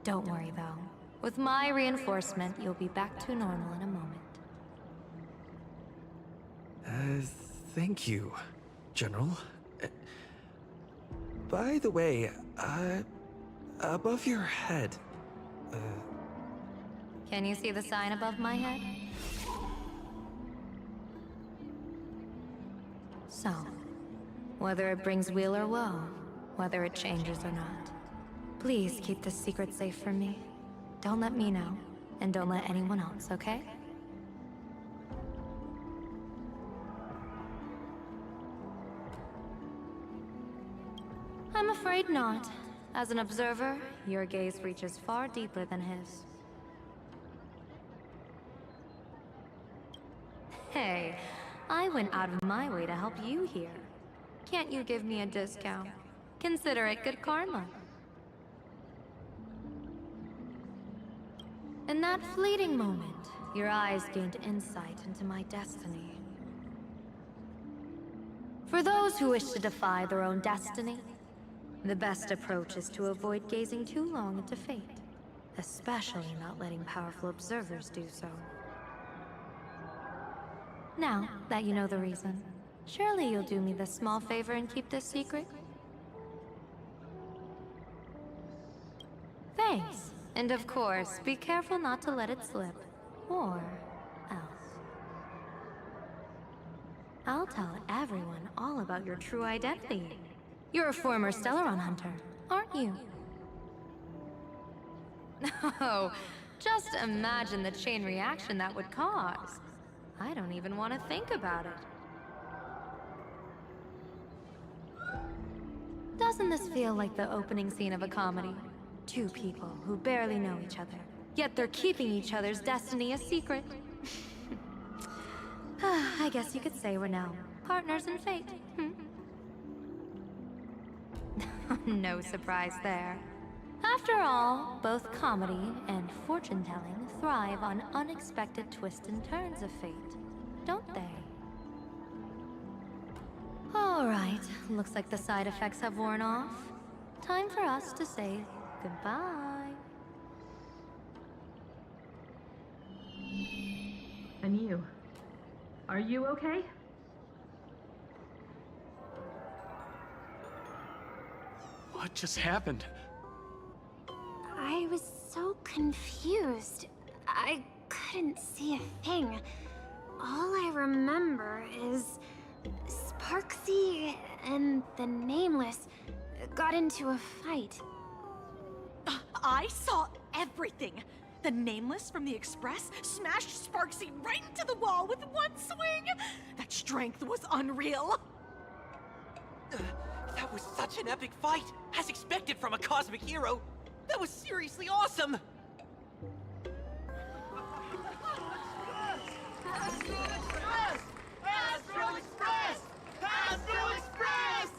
Don't worry though. With my reinforcement, you'll be back to normal in a moment. Thank you, General. By the way, above your head, Can you see the sign above my head? So, whether it brings weal or woe, whether it changes or not, please keep this secret safe from me. Don't let me know, and don't let anyone else, okay? I'm afraid not. As an observer, your gaze reaches far deeper than his. Hey, I went out of my way to help you here. Can't you give me a discount? Consider it good karma. In that fleeting moment, your eyes gained insight into my destiny. For those who wish to defy their own destiny, the best approach is to avoid gazing too long into fate, especially not letting powerful observers do so. Now that you know the reason, surely you'll do me this small favor and keep this secret? Thanks. And of course, be careful not to let it slip. Or else. I'll tell everyone all about your true identity. You're a former Stellaron hunter, aren't you? Oh, just imagine the chain reaction that would cause. I don't even want to think about it. Doesn't this feel like the opening scene of a comedy? Two people who barely know each other, yet they're keeping each other's destiny a secret. I guess you could say we're now partners in fate. No surprise there. After all, both comedy and fortune-telling thrive on unexpected twists and turns of fate, don't they? All right, looks like the side effects have worn off. Time for us to say goodbye. And you? Are you okay? What just happened? I was so confused. I couldn't see a thing. All I remember is Sparksy and the Nameless got into a fight. I saw everything. The Nameless from the Express smashed Sparksy right into the wall with one swing. That strength was unreal. That was such an epic fight, as expected from a cosmic hero. That was seriously awesome. Astral Express! Astral Express! Astral Express!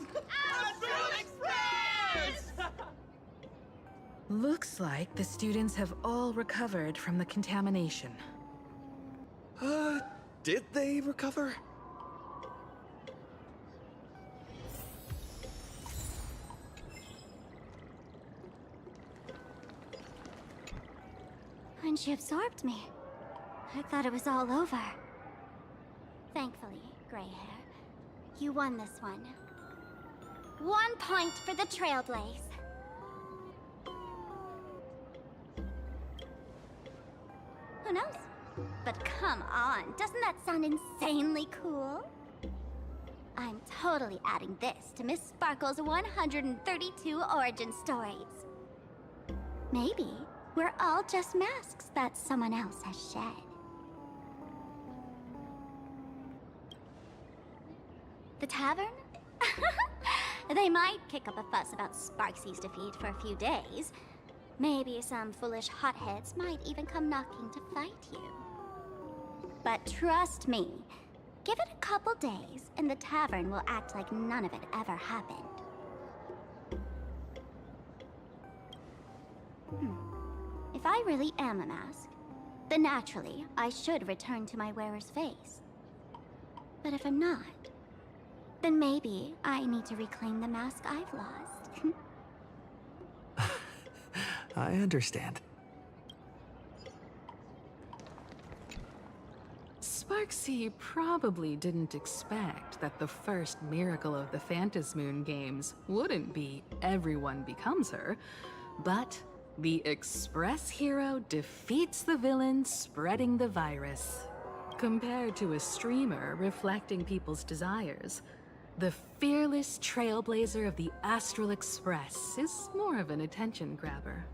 Astral Express! Looks like the students have all recovered from the contamination. Did they recover? When she absorbed me, I thought it was all over. Thankfully, Gray Hair, you won this one. 1 point for the Trailblaze. Who knows? But come on, doesn't that sound insanely cool? I'm totally adding this to Miss Sparkle's 132 origin stories. Maybe we're all just masks that someone else has shed. The tavern? They might kick up a fuss about Sparksy's defeat for a few days. Maybe some foolish hotheads might even come knocking to fight you. But trust me, give it a couple days and the tavern will act like none of it ever happened. If I really am a mask, then naturally I should return to my wearer's face. But if I'm not, then maybe I need to reclaim the mask I've lost. I understand. Sparksy probably didn't expect that the first miracle of the Phantasmoon games wouldn't be everyone becomes her, but the Express hero defeats the villain spreading the virus. Compared to a streamer reflecting people's desires, the fearless trailblazer of the Astral Express is more of an attention grabber.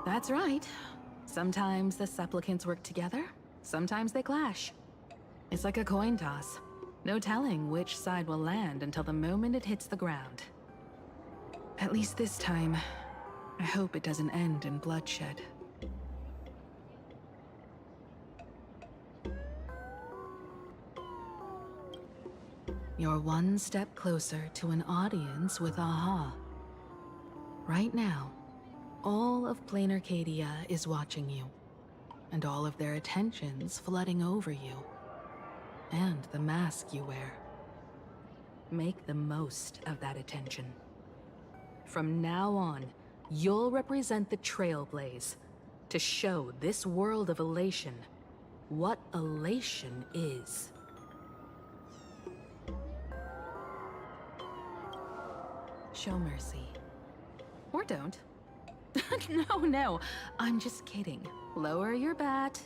That's right. Sometimes the supplicants work together, sometimes they clash. It's like a coin toss. No telling which side will land until the moment it hits the ground. At least this time, I hope it doesn't end in bloodshed. You're one step closer to an audience with Aha. Right now, all of Plain Arcadia is watching you, and all of their attention's flooding over you, and the mask you wear. Make the most of that attention. From now on, you'll represent the Trailblaze to show this world of elation what elation is. Show mercy. Or don't. No, I'm just kidding. Lower your bat.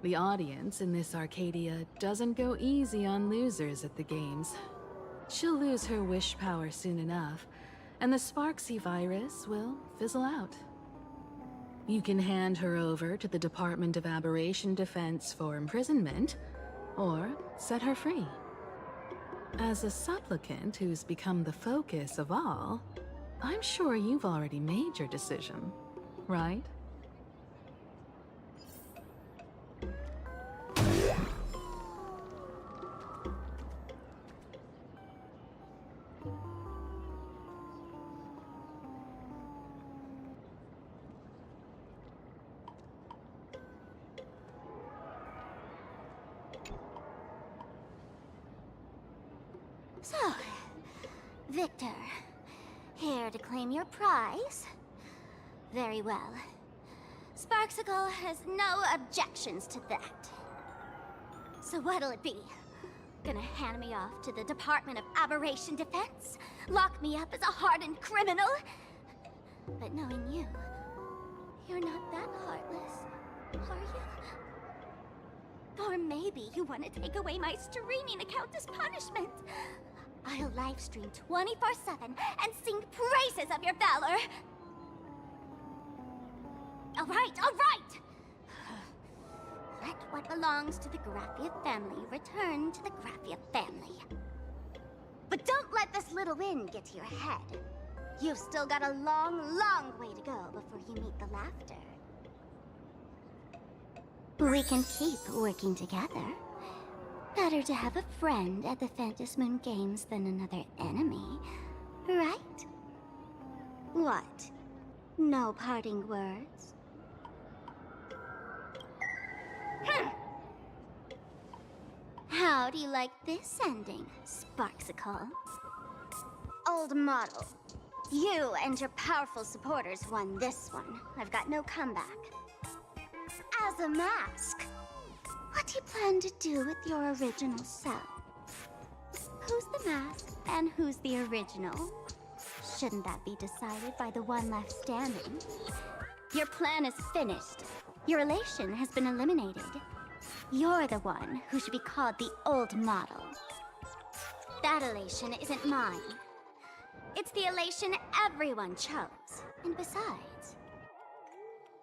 The audience in this Arcadia doesn't go easy on losers at the games. She'll lose her wish power soon enough, and the Sparksy virus will fizzle out. You can hand her over to the Department of Aberration Defense for imprisonment, or set her free. As a supplicant who's become the focus of all, I'm sure you've already made your decision, right? So, Victor, here to claim your prize? Very well. Sparksicle has no objections to that. So what'll it be? Gonna hand me off to the Department of Aberration Defense? Lock me up as a hardened criminal? But knowing you, you're not that heartless, are you? Or maybe you want to take away my streaming account as punishment. I'll livestream 24/7 and sing praises of your valor. All right! Let what belongs to the Graffia family return to the Graffia family. But don't let this little win get to your head. You've still got a long, long way to go before you meet the laughter. We can keep working together. Better to have a friend at the Phantom Moon Games than another enemy, right? What? No parting words? How do you like this ending, Sparksicle? Old model. You and your powerful supporters won this one. I've got no comeback. As a mask, what do you plan to do with your original self? Who's the mask and who's the original? Shouldn't that be decided by the one left standing? Your plan is finished. Your elation has been eliminated. You're the one who should be called the old model. That elation isn't mine. It's the elation everyone chose. And besides,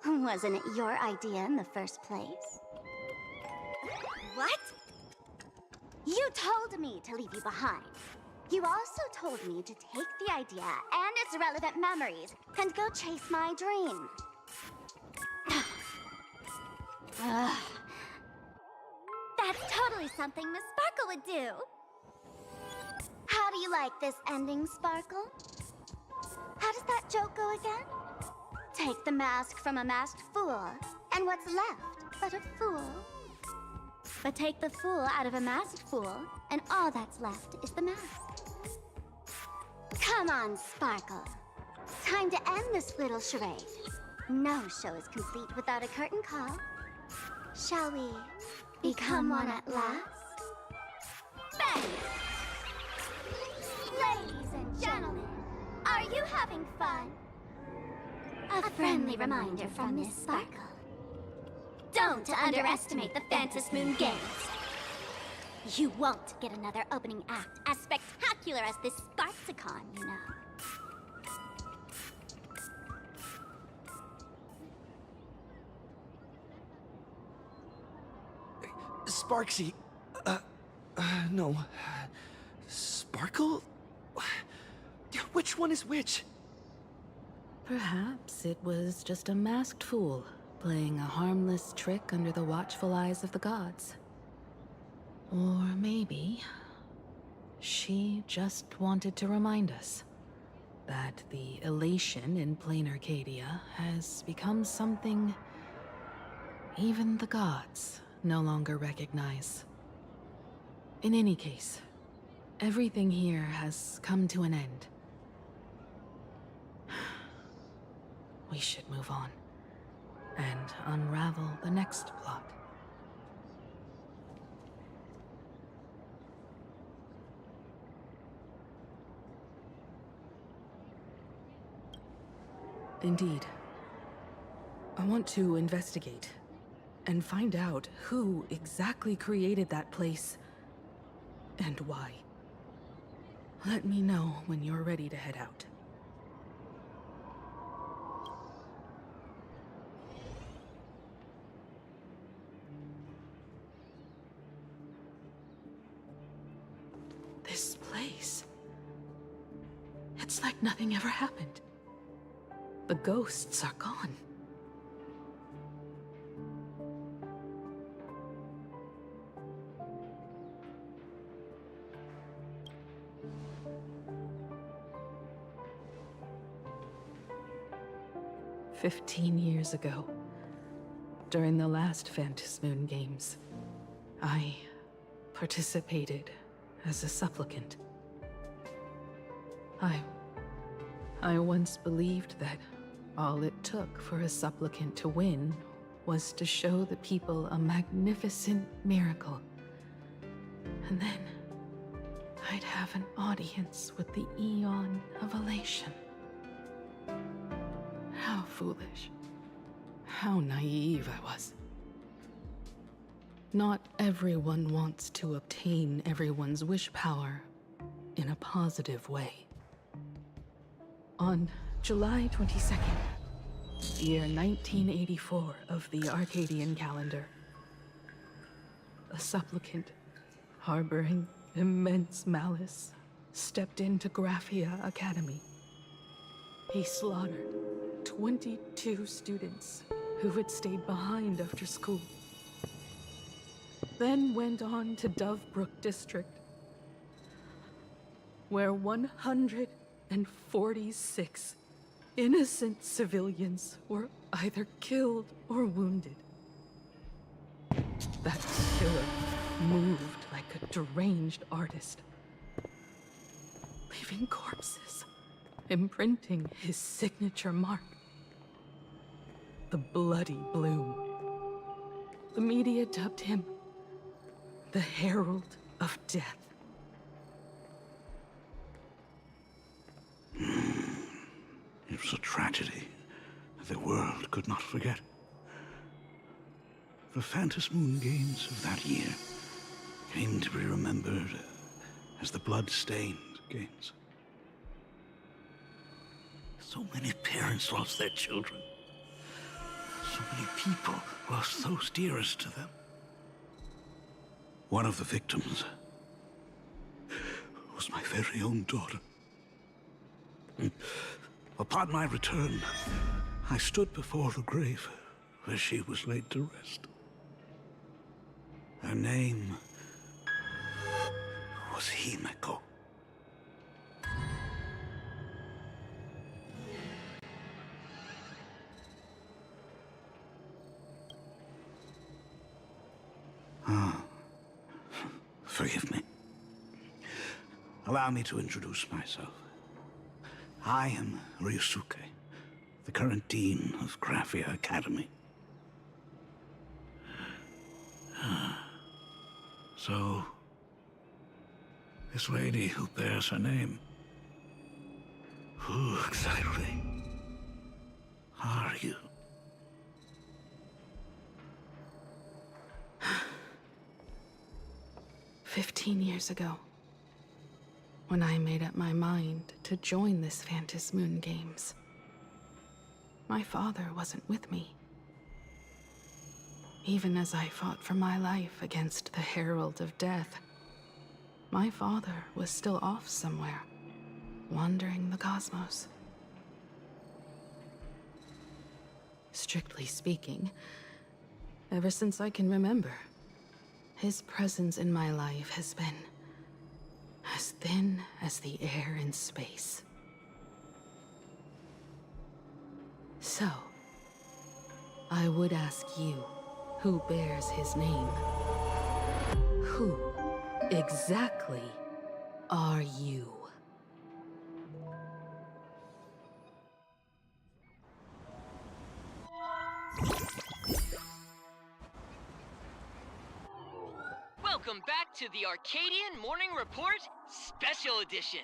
wasn't it your idea in the first place? What? You told me to leave you behind. You also told me to take the idea and its relevant memories and go chase my dream. That's totally something Miss Sparkle would do. How do you like this ending, Sparkle? How does that joke go again? Take the mask from a masked fool, and what's left but a fool? But take the fool out of a masked fool, and all that's left is the mask. Come on, Sparkle. Time to end this little charade. No show is complete without a curtain call. Shall we become one at last? Bang! Ladies and gentlemen, are you having fun? A friendly reminder from Miss Sparkle. Don't underestimate the Phantom Moon Games. You won't get another opening act as spectacular as this Sparksicon, you know. Sparksy. No. Sparkle? Which one is which? Perhaps it was just a masked fool playing a harmless trick under the watchful eyes of the gods. Or maybe she just wanted to remind us that the elation in plain Arcadia has become something even the gods no longer recognize. In any case, everything here has come to an end. We should move on and unravel the next plot. Indeed. I want to investigate and find out who exactly created that place and why. Let me know when you're ready to head out. This place. It's like nothing ever happened. The ghosts are gone. "15 years ago, during the last Phantasmoon Games, I participated as a supplicant. I once believed that all it took for a supplicant to win was to show the people a magnificent miracle. And then I'd have an audience with the Eon of Elation. How foolish. How naive I was. Not everyone wants to obtain everyone's wish power in a positive way. On July 22nd, year 1984 of the Arcadian calendar, a supplicant harboring immense malice stepped into Graphia Academy. He slaughtered 22 students who had stayed behind after school, then went on to Dovebrook District, where 146 innocent civilians were either killed or wounded. That killer moved like a deranged artist, leaving corpses, imprinting his signature mark. The Bloody Bloom. The media dubbed him the Herald of Death. It was a tragedy that the world could not forget. The Phantasmoon Games of that year came to be remembered as the Blood-Stained Games. So many parents lost their children. So many people lost those dearest to them. One of the victims was my very own daughter. Upon my return, I stood before the grave where she was laid to rest. Her name was Himeko. Forgive me. Allow me to introduce myself. I am Ryusuke, the current dean of Graphia Academy. So, this lady who bears her name, who exactly are you? 15 years ago, when I made up my mind to join this Phantasmoon Games, my father wasn't with me. Even as I fought for my life against the Herald of Death, my father was still off somewhere, wandering the cosmos. Strictly speaking, ever since I can remember, his presence in my life has been as thin as the air in space. So, I would ask you, who bears his name? Who exactly are you? Welcome back to the Arcadian Morning Report Special Edition.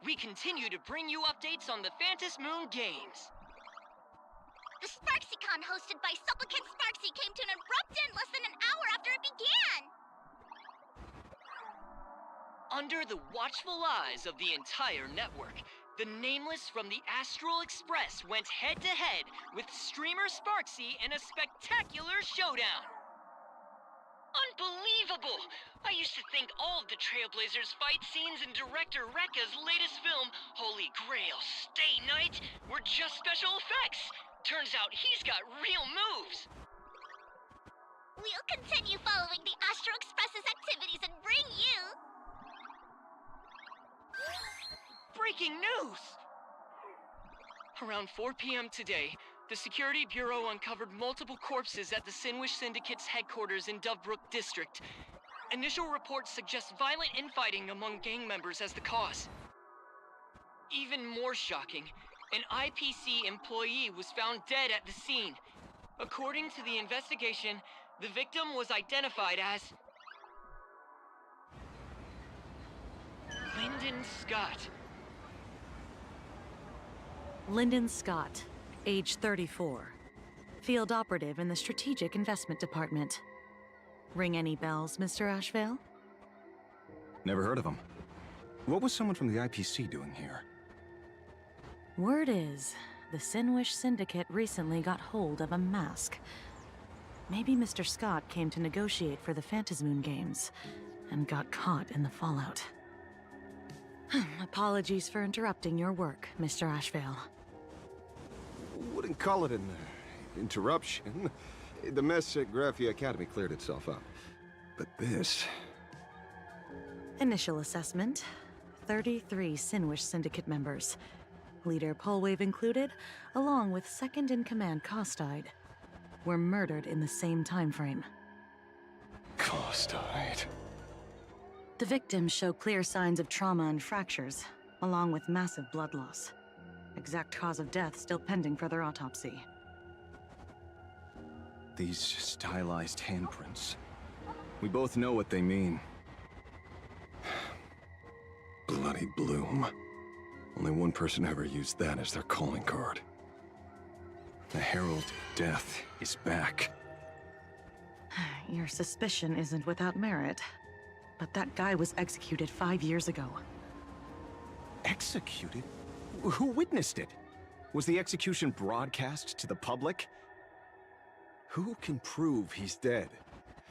We continue to bring you updates on the Phantom Moon Games. The SparksyCon hosted by Supplicant Sparksy came to an abrupt end less than an hour after it began! Under the watchful eyes of the entire network, the Nameless from the Astral Express went head-to-head with streamer Sparksy in a spectacular showdown. Unbelievable! I used to think all of the Trailblazers fight scenes in director Rekka's latest film, Holy Grail Stay Night, were just special effects. Turns out he's got real moves. We'll continue following the Astro Express's activities and bring you... Breaking news! Around 4 p.m. today, the Security Bureau uncovered multiple corpses at the Sinwish Syndicate's headquarters in Dovebrook District. Initial reports suggest violent infighting among gang members as the cause. Even more shocking, an IPC employee was found dead at the scene. According to the investigation, the victim was identified as... Lyndon Scott. Lyndon Scott, age 34. Field operative in the Strategic Investment Department. Ring any bells, Mr. Ashvale? Never heard of him. What was someone from the IPC doing here? Word is, the Sinwish Syndicate recently got hold of a mask. Maybe Mr. Scott came to negotiate for the Phantom Moon Games, and got caught in the fallout. Apologies for interrupting your work, Mr. Ashvale. Wouldn't call it an interruption. The mess at Graphia Academy cleared itself up. But this... Initial assessment. 33 Sinwish Syndicate members. Leader Polwave included, along with second-in-command Costide, were murdered in the same time frame. Costide. The victims show clear signs of trauma and fractures, along with massive blood loss. Exact cause of death still pending further autopsy. These stylized handprints. We both know what they mean. Bloody Bloom. Only one person ever used that as their calling card. The Herald of Death is back. Your suspicion isn't without merit, but that guy was executed 5 years ago. Executed? Who witnessed it? Was the execution broadcast to the public? Who can prove he's dead?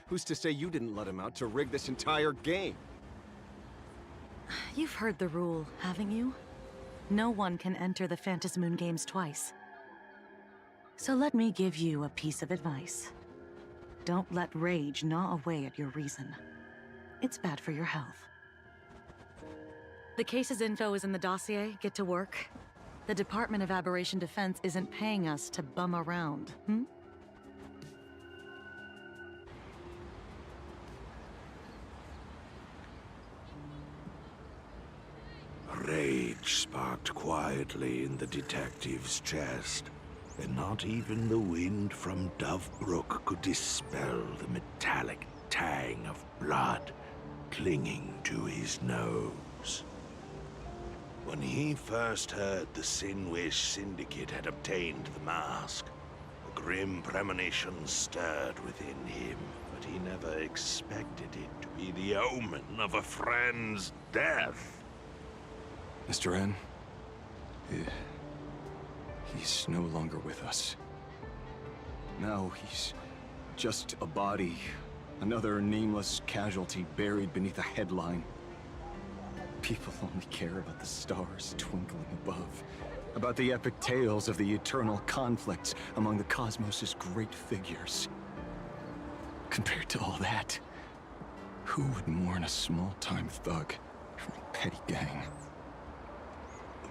Who's to say you didn't let him out to rig this entire game? You've heard the rule, haven't you? No one can enter the Phantom Moon Games twice. So let me give you a piece of advice. Don't let rage gnaw away at your reason. It's bad for your health. The case's info is in the dossier. Get to work. The Department of Aberration Defense isn't paying us to bum around, Rage sparked quietly in the detective's chest, and not even the wind from Dovebrook could dispel the metallic tang of blood clinging to his nose. When he first heard the Sinwish Syndicate had obtained the mask, a grim premonition stirred within him, but he never expected it to be the omen of a friend's death. Mr. N, he's no longer with us. Now he's just a body, another nameless casualty buried beneath a headline. People only care about the stars twinkling above, about the epic tales of the eternal conflicts among the cosmos's great figures. Compared to all that, who would mourn a small-time thug from a petty gang?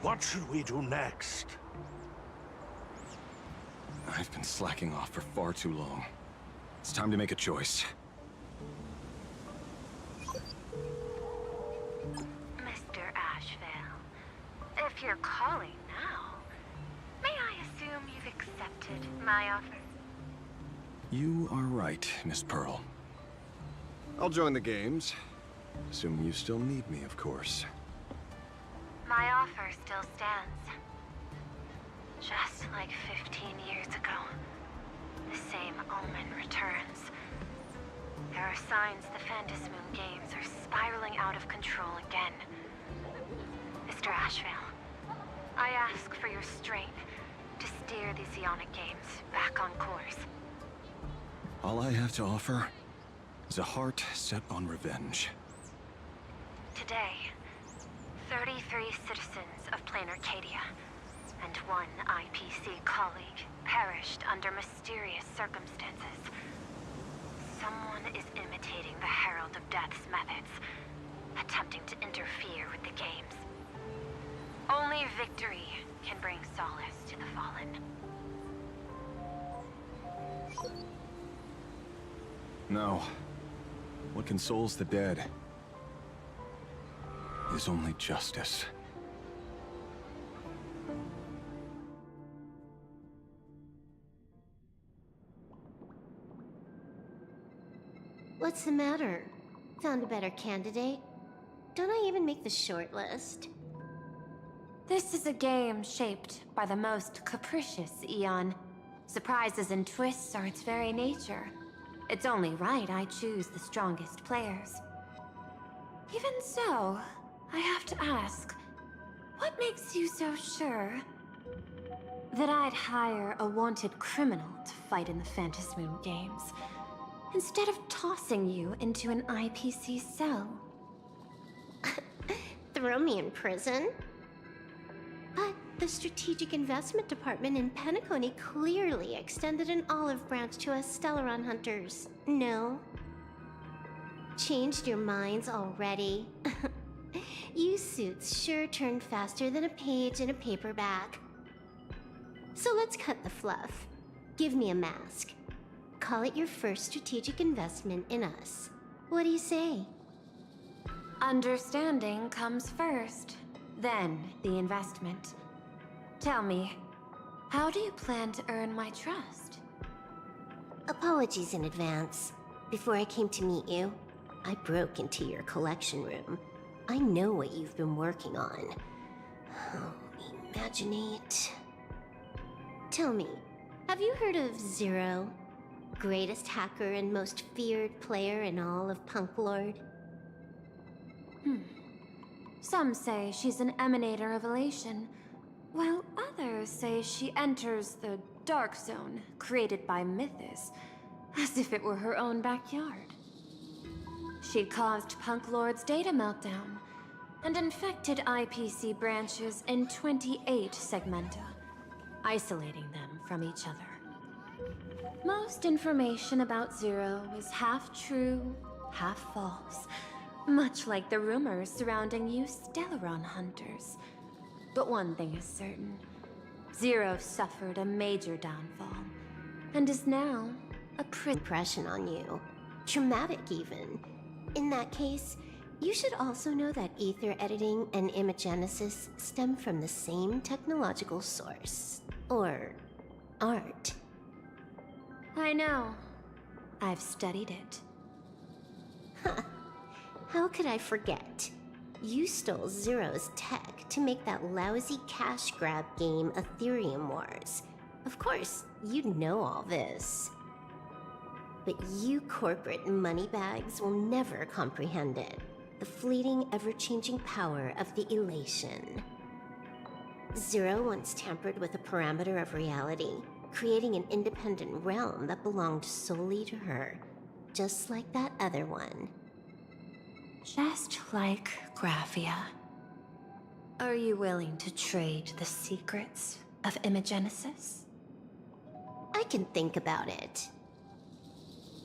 What should we do next? I've been slacking off for far too long. It's time to make a choice. Mr. Ashvale, if you're calling now, may I assume you've accepted my offer? You are right, Miss Pearl. I'll join the games. Assuming you still need me, of course. My offer still stands. Just like 15 years ago, the same omen returns. There are signs the Phantom Moon Games are spiraling out of control again. Mr. Ashvale, I ask for your strength to steer the Zeonic Games back on course. All I have to offer is a heart set on revenge. Today, 33 citizens of Plain Arcadia and one IPC colleague perished under mysterious circumstances. Someone is imitating the Herald of Death's methods, attempting to interfere with the games. Only victory can bring solace to the fallen. No. What consoles the dead is only justice. What's the matter? Found a better candidate? Don't I even make the short list? This is a game shaped by the most capricious Eon. Surprises and twists are its very nature. It's only right I choose the strongest players. Even so, I have to ask, what makes you so sure that I'd hire a wanted criminal to fight in the Phantom Moon Games, instead of tossing you into an IPC cell? Throw me in prison? But the Strategic Investment Department in Penacony clearly extended an olive branch to us Stellaron hunters. No? Changed your minds already? You suits sure turn faster than a page in a paperback. So let's cut the fluff. Give me a mask. Call it your first strategic investment in us. What do you say? Understanding comes first, then the investment. Tell me, how do you plan to earn my trust? Apologies in advance. Before I came to meet you, I broke into your collection room. I know what you've been working on. Oh, imaginate. Tell me, have you heard of Zero? Greatest hacker and most feared player in all of Punk Lord? Some say she's an emanator of elation, while others say she enters the Dark Zone created by Mythos, as if it were her own backyard. She caused Punk Lord's data meltdown, and infected IPC branches in 28 segmenta, isolating them from each other. Most information about Zero is half true, half false, much like the rumors surrounding you Stellaron hunters. But one thing is certain. Zero suffered a major downfall, and is now a impression on you. Traumatic, even. In that case, you should also know that ether editing and imagenesis stem from the same technological source. Or art. I know. I've studied it. Huh. How could I forget? You stole Zero's tech to make that lousy cash grab game Ethereum Wars. Of course, you'd know all this. But you corporate moneybags will never comprehend it. The fleeting, ever-changing power of the elation. Zero once tampered with a parameter of reality, creating an independent realm that belonged solely to her, just like that other one. Just like Graphia. Are you willing to trade the secrets of imagenesis? I can think about it.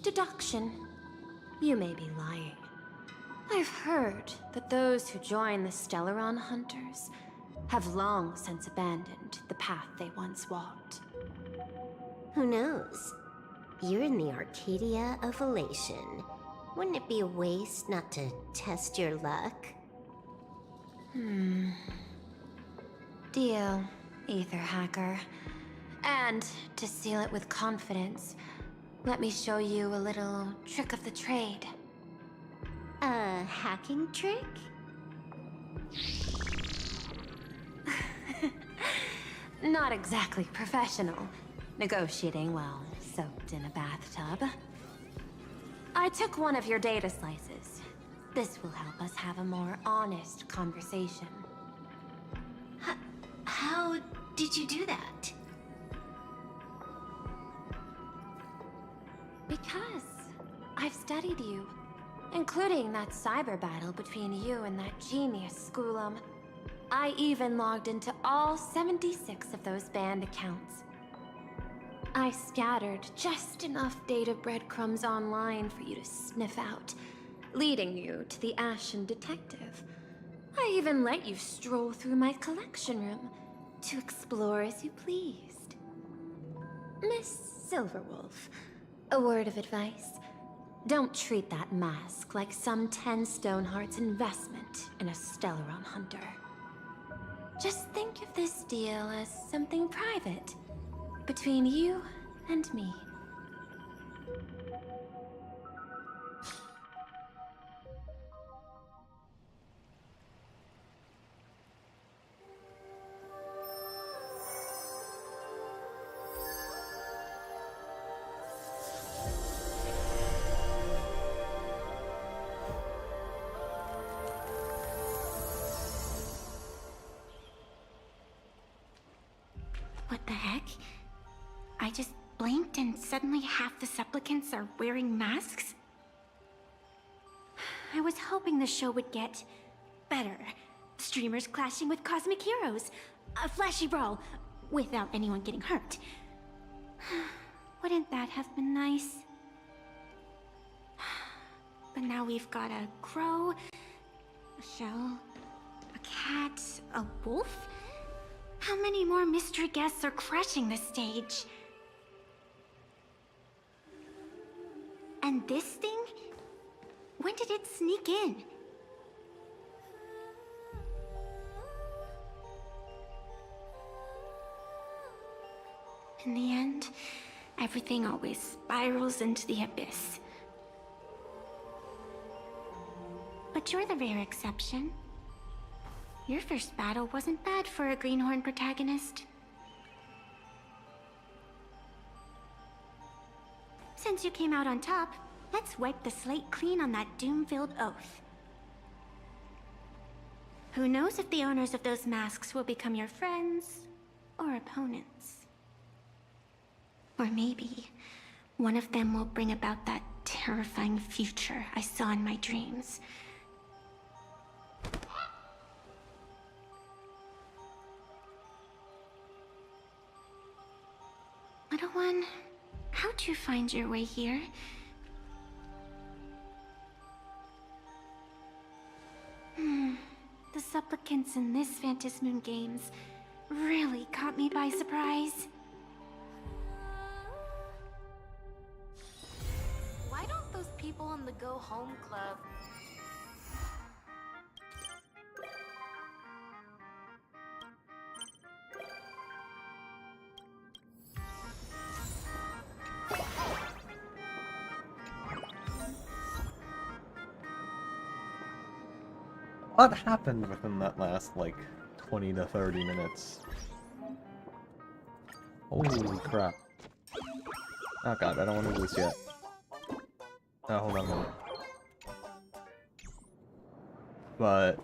Deduction. You may be lying. I've heard that those who join the Stellaron Hunters have long since abandoned the path they once walked. Who knows? You're in the Arcadia of Elation. Wouldn't it be a waste not to test your luck? Deal, Ether Hacker. And to seal it with confidence, let me show you a little trick of the trade. A hacking trick? Not exactly professional. Negotiating while soaked in a bathtub. I took one of your data slices. This will help us have a more honest conversation. How did you do that? Because I've studied you, including that cyber battle between you and that genius Schoolum. I even logged into all 76 of those banned accounts. I scattered just enough data breadcrumbs online for you to sniff out, leading you to the Ashen Detective. I even let you stroll through my collection room to explore as you pleased. Miss Silverwolf, a word of advice. Don't treat that mask like some 10 Stonehearts investment in a Stellaron hunter. Just think of this deal as something private, between you and me. What the heck? I just blinked and suddenly half the supplicants are wearing masks? I was hoping the show would get better. Streamers clashing with cosmic heroes. A flashy brawl without anyone getting hurt. Wouldn't that have been nice? But now we've got a crow, a shell, a cat, a wolf? How many more mystery guests are crashing the stage? And this thing? When did it sneak in? In the end, everything always spirals into the abyss. But you're the rare exception. Your first battle wasn't bad for a greenhorn protagonist. Since you came out on top, let's wipe the slate clean on that doom-filled oath. Who knows if the owners of those masks will become your friends or opponents? Or maybe one of them will bring about that terrifying future I saw in my dreams. Little one, how'd you find your way here? The supplicants in this Phantasmoon Games really caught me by surprise. Why don't those people in the Go Home Club... What happened within that last, like, 20 to 30 minutes? Holy crap. Oh god, I don't want to do this yet. Oh, hold on a minute. But,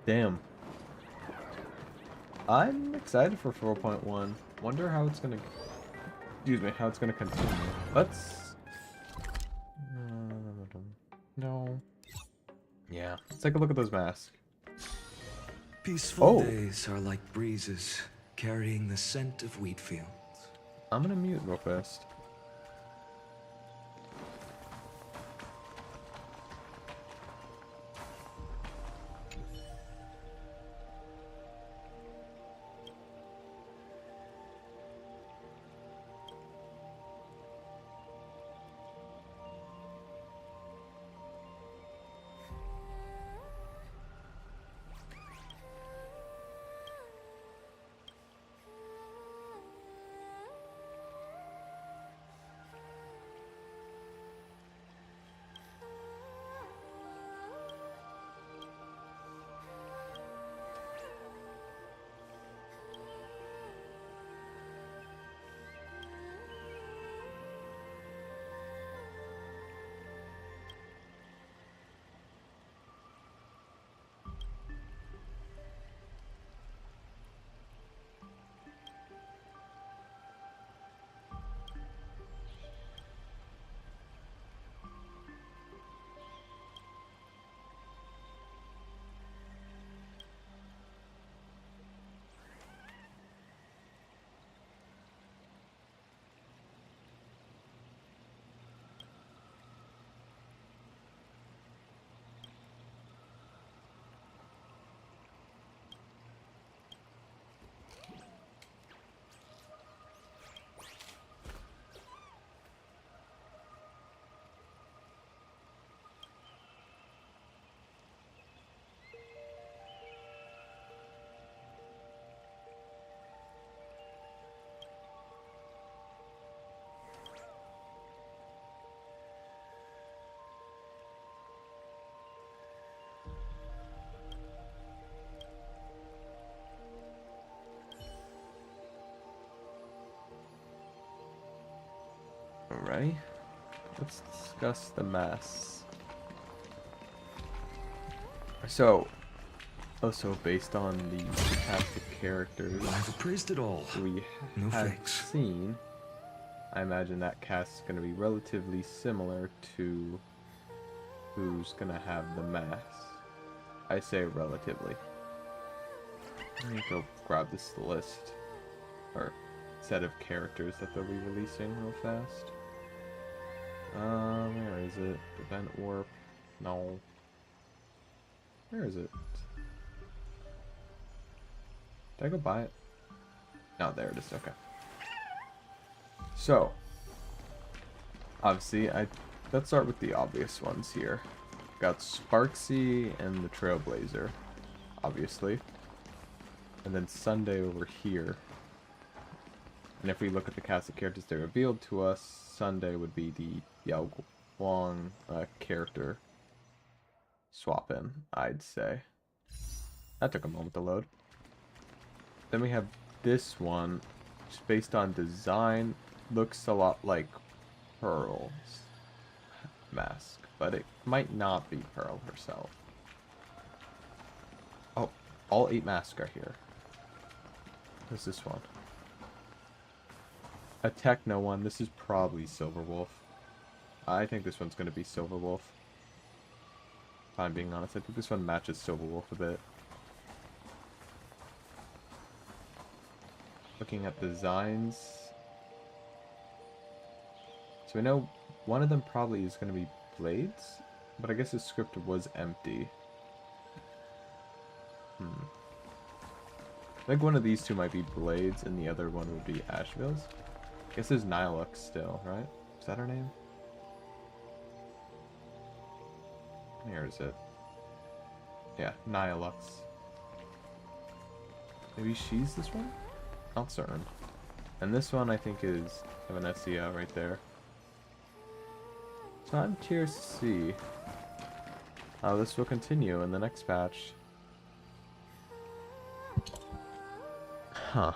damn. I'm excited for 4.1. Wonder how it's gonna... Excuse me, how it's gonna continue. Let's... No. Yeah, let's take a look at those masks. Peaceful days are like breezes, carrying the scent of wheat fields. I'm gonna mute real fast. Alright. Let's discuss the mess. So, also based on the cast of characters I've appraised it all. we No have thanks. seen, I imagine that cast is going to be relatively similar to who's going to have the mask. I say relatively. Let me go grab this list, or set of characters that they'll be releasing real fast. Where is it? Event Warp? No. Where is it? Did I go buy it? No, there it is. Okay. So, obviously, let's start with the obvious ones here. Got Sparksy and the Trailblazer, obviously. And then Sunday over here. And if we look at the cast of characters they revealed to us, Sunday would be the Yao Guang character swap in, I'd say. That took a moment to load. Then we have this one, which based on design, looks a lot like Pearl's mask, but it might not be Pearl herself. Oh, all 8 masks are here. What's this one? A techno one. This is probably Silverwolf. I think this one's going to be Silverwolf. If I'm being honest, I think this one matches Silverwolf a bit. Looking at designs. So we know one of them probably is going to be Blades, but I guess the script was empty. I think one of these two might be Blades and the other one would be Asheville's. I guess there's Nihilux still, right? Is that her name? Here is it. Yeah, Nihilux. Maybe she's this one? Not certain. And this one I think is Evanescia right there. So I'm curious to see how this will continue in the next patch. Huh.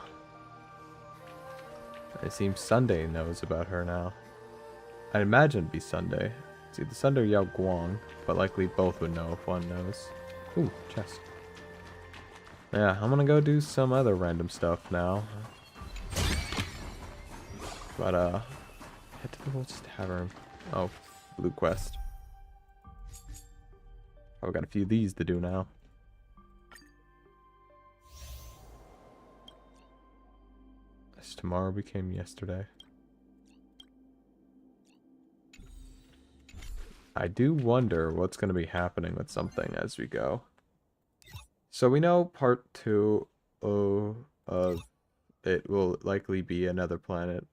It seems Sunday knows about her now. I'd imagine it'd be Sunday. It's either Sunday or Yao Guang, but likely both would know if one knows. Ooh, chest. Yeah, I'm gonna go do some other random stuff now. But, head to the Wolf's Tavern. Oh, Blue Quest. I've got a few of these to do now. As tomorrow became yesterday. I do wonder what's going to be happening with something as we go. So we know part 2 of it will likely be another planet.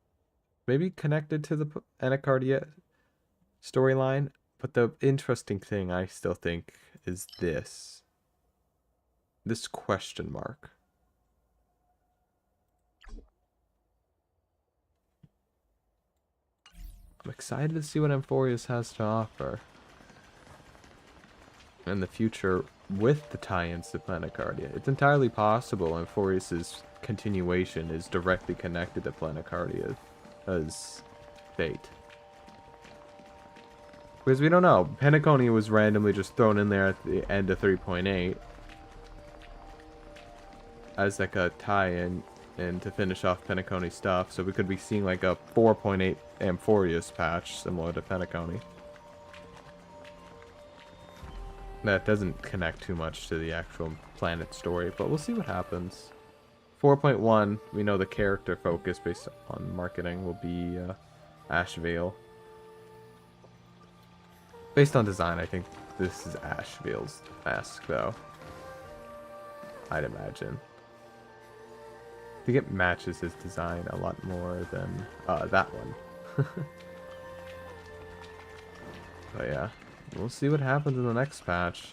Maybe connected to the Anacardia storyline. But the interesting thing I still think is this. This question mark. I'm excited to see what Amphorius has to offer in the future with the tie-ins to Planecardia. It's entirely possible Amphorius' continuation is directly connected to Planecardia's fate. Because we don't know. Penacony was randomly just thrown in there at the end of 3.8 as like a tie-in and to finish off Penacony stuff, so we could be seeing like a 4.8 Amphorius patch similar to Penacony. That doesn't connect too much to the actual planet story, but we'll see what happens. 4.1, we know the character focus based on marketing will be Asheville. Based on design, I think this is Asheville's mask, though. I'd imagine. I think it matches his design a lot more than that one. But yeah, we'll see what happens in the next patch.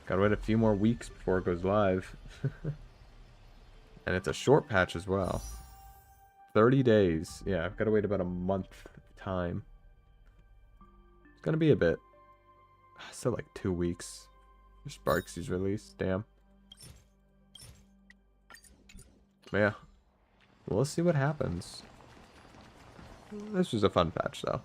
Gotta wait a few more weeks before it goes live. And it's a short patch as well. 30 days. Yeah, I've gotta wait about a month time. It's gonna be a bit. Still like 2 weeks for Sparksy's release. Damn. But yeah, we'll see what happens. This was a fun patch, though.